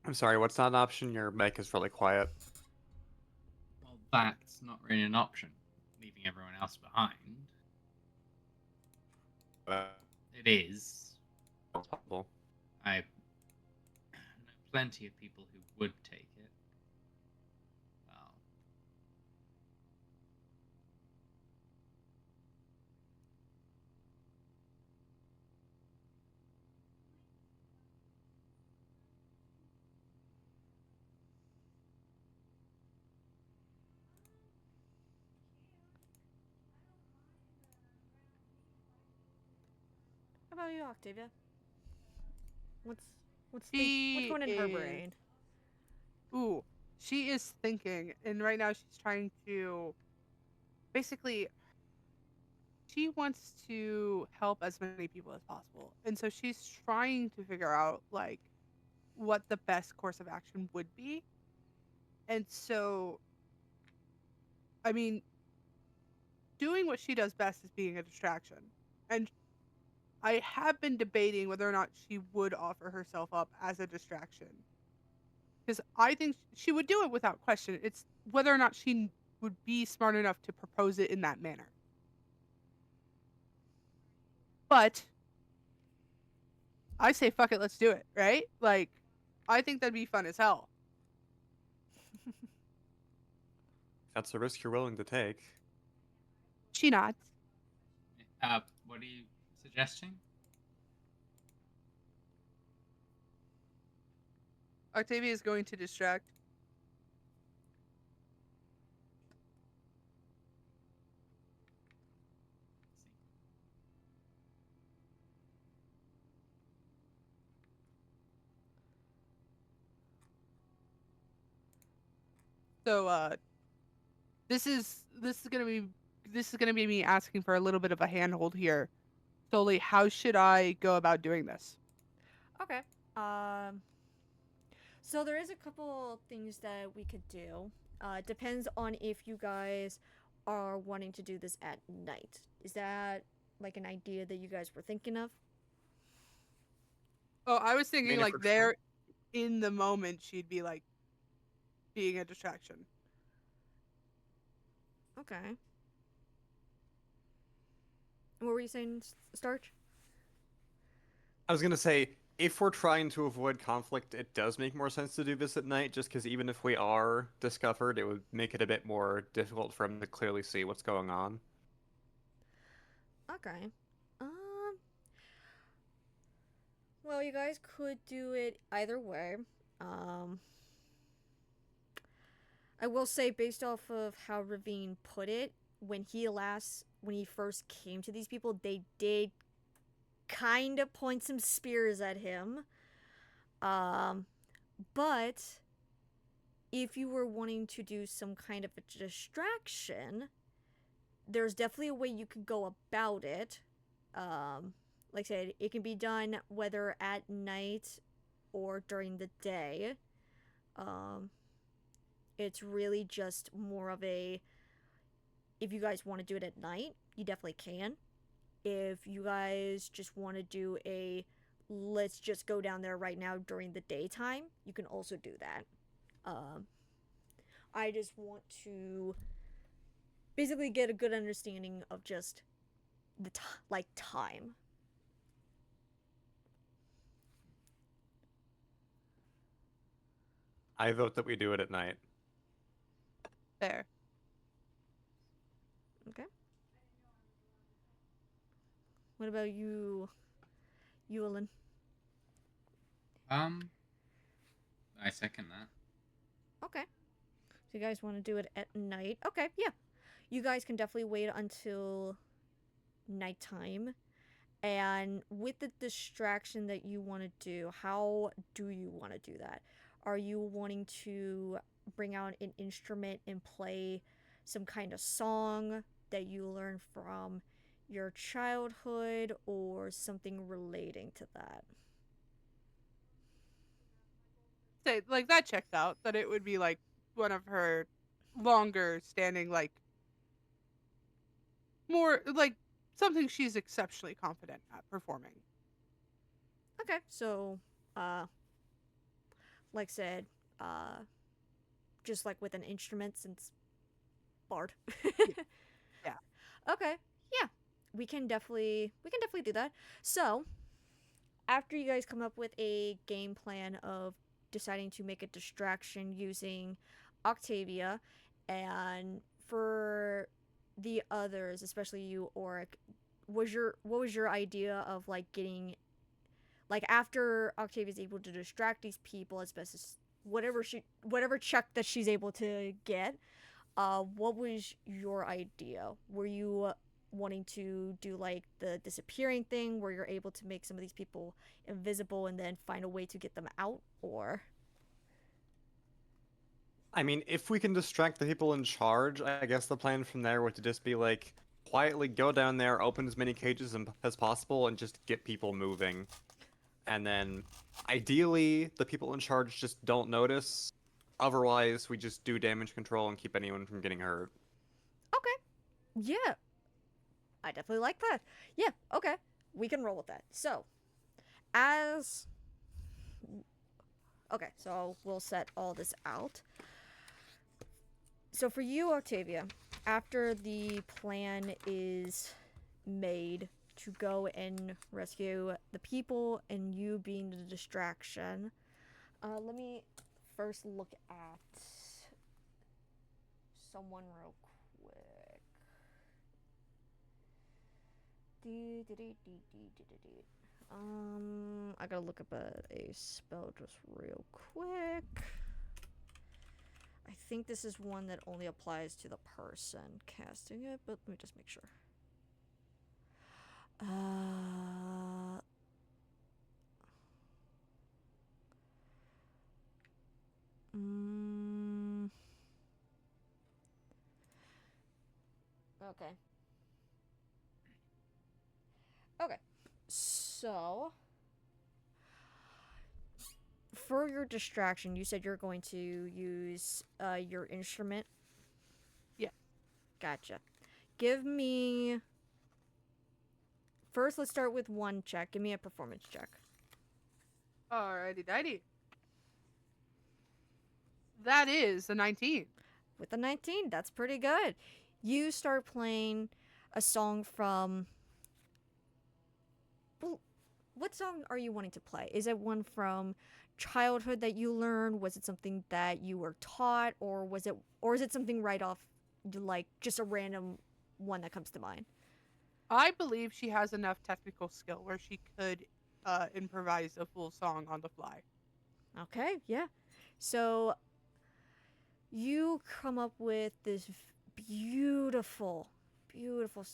I'm sorry, what's not an option? Your mic is really quiet. Well, that's not really an option. Leaving everyone else behind. Uh, It is. it's possible. I know plenty of people who would take it. Well, How about you, Octavia? What's what's She going in her is- brain? Ooh, she is thinking, and right now she's trying to basically she wants to help as many people as possible. And so she's trying to figure out like what the best course of action would be. And so I mean, doing what she does best is being a distraction. And I have been debating whether or not she would offer herself up as a distraction. Because I think she would do it without question. It's whether or not she would be smart enough to propose it in that manner. But I say, fuck it, let's do it, right? Like, I think that'd be fun as hell. That's a risk you're willing to take. She nods. What are you suggesting? Octavia is going to distract. So this is gonna be me asking for a little bit of a handhold here. Solely, how should I go about doing this? Okay. So there is a couple things that we could do. It depends on if you guys are wanting to do this at night. Is that like an idea that you guys were thinking of? Oh, I was I thinking mean, if like we're there in the moment she'd be like being a distraction. Okay. What were you saying, Starch? I was gonna say, if we're trying to avoid conflict, it does make more sense to do this at night, just because even if we are discovered, it would make it a bit more difficult for them to clearly see what's going on. Okay. Um. Well, you guys could do it either way. Um. I will say, based off of how Ravine put it, when he first came to these people, they did kind of point some spears at him. Um, but if you were wanting to do some kind of a distraction, there's definitely a way you could go about it. Like I said, it can be done whether at night or during the day. Um, it's really just more of a, if you guys want to do it at night, you definitely can. If you guys just want to do a, let's just go down there right now during the daytime, you can also do that. Um, I just want to basically get a good understanding of just the time. I vote that we do it at night. There. Okay. What about you, Ewan? I second that. Okay. So you guys want to do it at night? Okay, yeah. You guys can definitely wait until nighttime. And with the distraction that you want to do, how do you want to do that? Are you wanting to bring out an instrument and play some kind of song that you learned from your childhood or something relating to that? Say like that checks out. That it would be like one of her longer standing like more like something she's exceptionally confident at performing. Okay, so, uh, like I said, uh, just like with an instrument since Bard. Yeah. Yeah. Okay, yeah, we can definitely do that. So after you guys come up with a game plan of deciding to make a distraction using Octavia, and for the others, especially you, Auric, what was your idea of like getting, like, after Octavia's able to distract these people as best as whatever check that she's able to get, what was your idea? Were you wanting to do like the disappearing thing where you're able to make some of these people invisible and then find a way to get them out, or I mean, if we can distract the people in charge, I guess the plan from there would to just be like, quietly go down there, open as many cages as possible, and just get people moving. And then, ideally, the people in charge just don't notice. Otherwise, we just do damage control and keep anyone from getting hurt. okay, yeah, I definitely like that. Yeah, okay, we can roll with that. So as okay, so we'll set all this out. So for you, Octavia, after the plan is made to go and rescue the people and you being the distraction, let me first look at someone real quick. I gotta look up a spell just real quick. I think this is one that only applies to the person casting it, but let me just make sure. Okay. Okay. So, for your distraction, you said you're going to use your instrument. Yeah. Gotcha. Give me. First, let's start with one check. Give me a performance check. Alrighty, dighty. That is a 19. With a 19, that's pretty good. You start playing a song from. Well, what song are you wanting to play? Is it one from childhood that you learned? Was it something that you were taught, or is it something right off, like just a random one that comes to mind? I believe she has enough technical skill where she could improvise a full song on the fly. Okay, yeah. So you come up with this beautiful, beautiful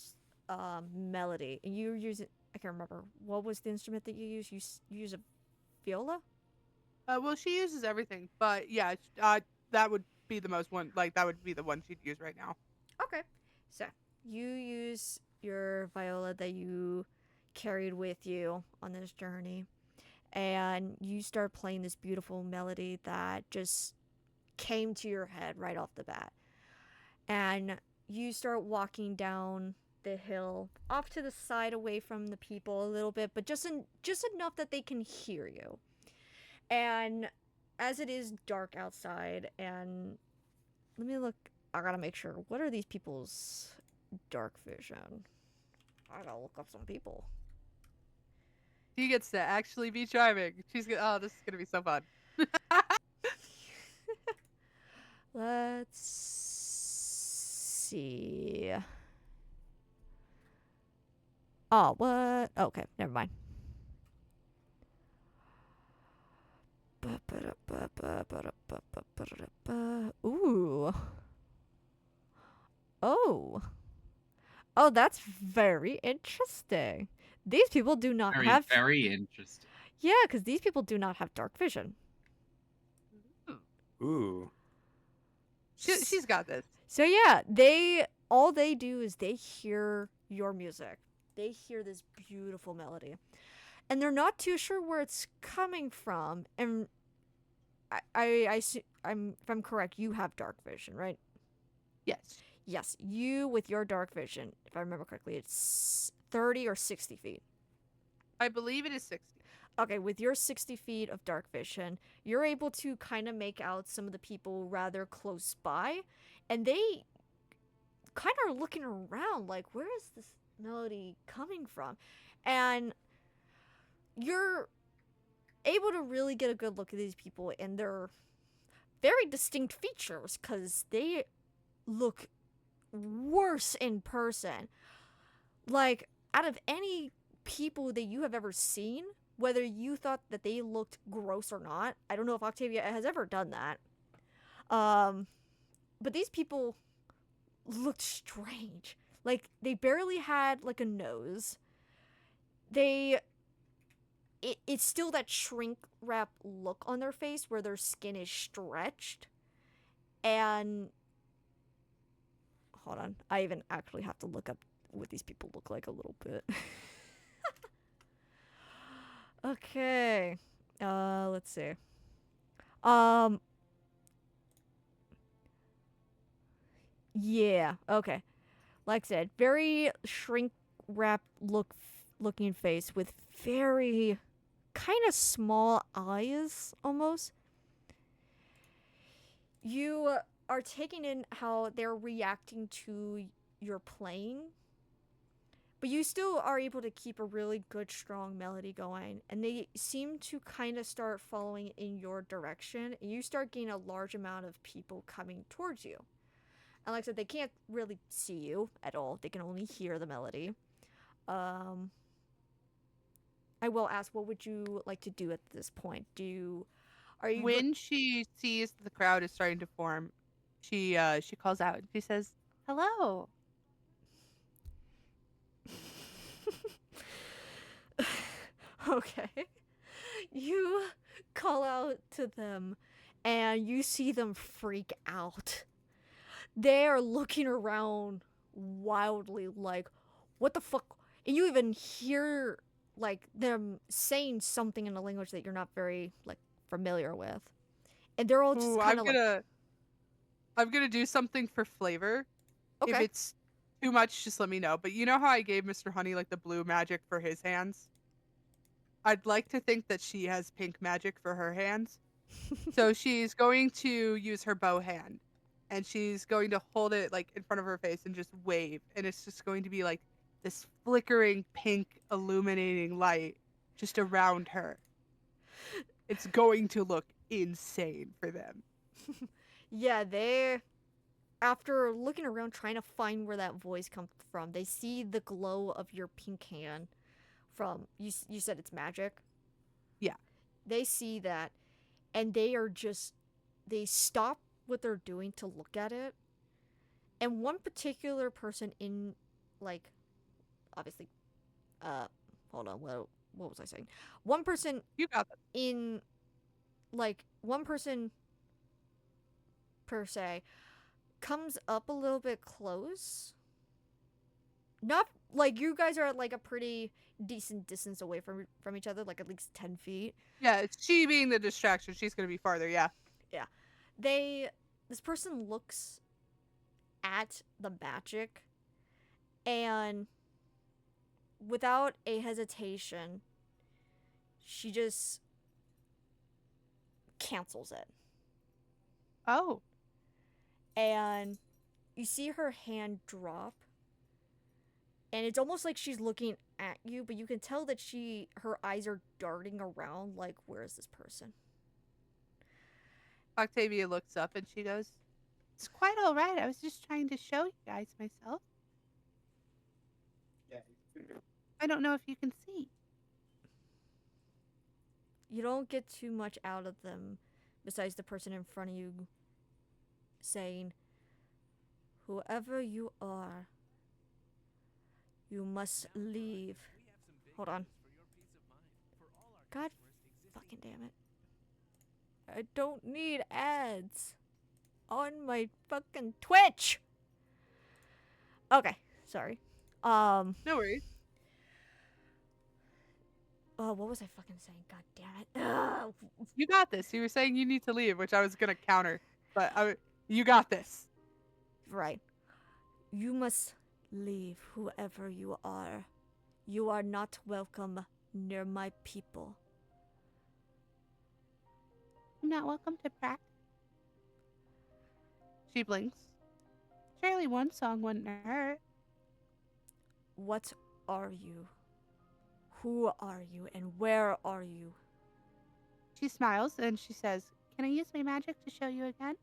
melody, and you use it. I can't remember what was the instrument that you use. You use a viola. Well, she uses everything, but yeah, that would be the most one. Like that would be the one she'd use right now. Okay, so you use your viola that you carried with you on this journey, and you start playing this beautiful melody that just came to your head right off the bat. And you start walking down the hill off to the side away from the people a little bit, but just enough that they can hear you. And as it is dark outside, and let me look, I gotta make sure, what are these people's dark vision? I gotta look up some people. She gets to actually be driving. Oh, this is gonna be so fun. Let's see. Oh, what? Okay, never mind. Ooh. Oh. Oh, that's very interesting. These people do not have. Very interesting. Yeah, because these people do not have dark vision. Ooh. She's got this. So yeah, all they do is they hear your music. They hear this beautiful melody, and they're not too sure where it's coming from. And if I'm correct, you have dark vision, right? Yes. Yes, you with your dark vision, if I remember correctly, it's 30 or 60 feet. I believe it is 60. Okay, with your 60 feet of dark vision, you're able to kind of make out some of the people rather close by, and they kind of are looking around like, where is this melody coming from? And you're able to really get a good look at these people and their very distinct features, because they look worse in person. Like, out of any people that you have ever seen, whether you thought that they looked gross or not, I don't know if Octavia has ever done that. But these people looked strange. Like, they barely had, like, a nose. It's still that shrink wrap look on their face where their skin is stretched. And hold on, I even actually have to look up what these people look like a little bit. Okay. Let's see. Yeah, okay. Like I said, very shrink wrap looking face with very kind of small eyes almost. You are taking in how they're reacting to your playing, but you still are able to keep a really good, strong melody going, and they seem to kind of start following in your direction, and you start getting a large amount of people coming towards you. And like I said, they can't really see you at all. They can only hear the melody. Um, I will ask, what would you like to do at this point? Are you When she sees the crowd is starting to form, she calls out and she says, "Hello." Okay. You call out to them and you see them freak out. They are looking around wildly like, what the fuck? And you even hear like them saying something in a language that you're not very like familiar with. And they're all just Ooh, kind of like, I'm gonna do something for flavor. If okay. it's too much, just let me know. But you know how I gave Mr. Honey like the blue magic for his hands? I'd like to think that she has pink magic for her hands. So she's going to use her bow hand and she's going to hold it like in front of her face and just wave. And it's just going to be like this flickering pink illuminating light just around her. It's going to look insane for them. Yeah, after looking around trying to find where that voice comes from, they see the glow of your pink hand from you said it's magic? Yeah. They see that and they stop what they're doing to look at it. And one particular person in like obviously hold on, what was I saying? One person You got this. in like one person per se comes up a little bit close. Not like you guys are at like a pretty decent distance away from each other, like at least 10 feet. Yeah, it's she being the distraction. She's going to be farther, yeah. Yeah. This person looks at the magic and without a hesitation, she just cancels it. Oh. And you see her hand drop. And it's almost like she's looking at you, but you can tell that her eyes are darting around like, where is this person? Octavia looks up and she goes, "It's quite all right. I was just trying to show you guys myself. I don't know if you can see." You don't get too much out of them besides the person in front of you saying, "Whoever you are, you must leave." Hold on. God fucking damn it. I don't need ads on my fucking Twitch. Okay, sorry. No worries. Oh, what was I fucking saying? God damn it. Ugh. You got this. You were saying you need to leave, which I was going to counter. But you got this. Right. You must leave, whoever you are. You are not welcome near my people. I'm not welcome to practice. She blinks. Surely one song wouldn't hurt. What are you? Who are you and where are you? She smiles and she says, "Can I use my magic to show you again?"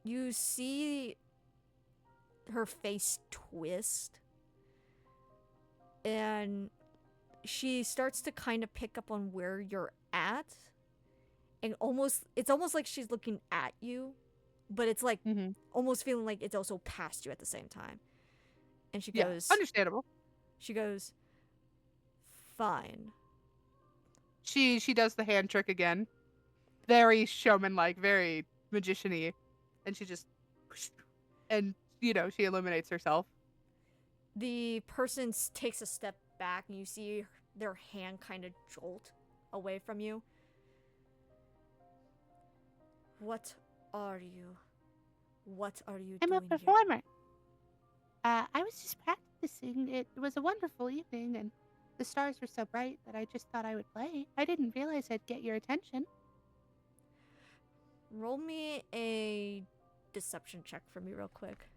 You see her face twist. And she starts to kind of pick up on where you're at. And it's almost like she's looking at you, but it's like almost feeling like it's also past you at the same time. And she goes, understandable. She goes, "Fine." She does the hand trick again. Very showman-like, very magician-y. And she just, and, she illuminates herself. The person takes a step back and you see their hand kind of jolt away from you. What are you? What are you I'm doing a here? performer. I was just practicing. It was a wonderful evening, and the stars were so bright that I just thought I would play. I didn't realize I'd get your attention. Roll me a deception check for me real quick.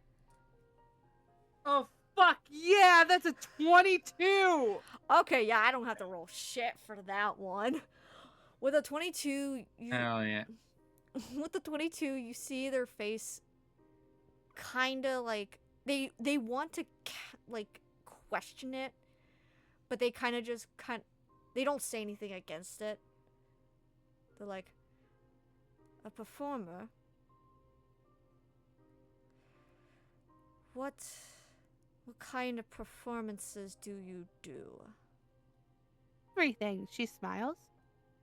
Oh, fuck yeah, that's a 22! Okay, yeah, I don't have to roll shit for that one. With a 22, Hell yeah. With the 22, you see their face kind of like they want to like question it, but they kind of just they don't say anything against it. They're like, a performer? What kind of performances do you do? Everything. She smiles.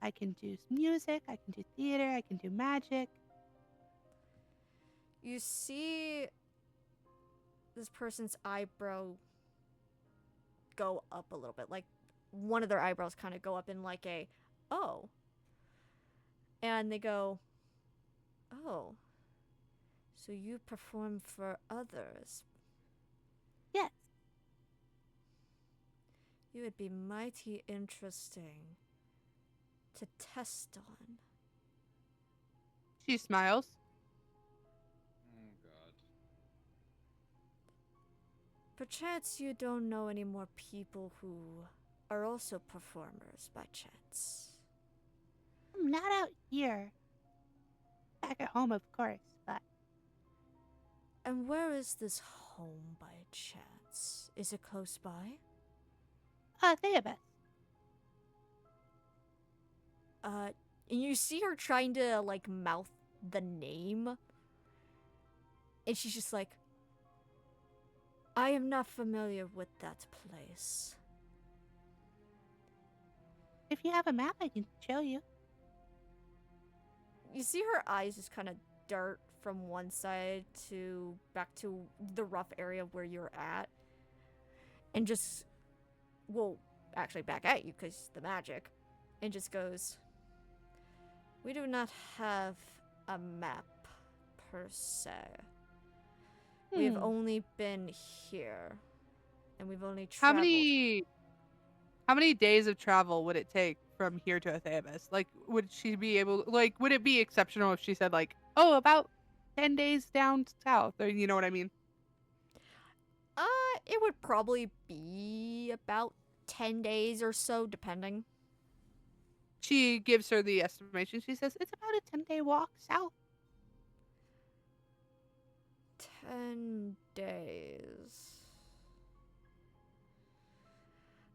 I can do music, I can do theater, I can do magic. You see this person's eyebrow go up a little bit. Like, one of their eyebrows kind of go up in like a, oh. And they go, oh. So you perform for others. Yes. You would be mighty interesting to test on. She smiles. Oh god. Perchance you don't know any more people who are also performers by chance. I'm not out here. Back at home, of course, but And where is this home by chance? Is it close by? Theobus. And you see her trying to like mouth the name. And she's just like, I am not familiar with that place. If you have a map, I can show you. You see her eyes just kind of dart from one side to back to the rough area where you're at. And just, well, actually back at you because the magic. And just goes, we do not have a map per se. We've only been here. And we've only How traveled. How many days of travel would it take from here to Theobus? Like, would she be able? Like, would it be exceptional if she said like, "Oh, about 10 days down south," or you know what I mean? It would probably be about 10 days or so, depending. She gives her the estimation. She says it's about a 10-day walk south. 10 days.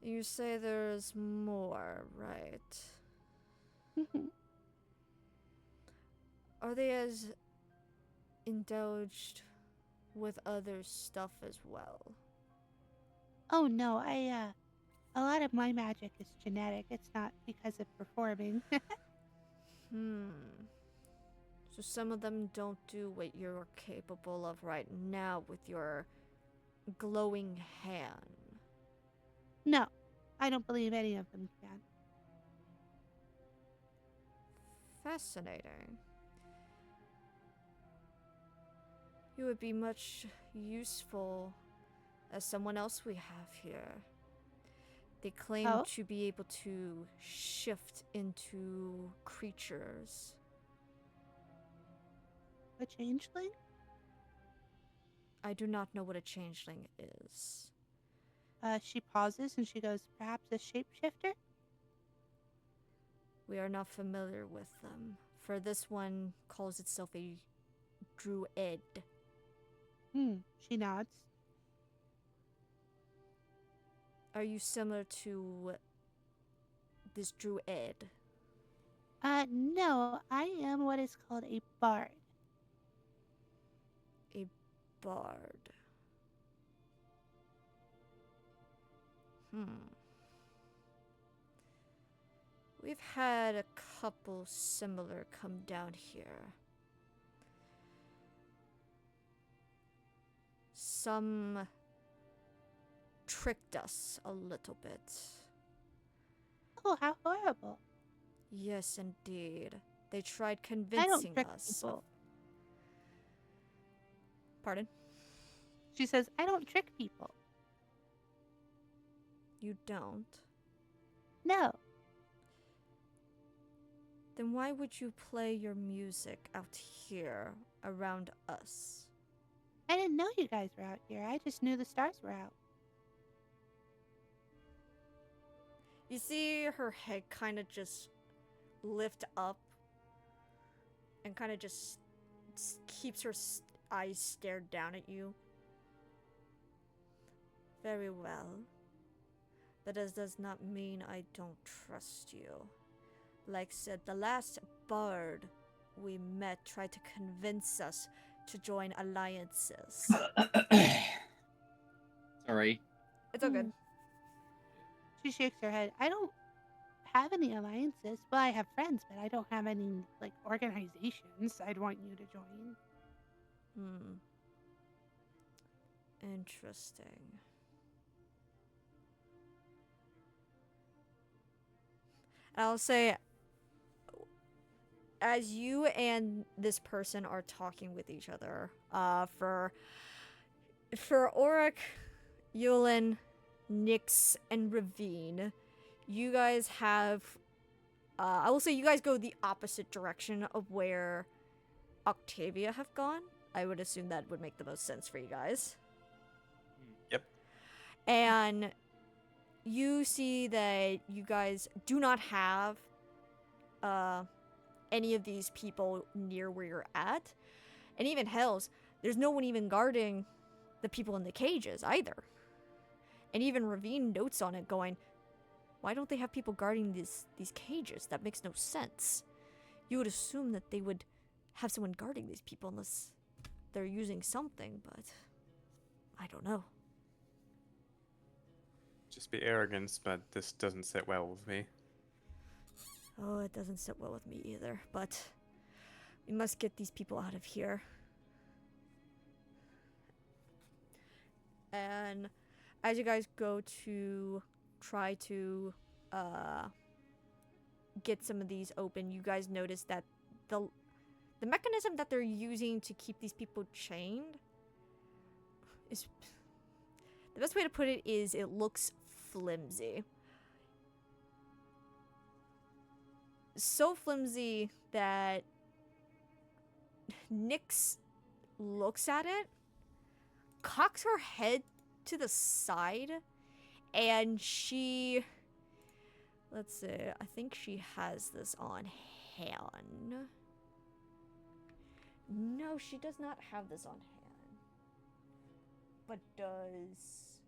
You say there's more, right? Mhm. Are they as indulged with other stuff as well? Oh no, a lot of my magic is genetic. It's not because of performing. So some of them don't do what you're capable of right now with your glowing hand. No, I don't believe any of them can. Fascinating. You would be much useful as someone else we have here. They claim Oh? to be able to shift into creatures. A changeling? I do not know what a changeling is. She pauses and she goes, perhaps a shapeshifter? We are not familiar with them, for this one calls itself a druid. She nods. Are you similar to this druid? No, I am what is called a bard. A bard. We've had a couple similar come down here. Some tricked us a little bit. Oh, how horrible. Yes, indeed. They tried I don't convincing trick us. people. Pardon? She says, I don't trick people. You don't? No. Then why would you play your music out here around us? I didn't know you guys were out here. I just knew the stars were out. You see her head kind of just lift up and kind of just keeps her eyes stared down at you. Very well. But that does not mean I don't trust you. Like said, the last bard we met tried to convince us to join alliances. Sorry. It's all good. She shakes her head. I don't have any alliances. Well, I have friends, but I don't have any like organizations I'd want you to join. Interesting. I'll say, as you and this person are talking with each other, for Auric, Yulin, Nyx, and Ravine, you guys have, I will say you guys go the opposite direction of where Octavia have gone. I would assume that would make the most sense for you guys. Yep. And you see that you guys do not have any of these people near where you're at. And even hells, there's no one even guarding the people in the cages either. And even Ravine notes on it going, why don't they have people guarding these cages? That makes no sense. You would assume that they would have someone guarding these people unless they're using something, but I don't know. Just be arrogance, but this doesn't sit well with me. Oh, it doesn't sit well with me either, but we must get these people out of here. And as you guys go to try to get some of these open, you guys notice that the mechanism that they're using to keep these people chained is... The best way to put it is it looks flimsy. So flimsy that Nyx looks at it, cocks her head to the side, and she... Let's see, I think she has this on hand. No, she does not have this on hand. But does...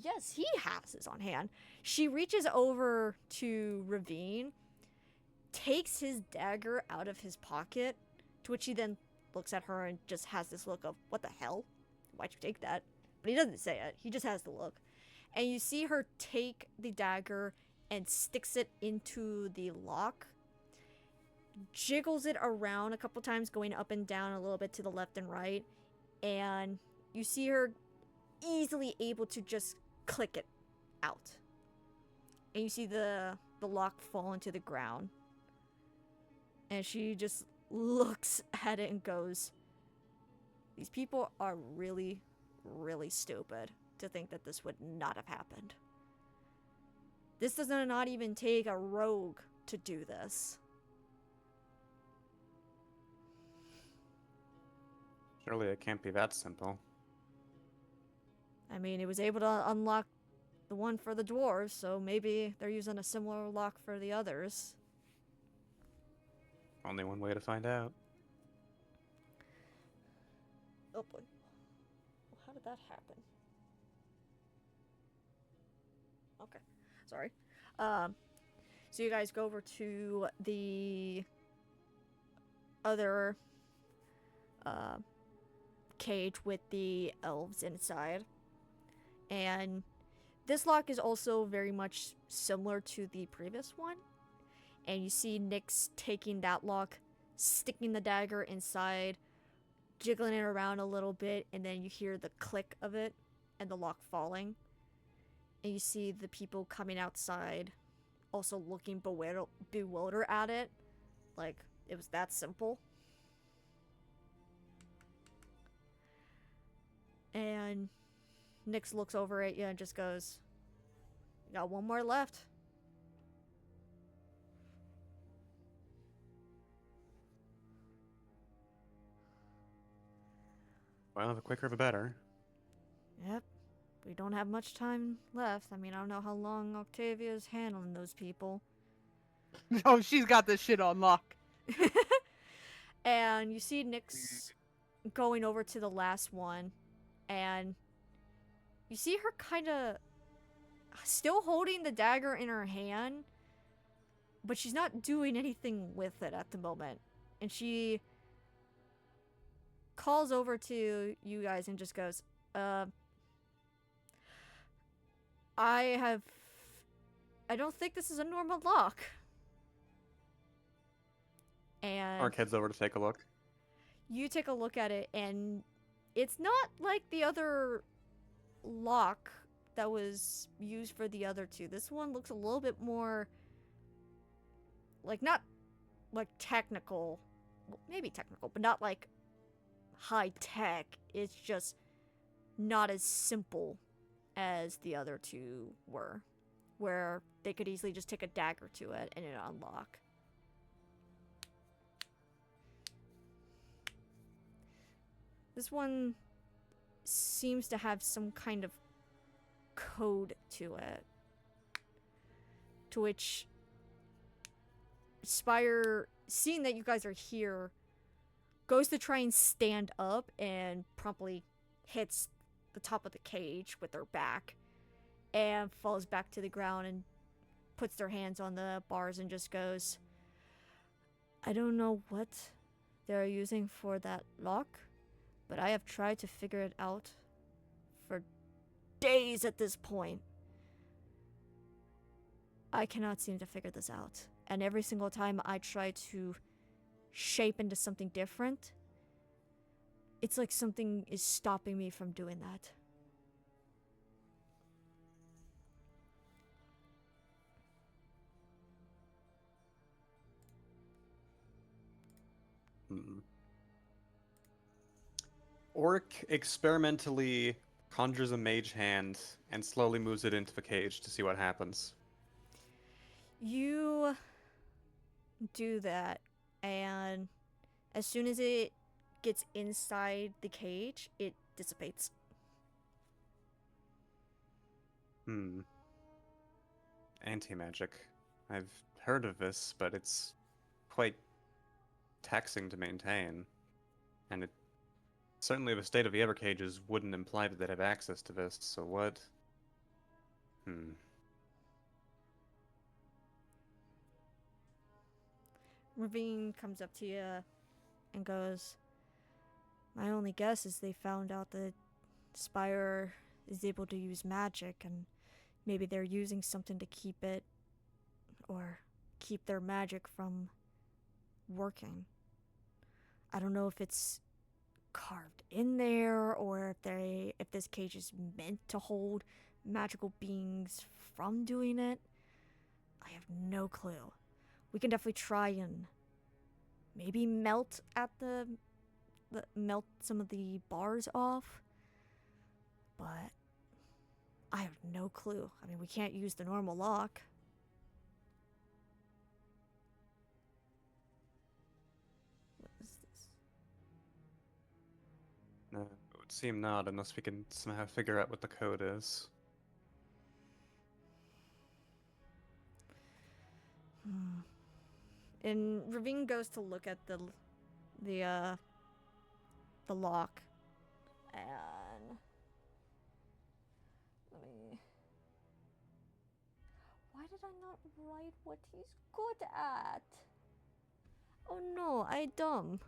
Yes, he has this on hand. She reaches over to Ravine, takes his dagger out of his pocket, to which he then looks at her and just has this look of, what the hell? Why'd you take that? But he doesn't say it. He just has the look. And you see her take the dagger and sticks it into the lock, jiggles it around a couple times, going up and down a little bit to the left and right, and you see her easily able to just click it out. And you see the lock fall into the ground. And she just looks at it and goes, these people are really, really stupid to think that this would not have happened. This does not even take a rogue to do this. Surely it can't be that simple. I mean, it was able to unlock the one for the dwarves, so maybe they're using a similar lock for the others. Only one way to find out. Oh boy. Well, how did that happen? Okay. Sorry. So you guys go over to the other cage with the elves inside. And this lock is also very much similar to the previous one. And you see Nyx taking that lock, sticking the dagger inside, jiggling it around a little bit, and then you hear the click of it and the lock falling. And you see the people coming outside also looking bewildered at it. Like, it was that simple. And Nyx looks over at you and just goes, "You got one more left." Well, the quicker the better. Yep. We don't have much time left. I mean, I don't know how long Octavia's handling those people. No, she's got this shit on lock. And you see Nyx going over to the last one, and you see her kind of still holding the dagger in her hand, but she's not doing anything with it at the moment. And she calls over to you guys and just goes, I don't think this is a normal lock. And Ark heads over to take a look. you take a look at it, and it's not like the other lock that was used for the other two. This one looks a little bit more like, not like technical, well, maybe technical, but not like high tech. It's just not as simple as the other two were, where they could easily just take a dagger to it and it unlock. This one seems to have some kind of code to it, to which Spire, seeing that you guys are here, goes to try and stand up and promptly hits the top of the cage with her back and falls back to the ground and puts their hands on the bars and just goes, I don't know what they're using for that lock, but I have tried to figure it out for days at this point. I cannot seem to figure this out. And every single time I try to shape into something different, it's like something is stopping me from doing that. Orc experimentally conjures a mage hand and slowly moves it into the cage to see what happens. You do that, and as soon as it gets inside the cage, it dissipates. Anti-magic. I've heard of this, but it's quite taxing to maintain. And it certainly the state of the other cages wouldn't imply that they'd have access to this, so what? Ravine comes up to you and goes, my only guess is they found out that Spire is able to use magic, and maybe they're using something to keep it, or keep their magic from working. I don't know if it's carved in there, or if this cage is meant to hold magical beings from doing it. I have no clue. We can definitely try and maybe melt some of the bars off, but I have no clue. I mean, we can't use the normal lock. What is this? No, it would seem not, unless we can somehow figure out what the code is. And Ravine goes to look at the lock, and let me. Why did I not write what he's good at? Oh no, I dumb.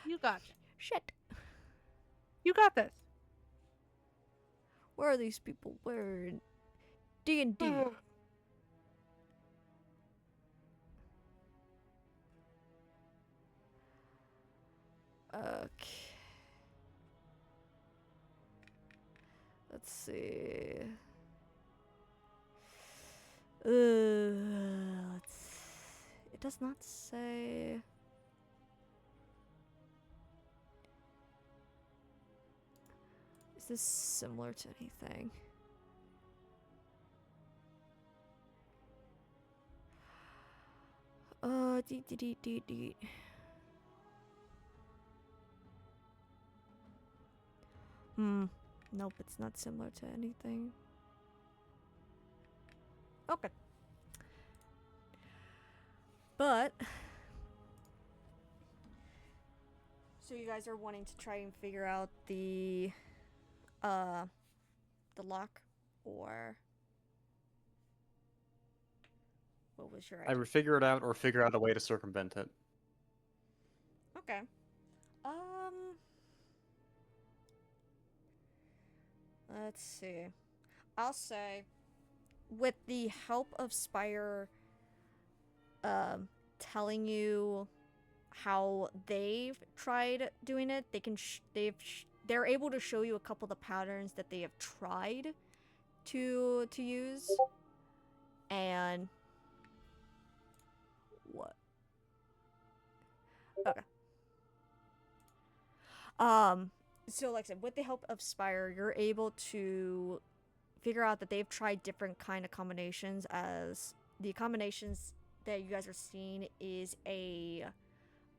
You got it. Shit. You got this. Where are these people? Where? D&D. Okay. Let's see. It does not say. Is this similar to anything? D. Nope, it's not similar to anything. Okay. But so you guys are wanting to try and figure out the the lock, or what was your idea? Either figure it out or figure out a way to circumvent it. Okay. Let's see. I'll say, with the help of Spire, telling you how they've tried doing it, they're able to show you a couple of the patterns that they have tried to use, and what? Okay. So like I said, with the help of Spire, you're able to figure out that they've tried different kind of combinations, as the combinations that you guys are seeing is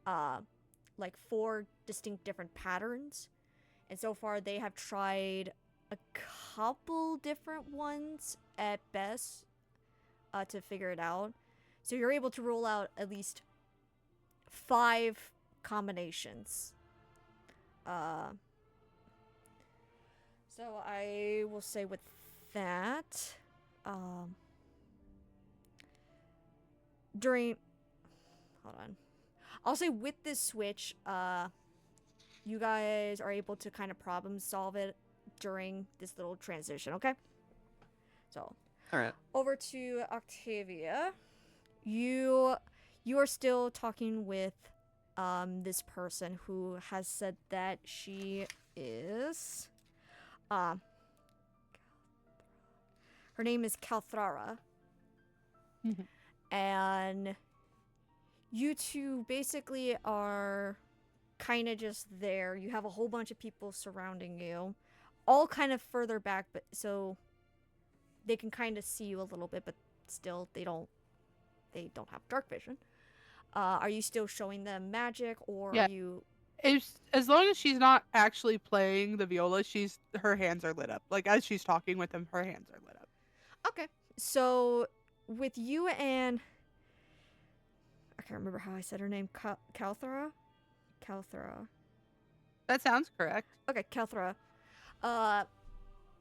like 4 distinct different patterns. And so far they have tried a couple different ones at best to figure it out. So you're able to roll out at least 5 combinations. So I will say with that, hold on. I'll say with this switch, you guys are able to kind of problem solve it during this little transition, okay? So, Alright. over to Octavia. You are still talking with this person who has said that she is her name is Kalthrara. And you two basically are kind of just there. You have a whole bunch of people surrounding you, all kind of further back, but so they can kind of see you a little bit, but still they don't have dark vision. Are you still showing them magic, or Yeah. are you? As long as she's not actually playing the viola, her hands are lit up. Like as she's talking with them, her hands are lit up. Okay. So with you and I can't remember how I said her name. Kalthara. That sounds correct. Okay, Kalthara.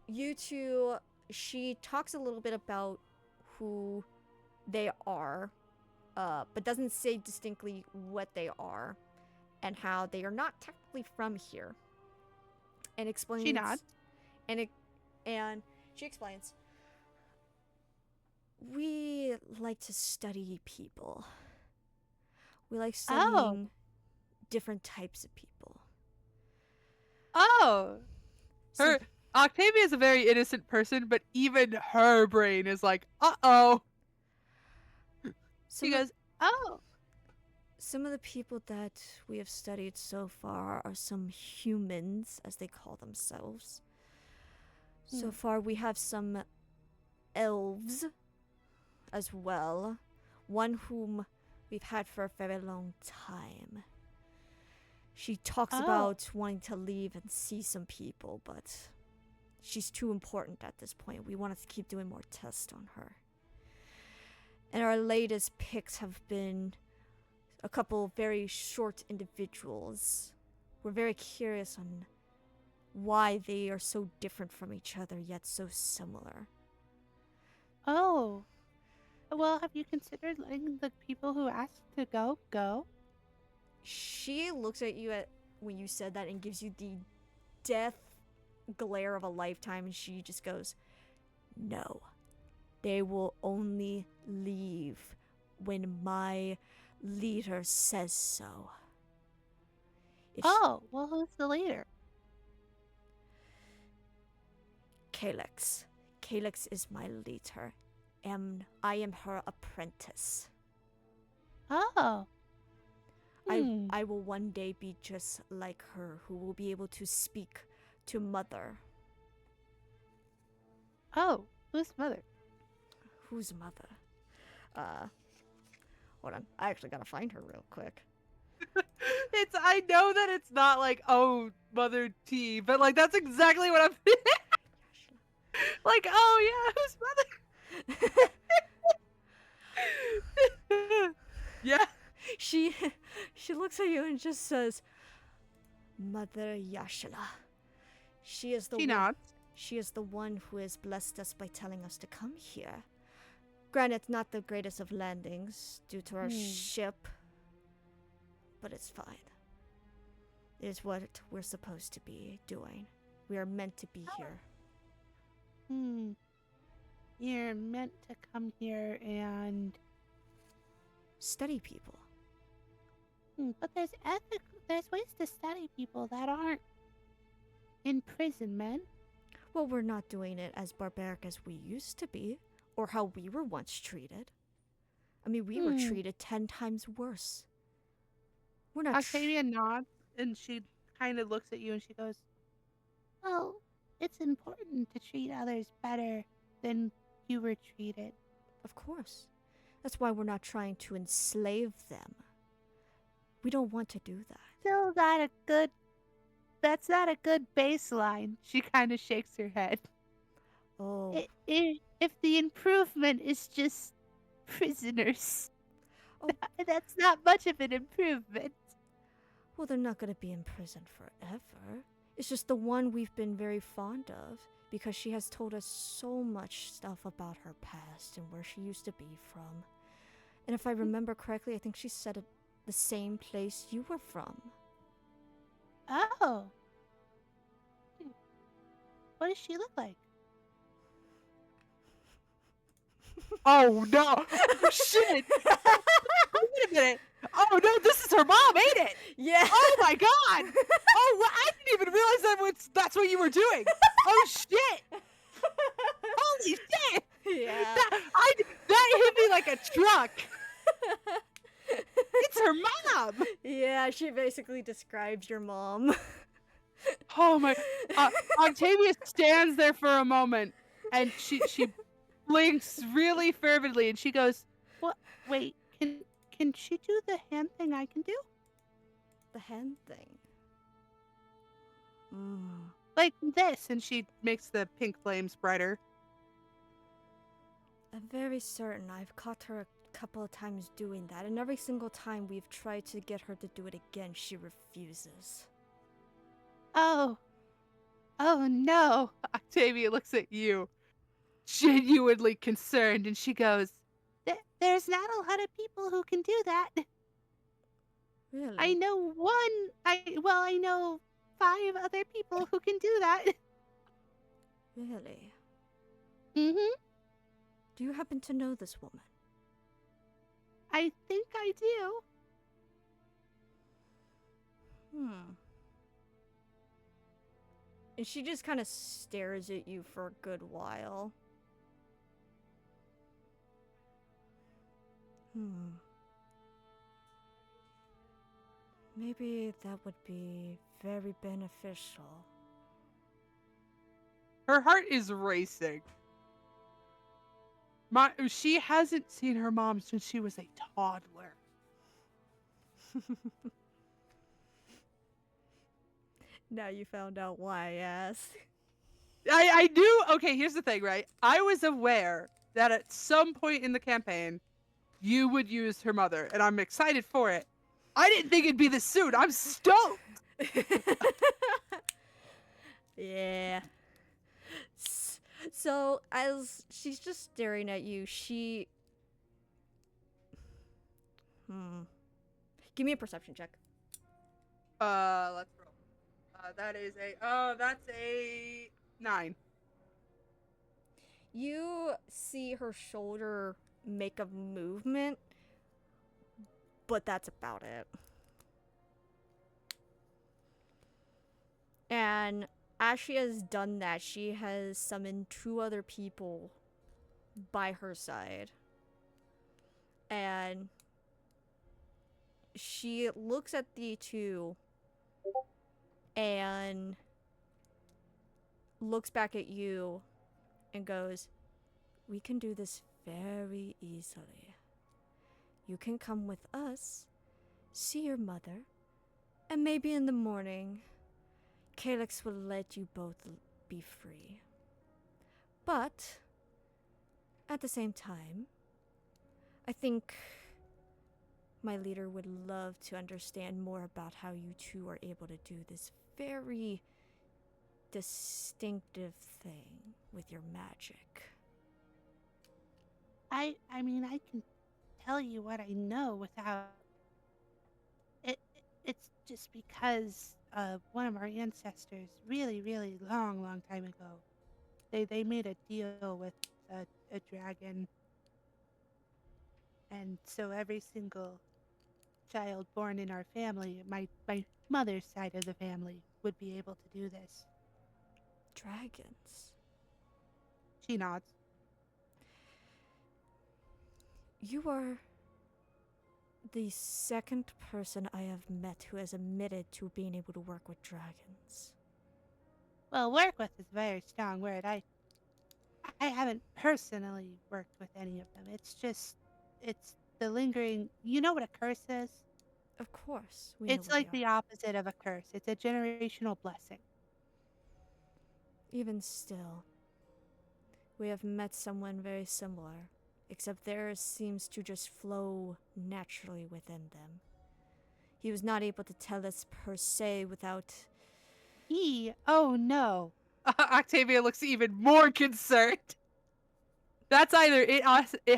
You two. She talks a little bit about who they are, but doesn't say distinctly what they are, and how they are not technically from here. And explains. She nods. And she explains. We like to study people. We like studying different types of people. Oh. Octavia is a very innocent person, but even her brain is like, uh-oh. She goes, oh. Some of the people that we have studied so far are some humans, as they call themselves. So far, we have some elves as well. One whom we've had for a very long time. She talks about wanting to leave and see some people, but she's too important at this point. We want to keep doing more tests on her. And our latest picks have been a couple very short individuals. We're very curious on why they are so different from each other, yet so similar. Oh. Well, have you considered letting the people who asked to go? She looks at you when you said that and gives you the death glare of a lifetime, and she just goes, no. They will only leave when my leader says so. Well, who's the leader? Calyx. Calyx is my leader. I am her apprentice. Oh. I will one day be just like her, who will be able to speak to Mother. Oh, who's Mother? Who's Mother? Hold on. I actually gotta find her real quick. I know that it's not like, oh, Mother T, but like that's exactly what I'm like, oh yeah, who's Mother? Yeah. She looks at you and just says, Mother Yashala. She is the She one. nods. She is the one who has blessed us by telling us to come here. Granted, not the greatest of landings due to our ship, but it's fine. It is what we're supposed to be doing. We are meant to be here. You're meant to come here and... Study people. But there's ways to study people that aren't imprisonment. Well, we're not doing it as barbaric as we used to be, or how we were once treated. I mean, we were treated 10 times worse. We're not. Octavia nods, and she kind of looks at you, and she goes, Well, it's important to treat others better than you were treated. Of course. That's why we're not trying to enslave them. We don't want to do that. Still not a good... That's not a good baseline. she kind of shakes her head. Oh. If the improvement is just prisoners, Oh. that's not much of an improvement. Well, they're not going to be in prison forever. It's just the one we've been very fond of because she has told us so much stuff about her past and where she used to be from. And if I remember correctly, I think she said it the same place you were from. Oh. What does she look like? Oh no! Oh, shit! Wait a minute! Oh no, this is her mom, ain't it? Yeah. Oh my god! Oh, I didn't even realize that's what you were doing. Oh shit! Holy shit! Yeah. That hit me like a truck. It's her mom. Yeah, she basically describes your mom. Oh my! Octavia stands there for a moment, and she blinks really fervently, and she goes, What? Wait, can she do the hand thing I can do? The hand thing. like this, and she makes the pink flames brighter. I'm very certain I've caught her a couple of times doing that, and every single time we've tried to get her to do it again, she refuses. Oh no. Octavia looks at you, genuinely concerned, and she goes, There's not a lot of people who can do that. Really? I know I know 5 other people who can do that. Really? Mm-hmm. Do you happen to know this woman? I think I do. And she just kind of stares at you for a good while. Maybe that would be very beneficial. her heart is racing. She hasn't seen her mom since she was a toddler. Now you found out why I asked. I knew. Okay, here's the thing, right? I was aware that at some point in the campaign, you would use her mother, and I'm excited for it. I didn't think it'd be this soon. I'm stoked. Yeah. So, as she's just staring at you, she... Give me a perception check. Let's roll. That's a 9. You see her shoulder make a movement, but that's about it. And as she has done that, she has summoned 2 other people by her side. And she looks at the 2 and looks back at you and goes, "We can do this very easily. You can come with us, see your mother, and maybe in the morning, Calyx will let you both be free. But, at the same time, I think my leader would love to understand more about how you two are able to do this very distinctive thing with your magic. I mean, I can tell you what I know without it's just because one of our ancestors, really, really long time ago, they made a deal with a dragon, and so every single child born in our family, my mother's side of the family, would be able to do this. Dragons. She nods. You are the second person I have met who has admitted to being able to work with dragons. Well, work with is a very strong word. I haven't personally worked with any of them. It's the lingering. You know what a curse is? Of course, we know It's what like they the opposite of a curse. It's a generational blessing. Even still, we have met someone very similar, except theirs seems to just flow naturally within them. He was not able to tell us per se without. Oh no. Octavia looks even more concerned. That's either it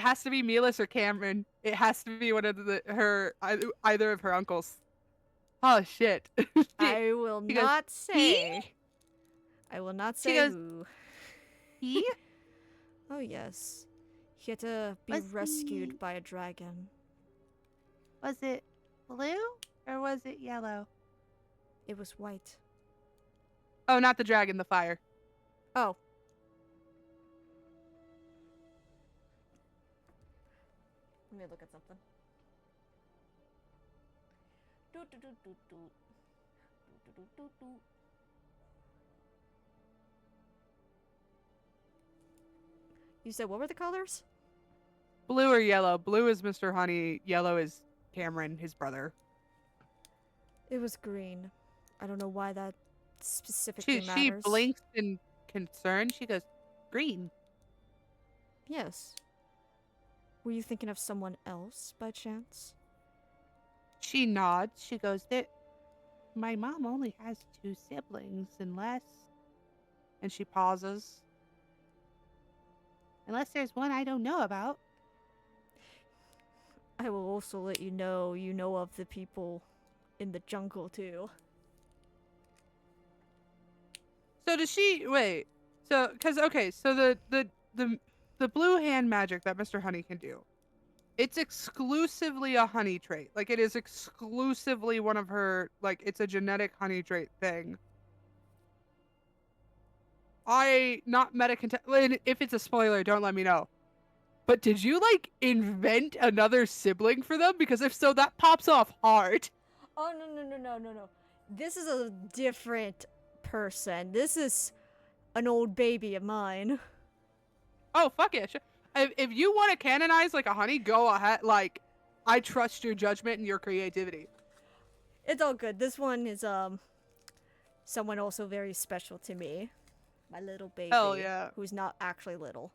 has to be Milas or Cameron. It has to be one of either of her uncles. Oh shit. I will She goes, not say. I will not She say goes, who. He? Oh, yes. He had to be Was rescued he- by a dragon. Was it blue or was it yellow? It was white. Oh, not the dragon, the fire. Oh. Let me look at something. You said what were the colors? Blue or yellow. Blue is Mr. Honey. Yellow is Cameron, his brother. It was green. I don't know why that specifically She matters. blinks in concern. She goes, green. Yes. Were you thinking of someone else by chance? She nods. She goes, "There. My mom only has 2 siblings, unless And she pauses. there's one I don't know about." I will also let you know of the people in the jungle too. So does she wait? So so the blue hand magic that Mr. Honey can do. It's exclusively a honey trait. Like it is exclusively one of her like it's a genetic honey trait thing. I not meta if it's a spoiler, don't let me know. But did you like invent another sibling for them? Because if so, that pops off hard. Oh no. This is a different person. This is an old baby of mine. Oh fuck it. If you want to canonize like a honey, go ahead. Like I trust your judgment and your creativity. It's all good. This one is someone also very special to me. My little baby. Hell yeah. Who's not actually little.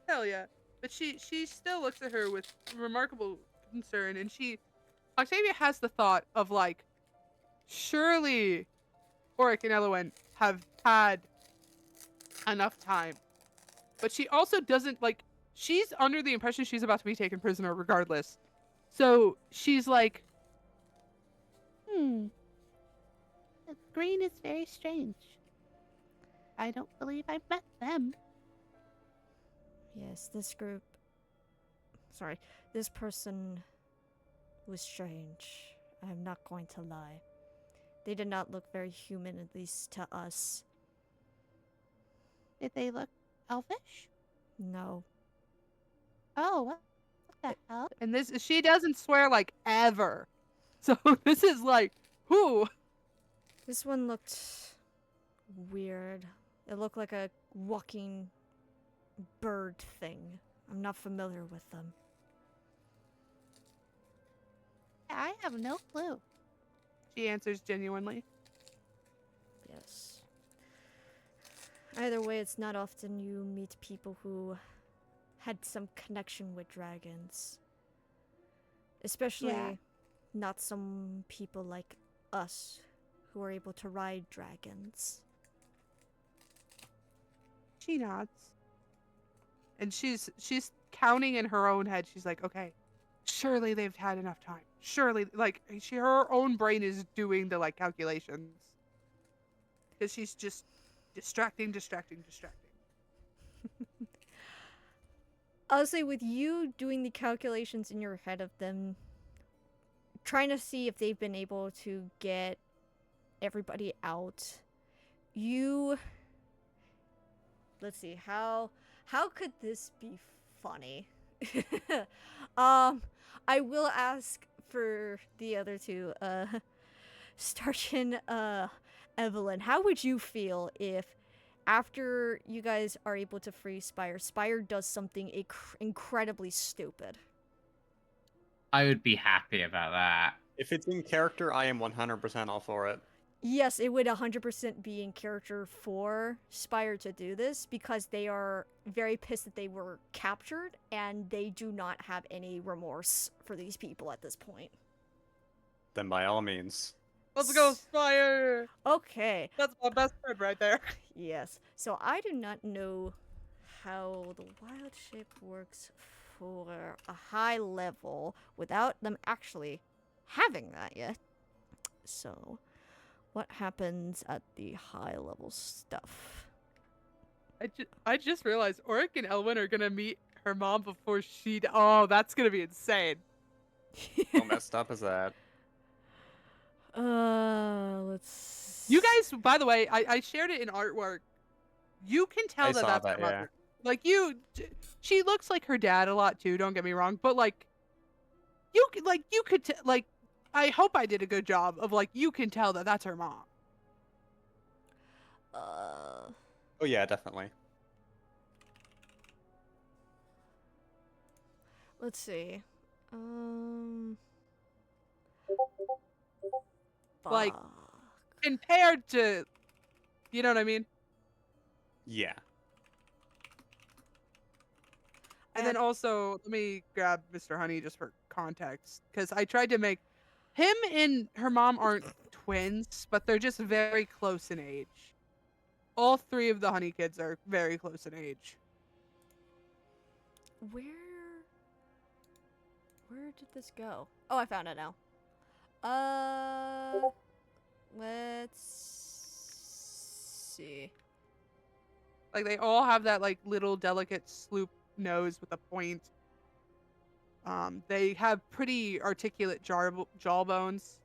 Hell yeah. But she still looks at her with remarkable concern, and Octavia has the thought of like, surely Oric and Elowen have had enough time. But she also doesn't like, she's under the impression she's about to be taken prisoner regardless. So she's like, The green is very strange. I don't believe I've met them. Yes, this group. Sorry, this person was strange. I'm not going to lie. They did not look very human, at least to us. Did they look elvish? No. Oh, what the hell? and she doesn't swear like ever. So this is like, who? This one looked weird. It looked like a walking bird thing. I'm not familiar with them. I have no clue. She answers genuinely. Yes. Either way, it's not often you meet people who had some connection with dragons. Especially Yeah. not some people like us who are able to ride dragons. she nods. And she's counting in her own head. She's like, okay, surely they've had enough time. Surely, like, her own brain is doing the like calculations because she's just distracting. I'll say with you doing the calculations in your head of them, trying to see if they've been able to get everybody out, let's see, how could this be funny? I will ask for the other two, Starchin, Evelyn, how would you feel if after you guys are able to free Spire does something incredibly stupid? I would be happy about that. If it's in character, I am 100% all for it. Yes, it would 100% be in character for Spire to do this because they are very pissed that they were captured and they do not have any remorse for these people at this point. Then by all means. Let's go, Spire! Okay. That's my best friend right there. Yes. So I do not know how the wild shape works for a high level without them actually having that yet. So, what happens at the high level stuff? I just realized Oric and Elwyn are gonna meet her mom before she. Oh, that's gonna be insane. How messed up is that? Let's. You guys, by the way, I shared it in artwork. You can tell I that saw that's that, her yeah. mother. Like she looks like her dad a lot too. Don't get me wrong, but like, you could like. I hope I did a good job of like you can tell that that's her mom. Oh yeah, definitely. Let's see. Like, fuck. compared to, you know what I mean? Yeah. And then also, let me grab Mr. Honey just for context, because I tried to make him and her mom aren't twins, but they're just very close in age. All three of the Honey kids are very close in age. Where did this go? Oh, I found it now. Let's see. Like, they all have that like little delicate sloop nose with a point. They have pretty articulate jawbones.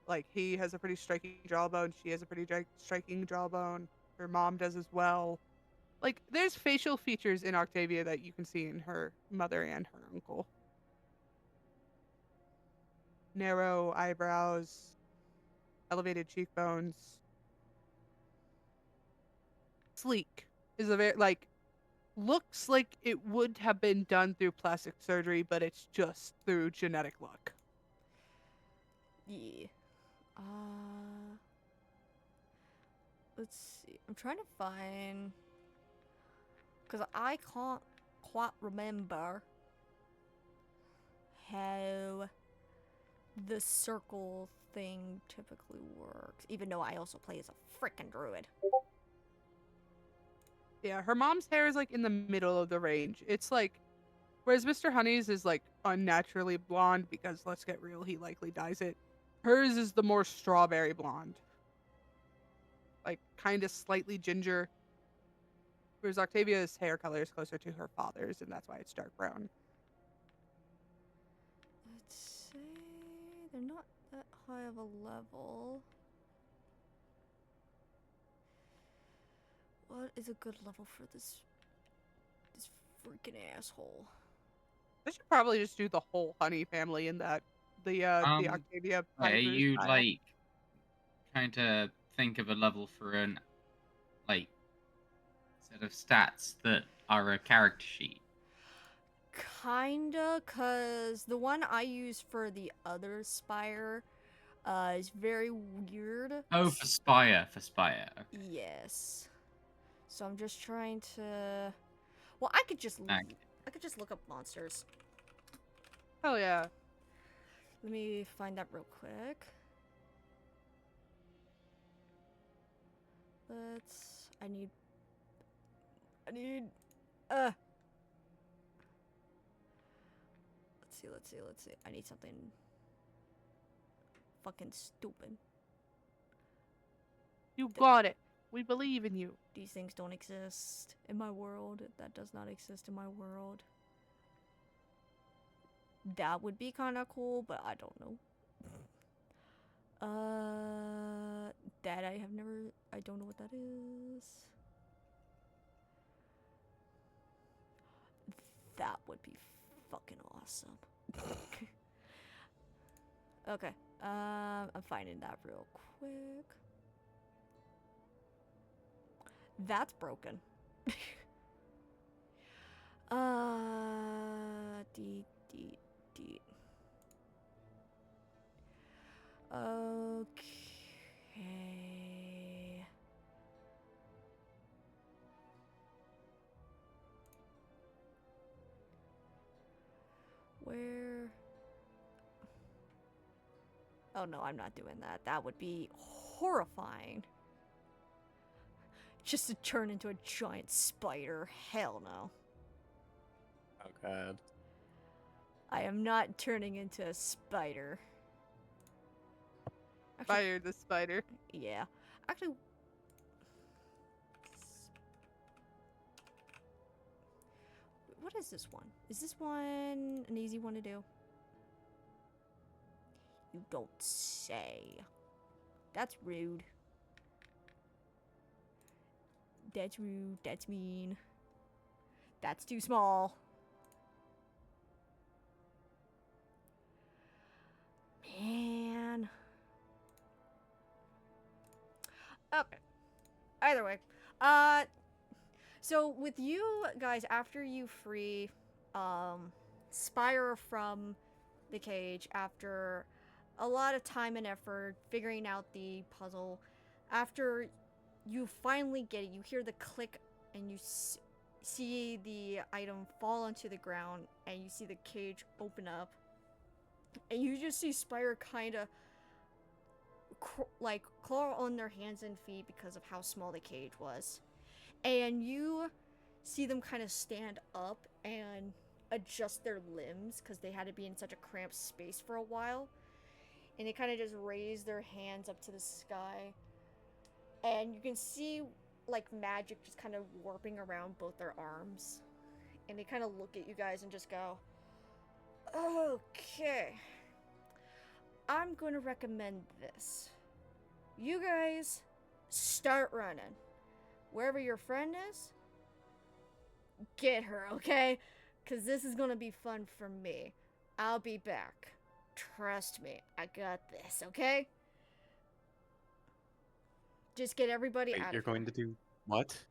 Like, he has a pretty striking jawbone. She has a pretty striking jawbone. Her mom does as well. Like, there's facial features in Octavia that you can see in her mother and her uncle. Narrow eyebrows, elevated cheekbones. Sleek is a very, like, looks like it would have been done through plastic surgery, but it's just through genetic luck. Yeah. Let's see. I'm trying to find, because I can't quite remember how the circle thing typically works, even though I also play as a freaking druid. Yeah, her mom's hair is like in the middle of the range. It's like, whereas Mr. Honey's is like unnaturally blonde because, let's get real, he likely dyes it. Hers is the more strawberry blonde. Like, kind of slightly ginger. Whereas Octavia's hair color is closer to her father's, and that's why it's dark brown. Let's say they're not that high of a level. What is a good level for this freaking asshole? I should probably just do the whole Honey family in that. The Octavia Are Honey Brew you style. like trying to think of a level for an like set of stats that are a character sheet? Kinda, cause the one I use for the other Spire is very weird. Oh, for Spire, Okay. Yes. So I'm just trying to. Well, I could just look up monsters. Hell yeah. Let me find that real quick. I need I need... Let's see. I need something... fucking stupid. You got it. We believe in you. These things don't exist in my world. That does not exist in my world. That would be kind of cool, but I don't know. That I have never... I don't know what that is. That would be fucking awesome. Okay. I'm finding that real quick. That's broken. D. Okay. Where? Oh no, I'm not doing that. That would be horrifying. Just to turn into a giant spider. Hell no. Oh god. I am not turning into a spider. Actually, Fire the spider. yeah. Actually... What is this one? Is this one an easy one to do? You don't say. That's rude. That's rude. That's mean. That's too small. Man. Okay. Either way. So with you guys, after you free Spire from the cage, after a lot of time and effort figuring out the puzzle, after you finally get it, you hear the click and you see the item fall onto the ground, and you see the cage open up, and you just see Spire kind of like claw on their hands and feet because of how small the cage was. And you see them kind of stand up and adjust their limbs because they had to be in such a cramped space for a while. And they kind of just raise their hands up to the sky. And you can see like magic just kind of warping around both their arms. And they kind of look at you guys and just go, okay. I'm going to recommend this. You guys start running. Wherever your friend is, get her, okay? Because this is going to be fun for me. I'll be back. Trust me, I got this, okay? Just get everybody Wait, out you're of here. going to do what?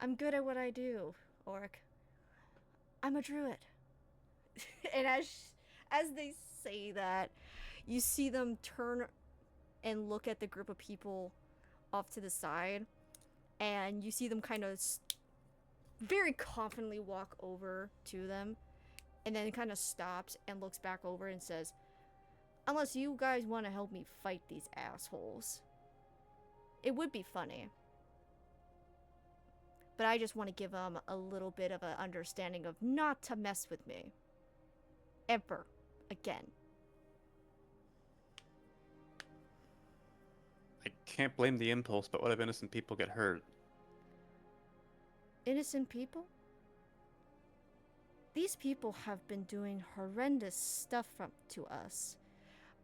I'm good at what I do, Orc. I'm a druid. And as they say that, you see them turn and look at the group of people off to the side, and you see them kind of very confidently walk over to them, and then kind of stops and looks back over and says, unless you guys want to help me fight these assholes. It would be funny. But I just want to give them a little bit of an understanding of not to mess with me. Ever. Again. I can't blame the impulse, but what if innocent people get hurt? Innocent people? These people have been doing horrendous stuff to us.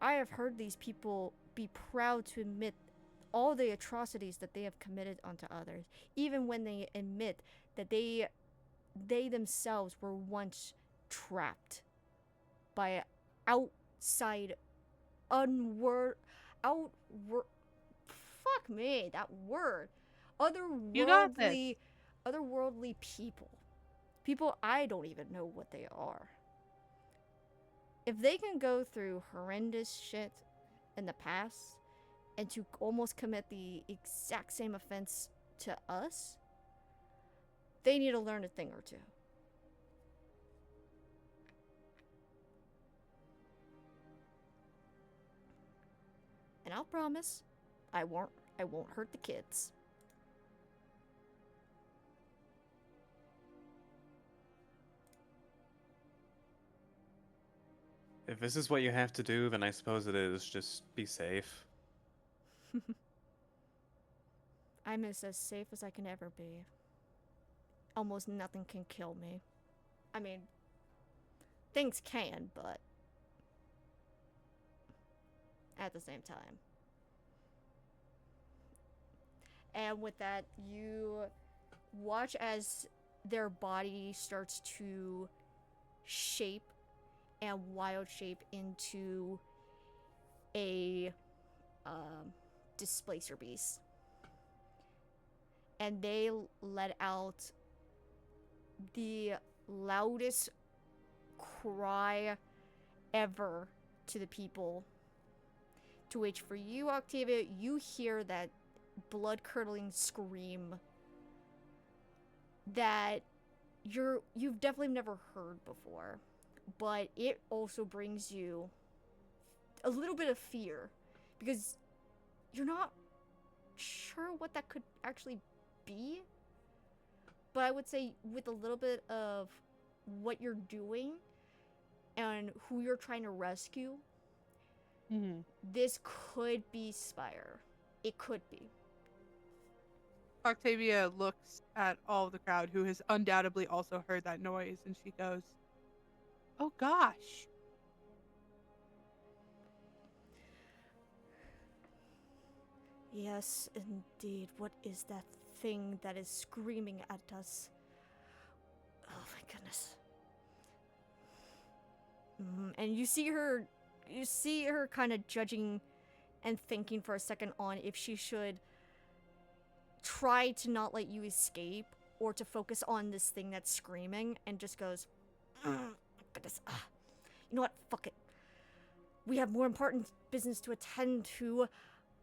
I have heard these people be proud to admit all the atrocities that they have committed onto others, even when they admit that they themselves were once trapped by outside fuck me, that word. You got this. Otherworldly people. People I don't even know what they are. If they can go through horrendous shit in the past and to almost commit the exact same offense to us, they need to learn a thing or two. And I'll promise I won't hurt the kids. If this is what you have to do, then I suppose it is. Just be safe. I'm as safe as I can ever be. Almost nothing can kill me. I mean, things can, but at the same time. And with that, you watch as their body starts to shape and wild shape into a displacer beast. And they let out the loudest cry ever to the people. To which, for you, Octavia, you hear that blood-curdling scream that you've definitely never heard before, but it also brings you a little bit of fear because you're not sure what that could actually be. But I would say with a little bit of what you're doing and who you're trying to rescue, this could be Spire. It could be. Octavia looks at all of the crowd who has undoubtedly also heard that noise, and she goes, "Oh gosh." Yes, indeed. What is that thing that is screaming at us? Oh my goodness. And you see her kind of judging and thinking for a second on if she should try to not let you escape or to focus on this thing that's screaming, and just goes, goodness. You know what? Fuck it. We have more important business to attend to.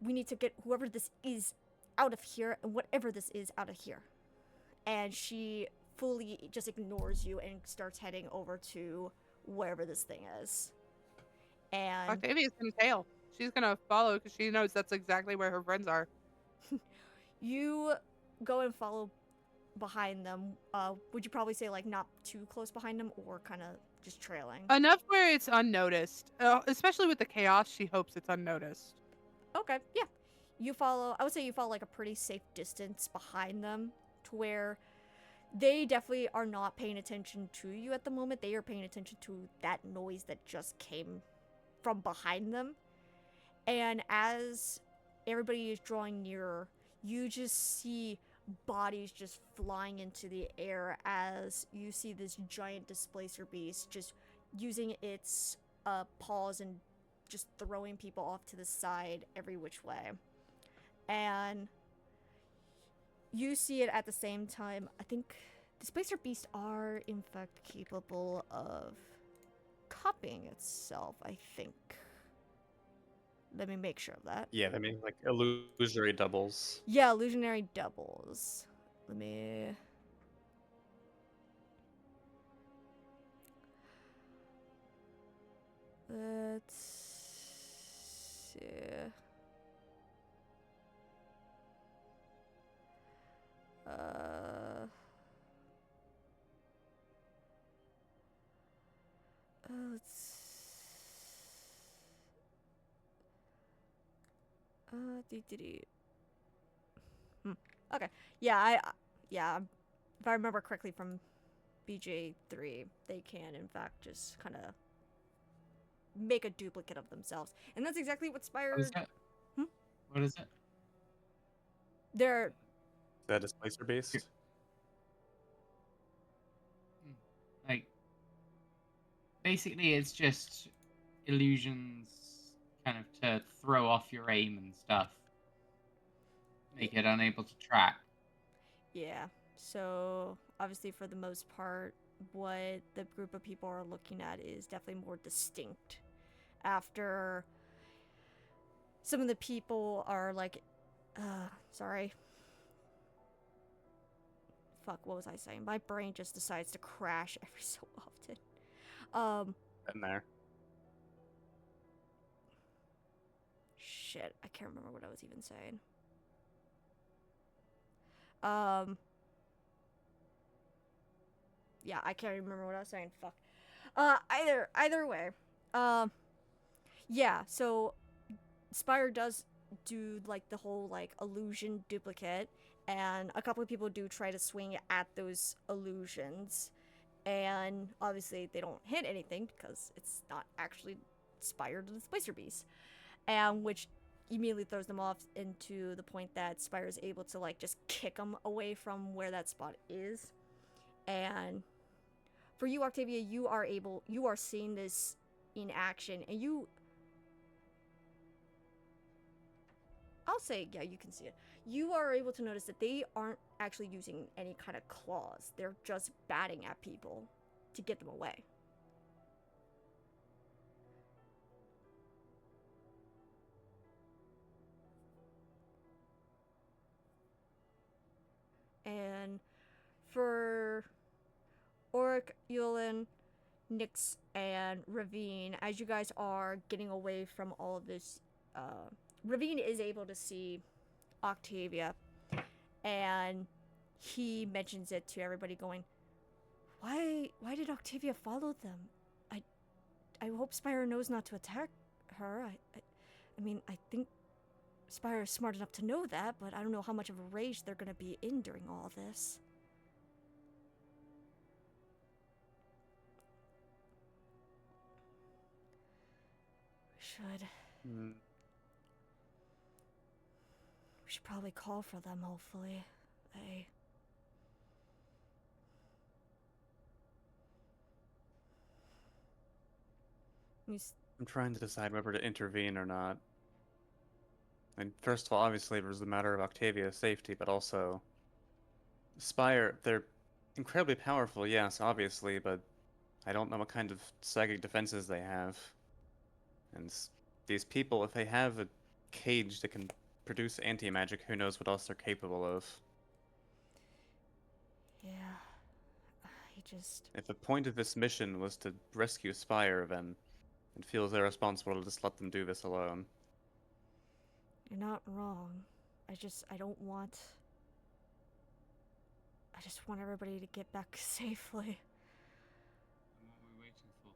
We need to get whoever this is out of here, and whatever this is out of here. And she fully just ignores you and starts heading over to wherever this thing is. And Octavia's gonna tail. She's gonna follow because she knows that's exactly where her friends are. you go and follow behind them. Would you probably say like not too close behind them, or kind of just trailing? Enough where it's unnoticed. Especially with the chaos, she hopes it's unnoticed. Okay, yeah. You follow, I would say you follow like a pretty safe distance behind them to where they definitely are not paying attention to you at the moment. They are paying attention to that noise that just came from behind them. And as everybody is drawing nearer, you just see bodies just flying into the air as you see this giant displacer beast just using its paws and just throwing people off to the side every which way. And you see it at the same time. I think displacer beasts are in fact capable of copying itself, I think. Let me make sure of that. Yeah, I mean, like illusory doubles. Yeah, illusionary doubles. Let me... Let's see... let's... Okay. Yeah, yeah, if I remember correctly from BJ3, they can, in fact, just kind of make a duplicate of themselves. And that's exactly what Spire... What is it? What is it? They're... The displacer beast. Like, basically, it's just illusions kind of to throw off your aim and stuff. Make it unable to track. Yeah. So, obviously, for the most part, what the group of people are looking at is definitely more distinct. After some of the people are like, sorry. Fuck, what was I saying? My brain just decides to crash every so often. In there. Shit, I can't remember what I was even saying. Yeah, I can't remember what I was saying. Fuck. Either way, Um, yeah. So Spire does do like the whole like illusion duplicate, and a couple of people do try to swing at those illusions, and obviously they don't hit anything because it's not actually Spire to the Splicer Beast, and which immediately throws them off into the point that Spire is able to like just kick them away from where that spot is. And for you, Octavia, you are seeing this in action, and I'll say, yeah, you can see it. You are able to notice that they aren't actually using any kind of claws. They're just batting at people to get them away. And for Oric, Yulin, Nyx, and Ravine, as you guys are getting away from all of this, Ravine is able to see Octavia, and he mentions it to everybody, going, Why did Octavia follow them? I hope Spire knows not to attack her. I mean, I think Spire is smart enough to know that, but I don't know how much of a rage they're gonna be in during all this. Hmm. We should probably call for them, hopefully. I'm trying to decide whether to intervene or not. And first of all, obviously, there's the matter of Octavia's safety, but also Spire. They're incredibly powerful, yes, obviously, but I don't know what kind of psychic defenses they have. And these people, if they have a cage that can produce anti-magic, who knows what else they're capable of. Yeah. He just... If the point of this mission was to rescue Spire, then it feels irresponsible to just let them do this alone. You're not wrong. I don't want... I just want everybody to get back safely. And what are we waiting for?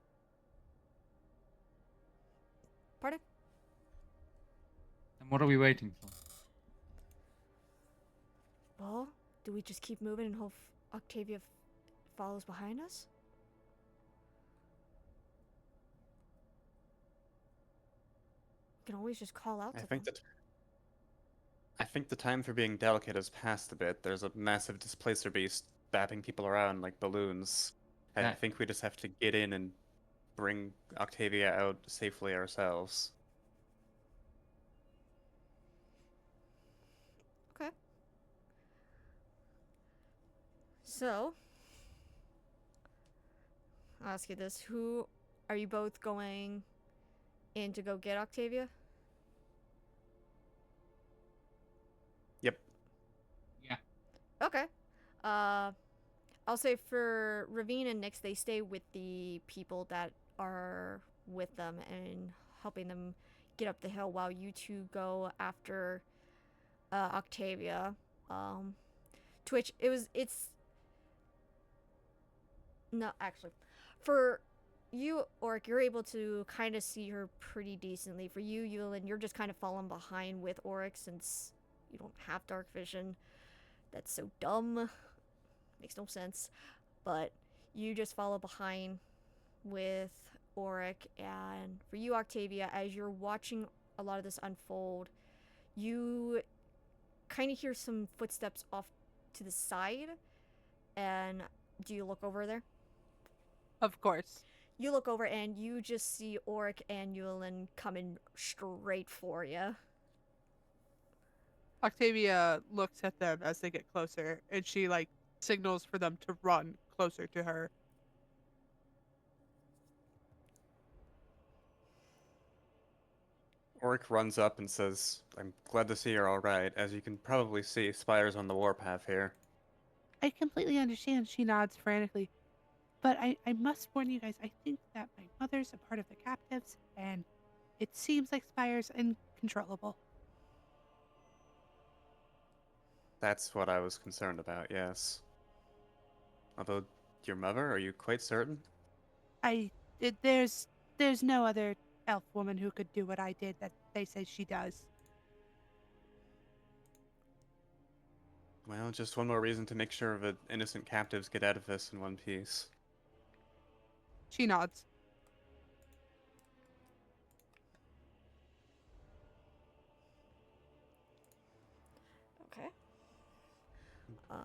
Pardon? And what are we waiting for? Well, do we just keep moving and hope Octavia follows behind us? We can always just call out to them. I think the time for being delicate has passed a bit. There's a massive displacer beast batting people around like balloons. And I That- think we just have to get in and bring Octavia out safely ourselves. Okay. So, I'll ask you this. Who are you both going in to go get Octavia? Yep. Yeah. Okay. I'll say for Ravine and Nyx, they stay with the people that are with them and helping them get up the hill while you two go after Octavia. Twitch, it's no, actually, for you, Oric, you're able to kind of see her pretty decently. For you, Yulin, you're just kind of falling behind with Oric since you don't have dark vision. That's so dumb. Makes no sense. But you just follow behind with Oric. And for you, Octavia, as you're watching a lot of this unfold, you kind of hear some footsteps off to the side. And do you look over there? Of course. You look over and you just see Oric and Yulin coming straight for you. Octavia looks at them as they get closer, and she like signals for them to run closer to her. Oric runs up and says, I'm glad to see you're alright. As you can probably see, Spire's on the warpath here. I completely understand, she nods frantically. But I must warn you guys, I think that my mother's a part of the captives, and it seems like Spire's uncontrollable. That's what I was concerned about, yes. Although, your mother, are you quite certain? There's there's no other elf woman who could do what I did that they say she does. Well, just one more reason to make sure that innocent captives get out of this in one piece. She nods. Okay.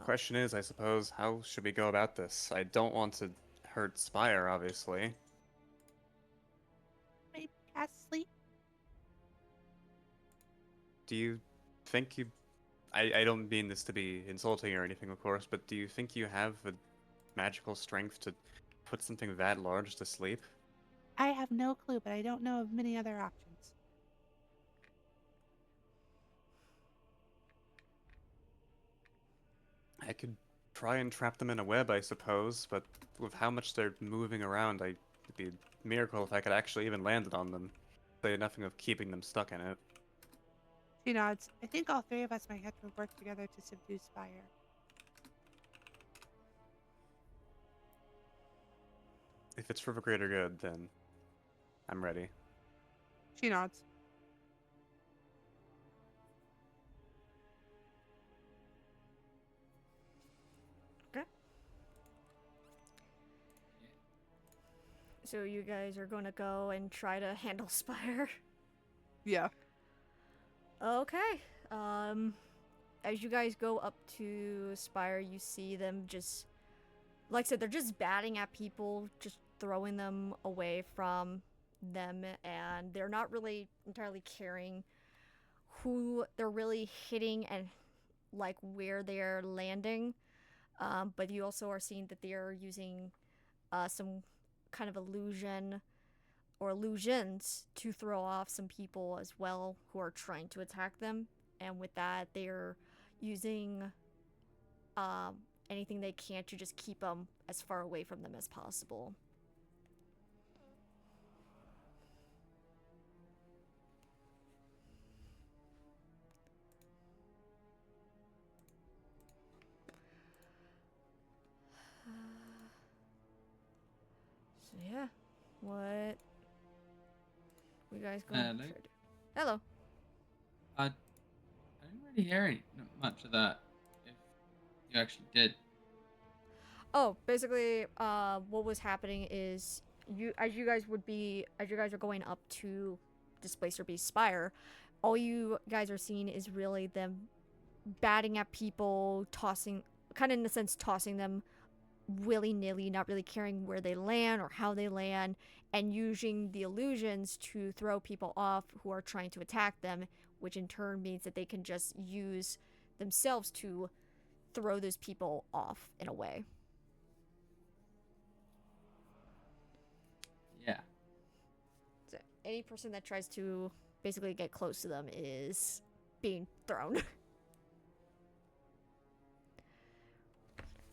Question is, I suppose, how should we go about this? I don't want to hurt Spire, obviously. Maybe cast sleep. Do you think you... I don't mean this to be insulting or anything, of course, but do you think you have the magical strength to put something that large to sleep? I have no clue, but I don't know of many other options. I could try and trap them in a web, I suppose, but with how much they're moving around, it'd be a miracle if I could actually even land it on them. Say nothing of keeping them stuck in it. She nods. I think all three of us might have to work together to subdue Spire. If it's for the greater good, then I'm ready. She nods. So you guys are gonna go and try to handle Spire. Yeah. Okay. As you guys go up to Spire, you see them just, like I said, they're just batting at people, just throwing them away from them, and they're not really entirely caring who they're really hitting and like where they're landing. But you also are seeing that they are using some kind of illusion or illusions to throw off some people as well who are trying to attack them. And with that, they're using anything they can to just keep them as far away from them as possible. So yeah, what you guys going Hello. to do? Hello. I didn't really hear much of that. If you actually did. Oh, basically, what was happening is as you guys are going up to Displacer Beast Spire, all you guys are seeing is really them batting at people, tossing, kind of in a sense, tossing them willy-nilly, not really caring where they land or how they land, and using the illusions to throw people off who are trying to attack them, which in turn means that they can just use themselves to throw those people off in a way. Yeah. So any person that tries to basically get close to them is being thrown.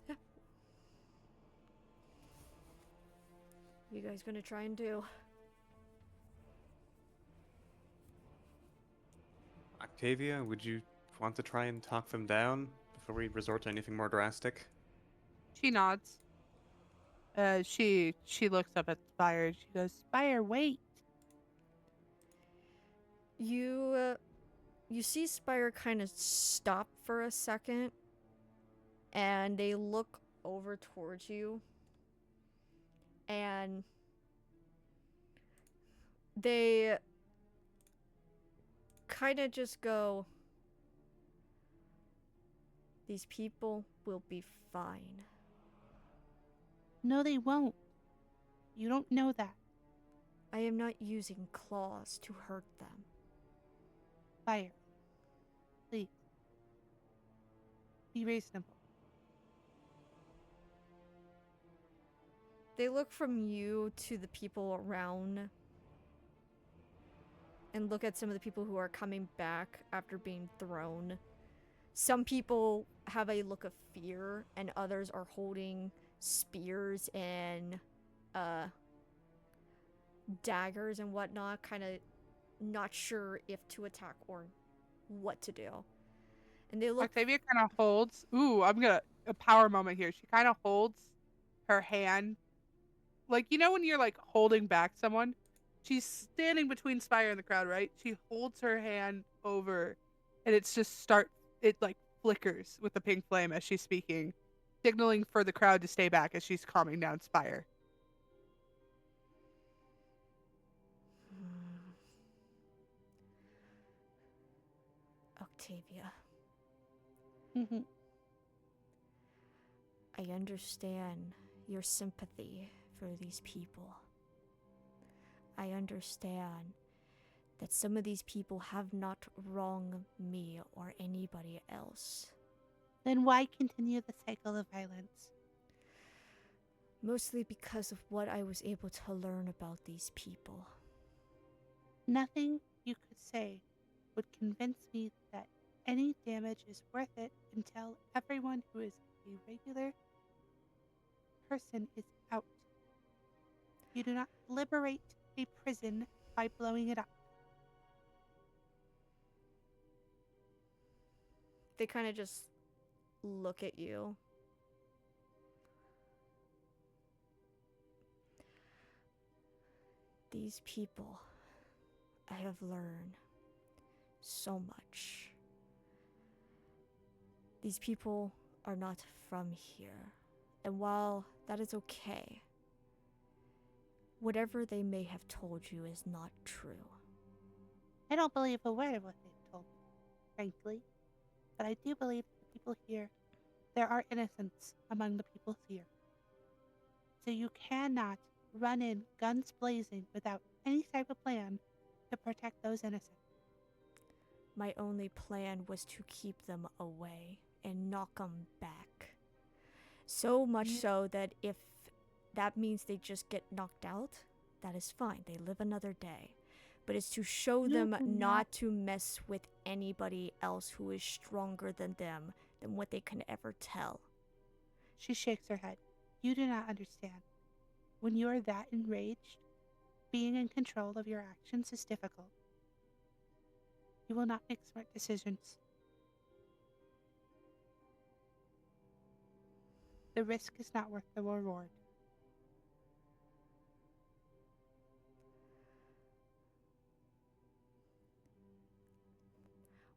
Yeah. You guys gonna try and do? Octavia, would you want to try and talk them down before we resort to anything more drastic? She nods. She looks up at Spire. She goes, Spire, wait. You see Spire kind of stop for a second, and they look over towards you, and they kind of just go, "These people will be fine." No, they won't. You don't know that. I am not using claws to hurt them. Fire. Please. Be reasonable. They look from you to the people around and look at some of the people who are coming back after being thrown. Some people have a look of fear, and others are holding spears and daggers and whatnot, kind of not sure if to attack or what to do. And they look. Octavia kind of holds. Ooh, a power moment here. She kind of holds her hand. Like, you know when you're like holding back someone She's standing between Spire and the crowd, right? She holds her hand over, and it like flickers with the pink flame as she's speaking, signaling for the crowd to stay back as she's calming down Spire. Octavia, Mm-hmm. I understand your sympathy for these people. I understand that some of these people have not wronged me or anybody else. Then why continue the cycle of violence? Mostly because of what I was able to learn about these people. Nothing you could say would convince me that any damage is worth it until everyone who is a regular person is out. You do not liberate a prison by blowing it up. They kind of just look at you. These people, I have learned so much. These people are not from here. And while that is okay, whatever they may have told you is not true. I don't believe a word of what they've told me, frankly. But I do believe that the people here, there are innocents among the people here. So you cannot run in guns blazing without any type of plan to protect those innocents. My only plan was to keep them away and knock them back. So much Yeah. so that if that means they just get knocked out, that is fine. They live another day. But it's to show You them do not to mess with anybody else who is stronger than them, than what they can ever tell. She shakes her head. You do not understand. When you are that enraged, being in control of your actions is difficult. You will not make smart decisions. The risk is not worth the reward.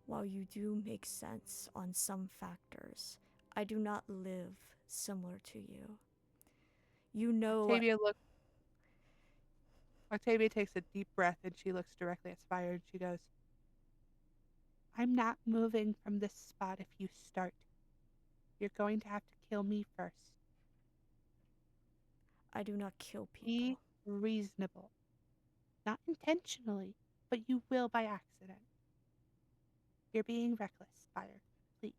While you do make sense on some factors, I do not live similar to you. You know, Octavia takes a deep breath and she looks directly at Spire and she goes, I'm not moving from this spot if you start. You're going to have to kill me first. I do not kill people. Be reasonable. Not intentionally, but you will by accident. You're being reckless, Spire. Please.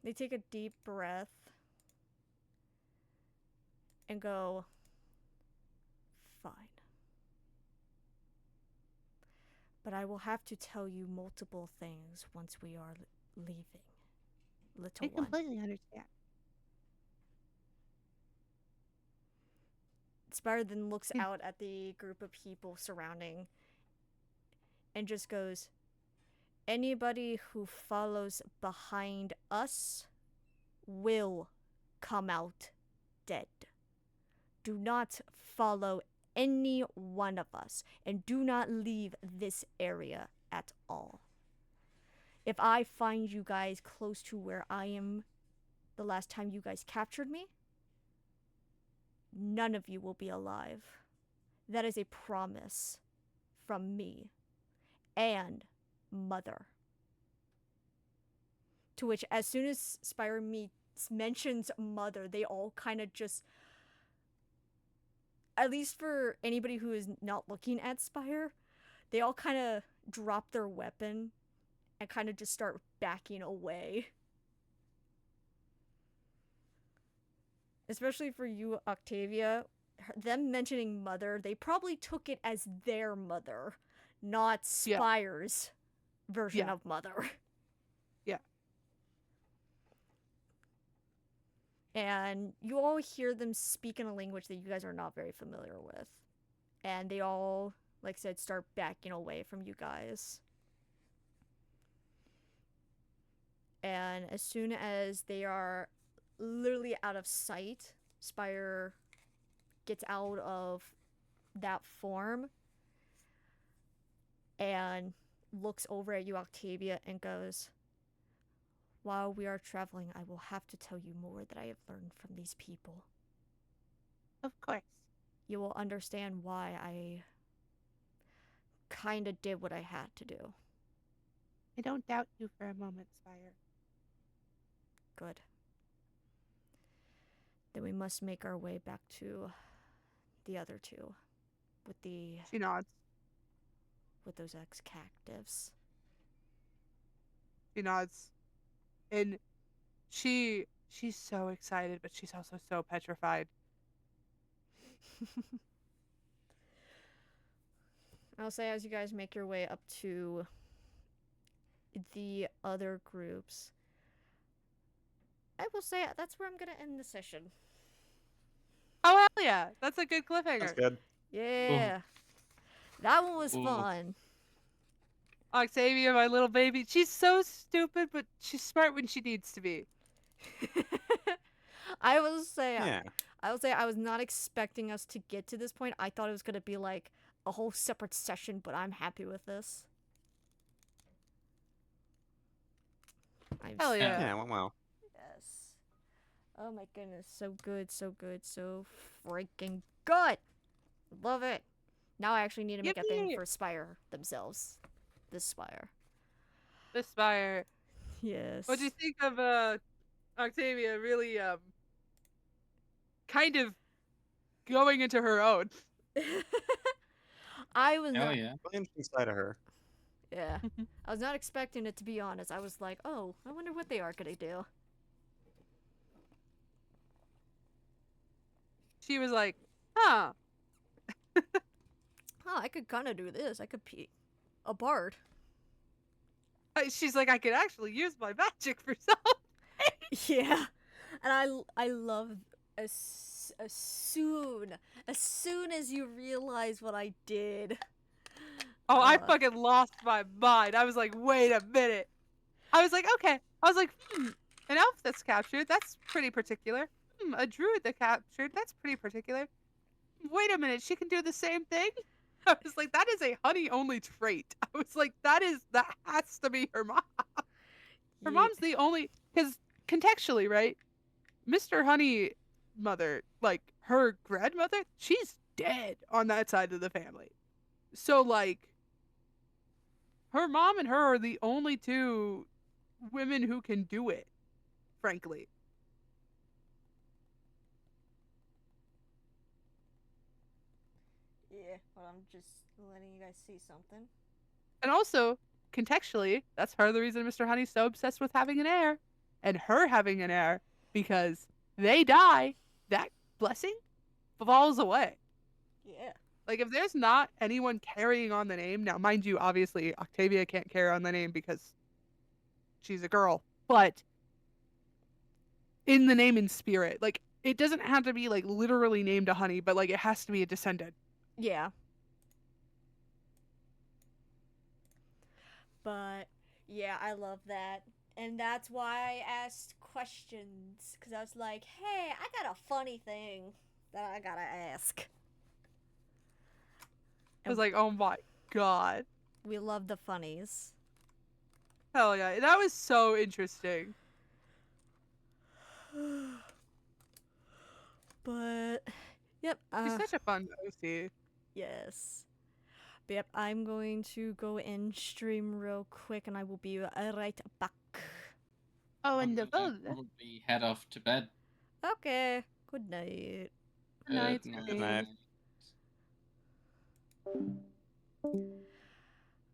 They take a deep breath and go, fine. But I will have to tell you multiple things once we are leaving. Little I one. completely understand. Spire then looks out at the group of people surrounding and just goes, anybody who follows behind us will come out dead. Do not follow any one of us, and do not leave this area at all. If I find you guys close to where I am the last time you guys captured me, none of you will be alive. That is a promise from me and Mother. To which, as soon as Spire mentions Mother, they all kind of just, at least for anybody who is not looking at Spire, they all kind of drop their weapon and kind of just start backing away. Especially for you, Octavia, them mentioning Mother, they probably took it as their mother, not Spire's version of Mother. Yeah. And you all hear them speak in a language that you guys are not very familiar with. And they all, like I said, start backing away from you guys. And as soon as they are literally out of sight, Spire gets out of that form and looks over at you, Octavia, and goes, "While we are traveling, I will have to tell you more that I have learned from these people. Of course. You will understand why I kinda did what I had to do." I don't doubt you for a moment, Spire. Good. Then we must make our way back to the other two with She nods. those ex-captives. She nods. And she's so excited, but she's also so petrified. I'll say as you guys make your way up to the other groups, I will say that's where I'm gonna end the session. Oh, hell yeah. That's a good That's cliffhanger. good. Yeah. That one was Ooh. fun. Octavia, my little baby. She's so stupid, but she's smart when she needs to be. I will say Yeah. I was not expecting us to get to this point. I thought it was gonna be like a whole separate session, but I'm happy with this. Hell yeah. Yeah, it went well. Yes. Oh my goodness, so good, so good, so freaking good. Love it. Now I actually need to make a thing Yippee! for Spire themselves. This Spire. The Spire. Yes. What'd you think of Octavia really kind of going into her own? I was Hell not, yeah. Really interesting side of her. yeah. I was not expecting it, to be honest. I was like, oh, I wonder what they are gonna do. She was like, huh. Oh, I could kind of do this. I could be a bard. She's like, I could actually use my magic for something. Yeah, and I love as soon as you realize what I did. Oh, I fucking lost my mind. I was like, wait a minute. I was like, okay. I was like, an elf that's captured, that's pretty particular. A druid that captured, that's pretty particular. Wait a minute, she can do the same thing? I was like, that is a honey-only trait. I was like, that has to be her mom. Her mom's the only, because contextually, right? Mr. Honey mother, like her grandmother, she's dead on that side of the family. So like, her mom and her are the only two women who can do it, frankly. Yeah, but I'm just letting you guys see something. And also, contextually, that's part of the reason Mr. Honey's so obsessed with having an heir and her having an heir, because they die, that blessing falls away. Yeah. Like, if there's not anyone carrying on the name, now, mind you, obviously, Octavia can't carry on the name because she's a girl, but in the name and spirit, like, it doesn't have to be, like, literally named a Honey, but, like, it has to be a descendant. Yeah. But yeah, I love that. And that's why I asked questions, because I was like, hey, I got a funny thing that I gotta ask. I was like, oh my god. We love the funnies. Hell yeah. That was so interesting. But yep. She's such a fun OC. Yes. But yep, I'm going to go and stream real quick, and I will be right back. Oh, I'm and gonna probably head off to bed. Okay. Good night. Good night, Good Good night.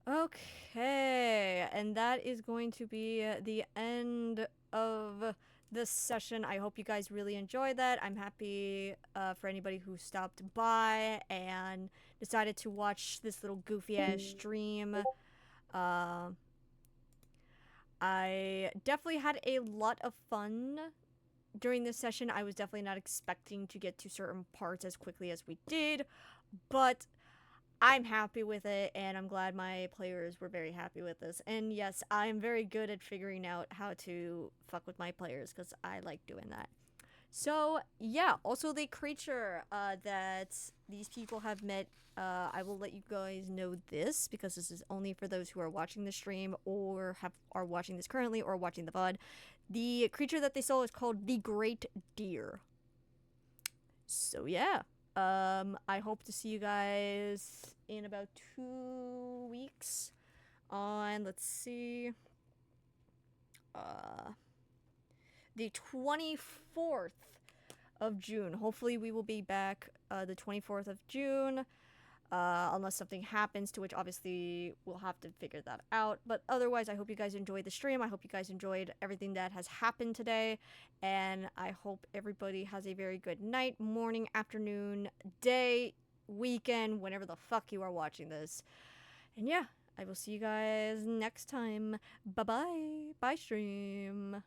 Okay, and that is going to be the end of this session. I hope you guys really enjoyed that. I'm happy for anybody who stopped by and decided to watch this little goofy ass stream. I definitely had a lot of fun during this session. I was definitely not expecting to get to certain parts as quickly as we did, but I'm happy with it, and I'm glad my players were very happy with this. And yes, I'm very good at figuring out how to fuck with my players because I like doing that. So yeah, also the creature that these people have met. I will let you guys know this because this is only for those who are watching the stream or are watching this currently or watching the VOD. The creature that they saw is called the Great Deer. So yeah, I hope to see you guys in about 2 weeks on, let's see, the 24th of June. Hopefully we will be back the 24th of June. Unless something happens, to which obviously we'll have to figure that out. But otherwise, I hope you guys enjoyed the stream. I hope you guys enjoyed everything that has happened today. And I hope everybody has a very good night, morning, afternoon, day, weekend, whenever the fuck you are watching this. And yeah, I will see you guys next time. Bye-bye. Bye, stream.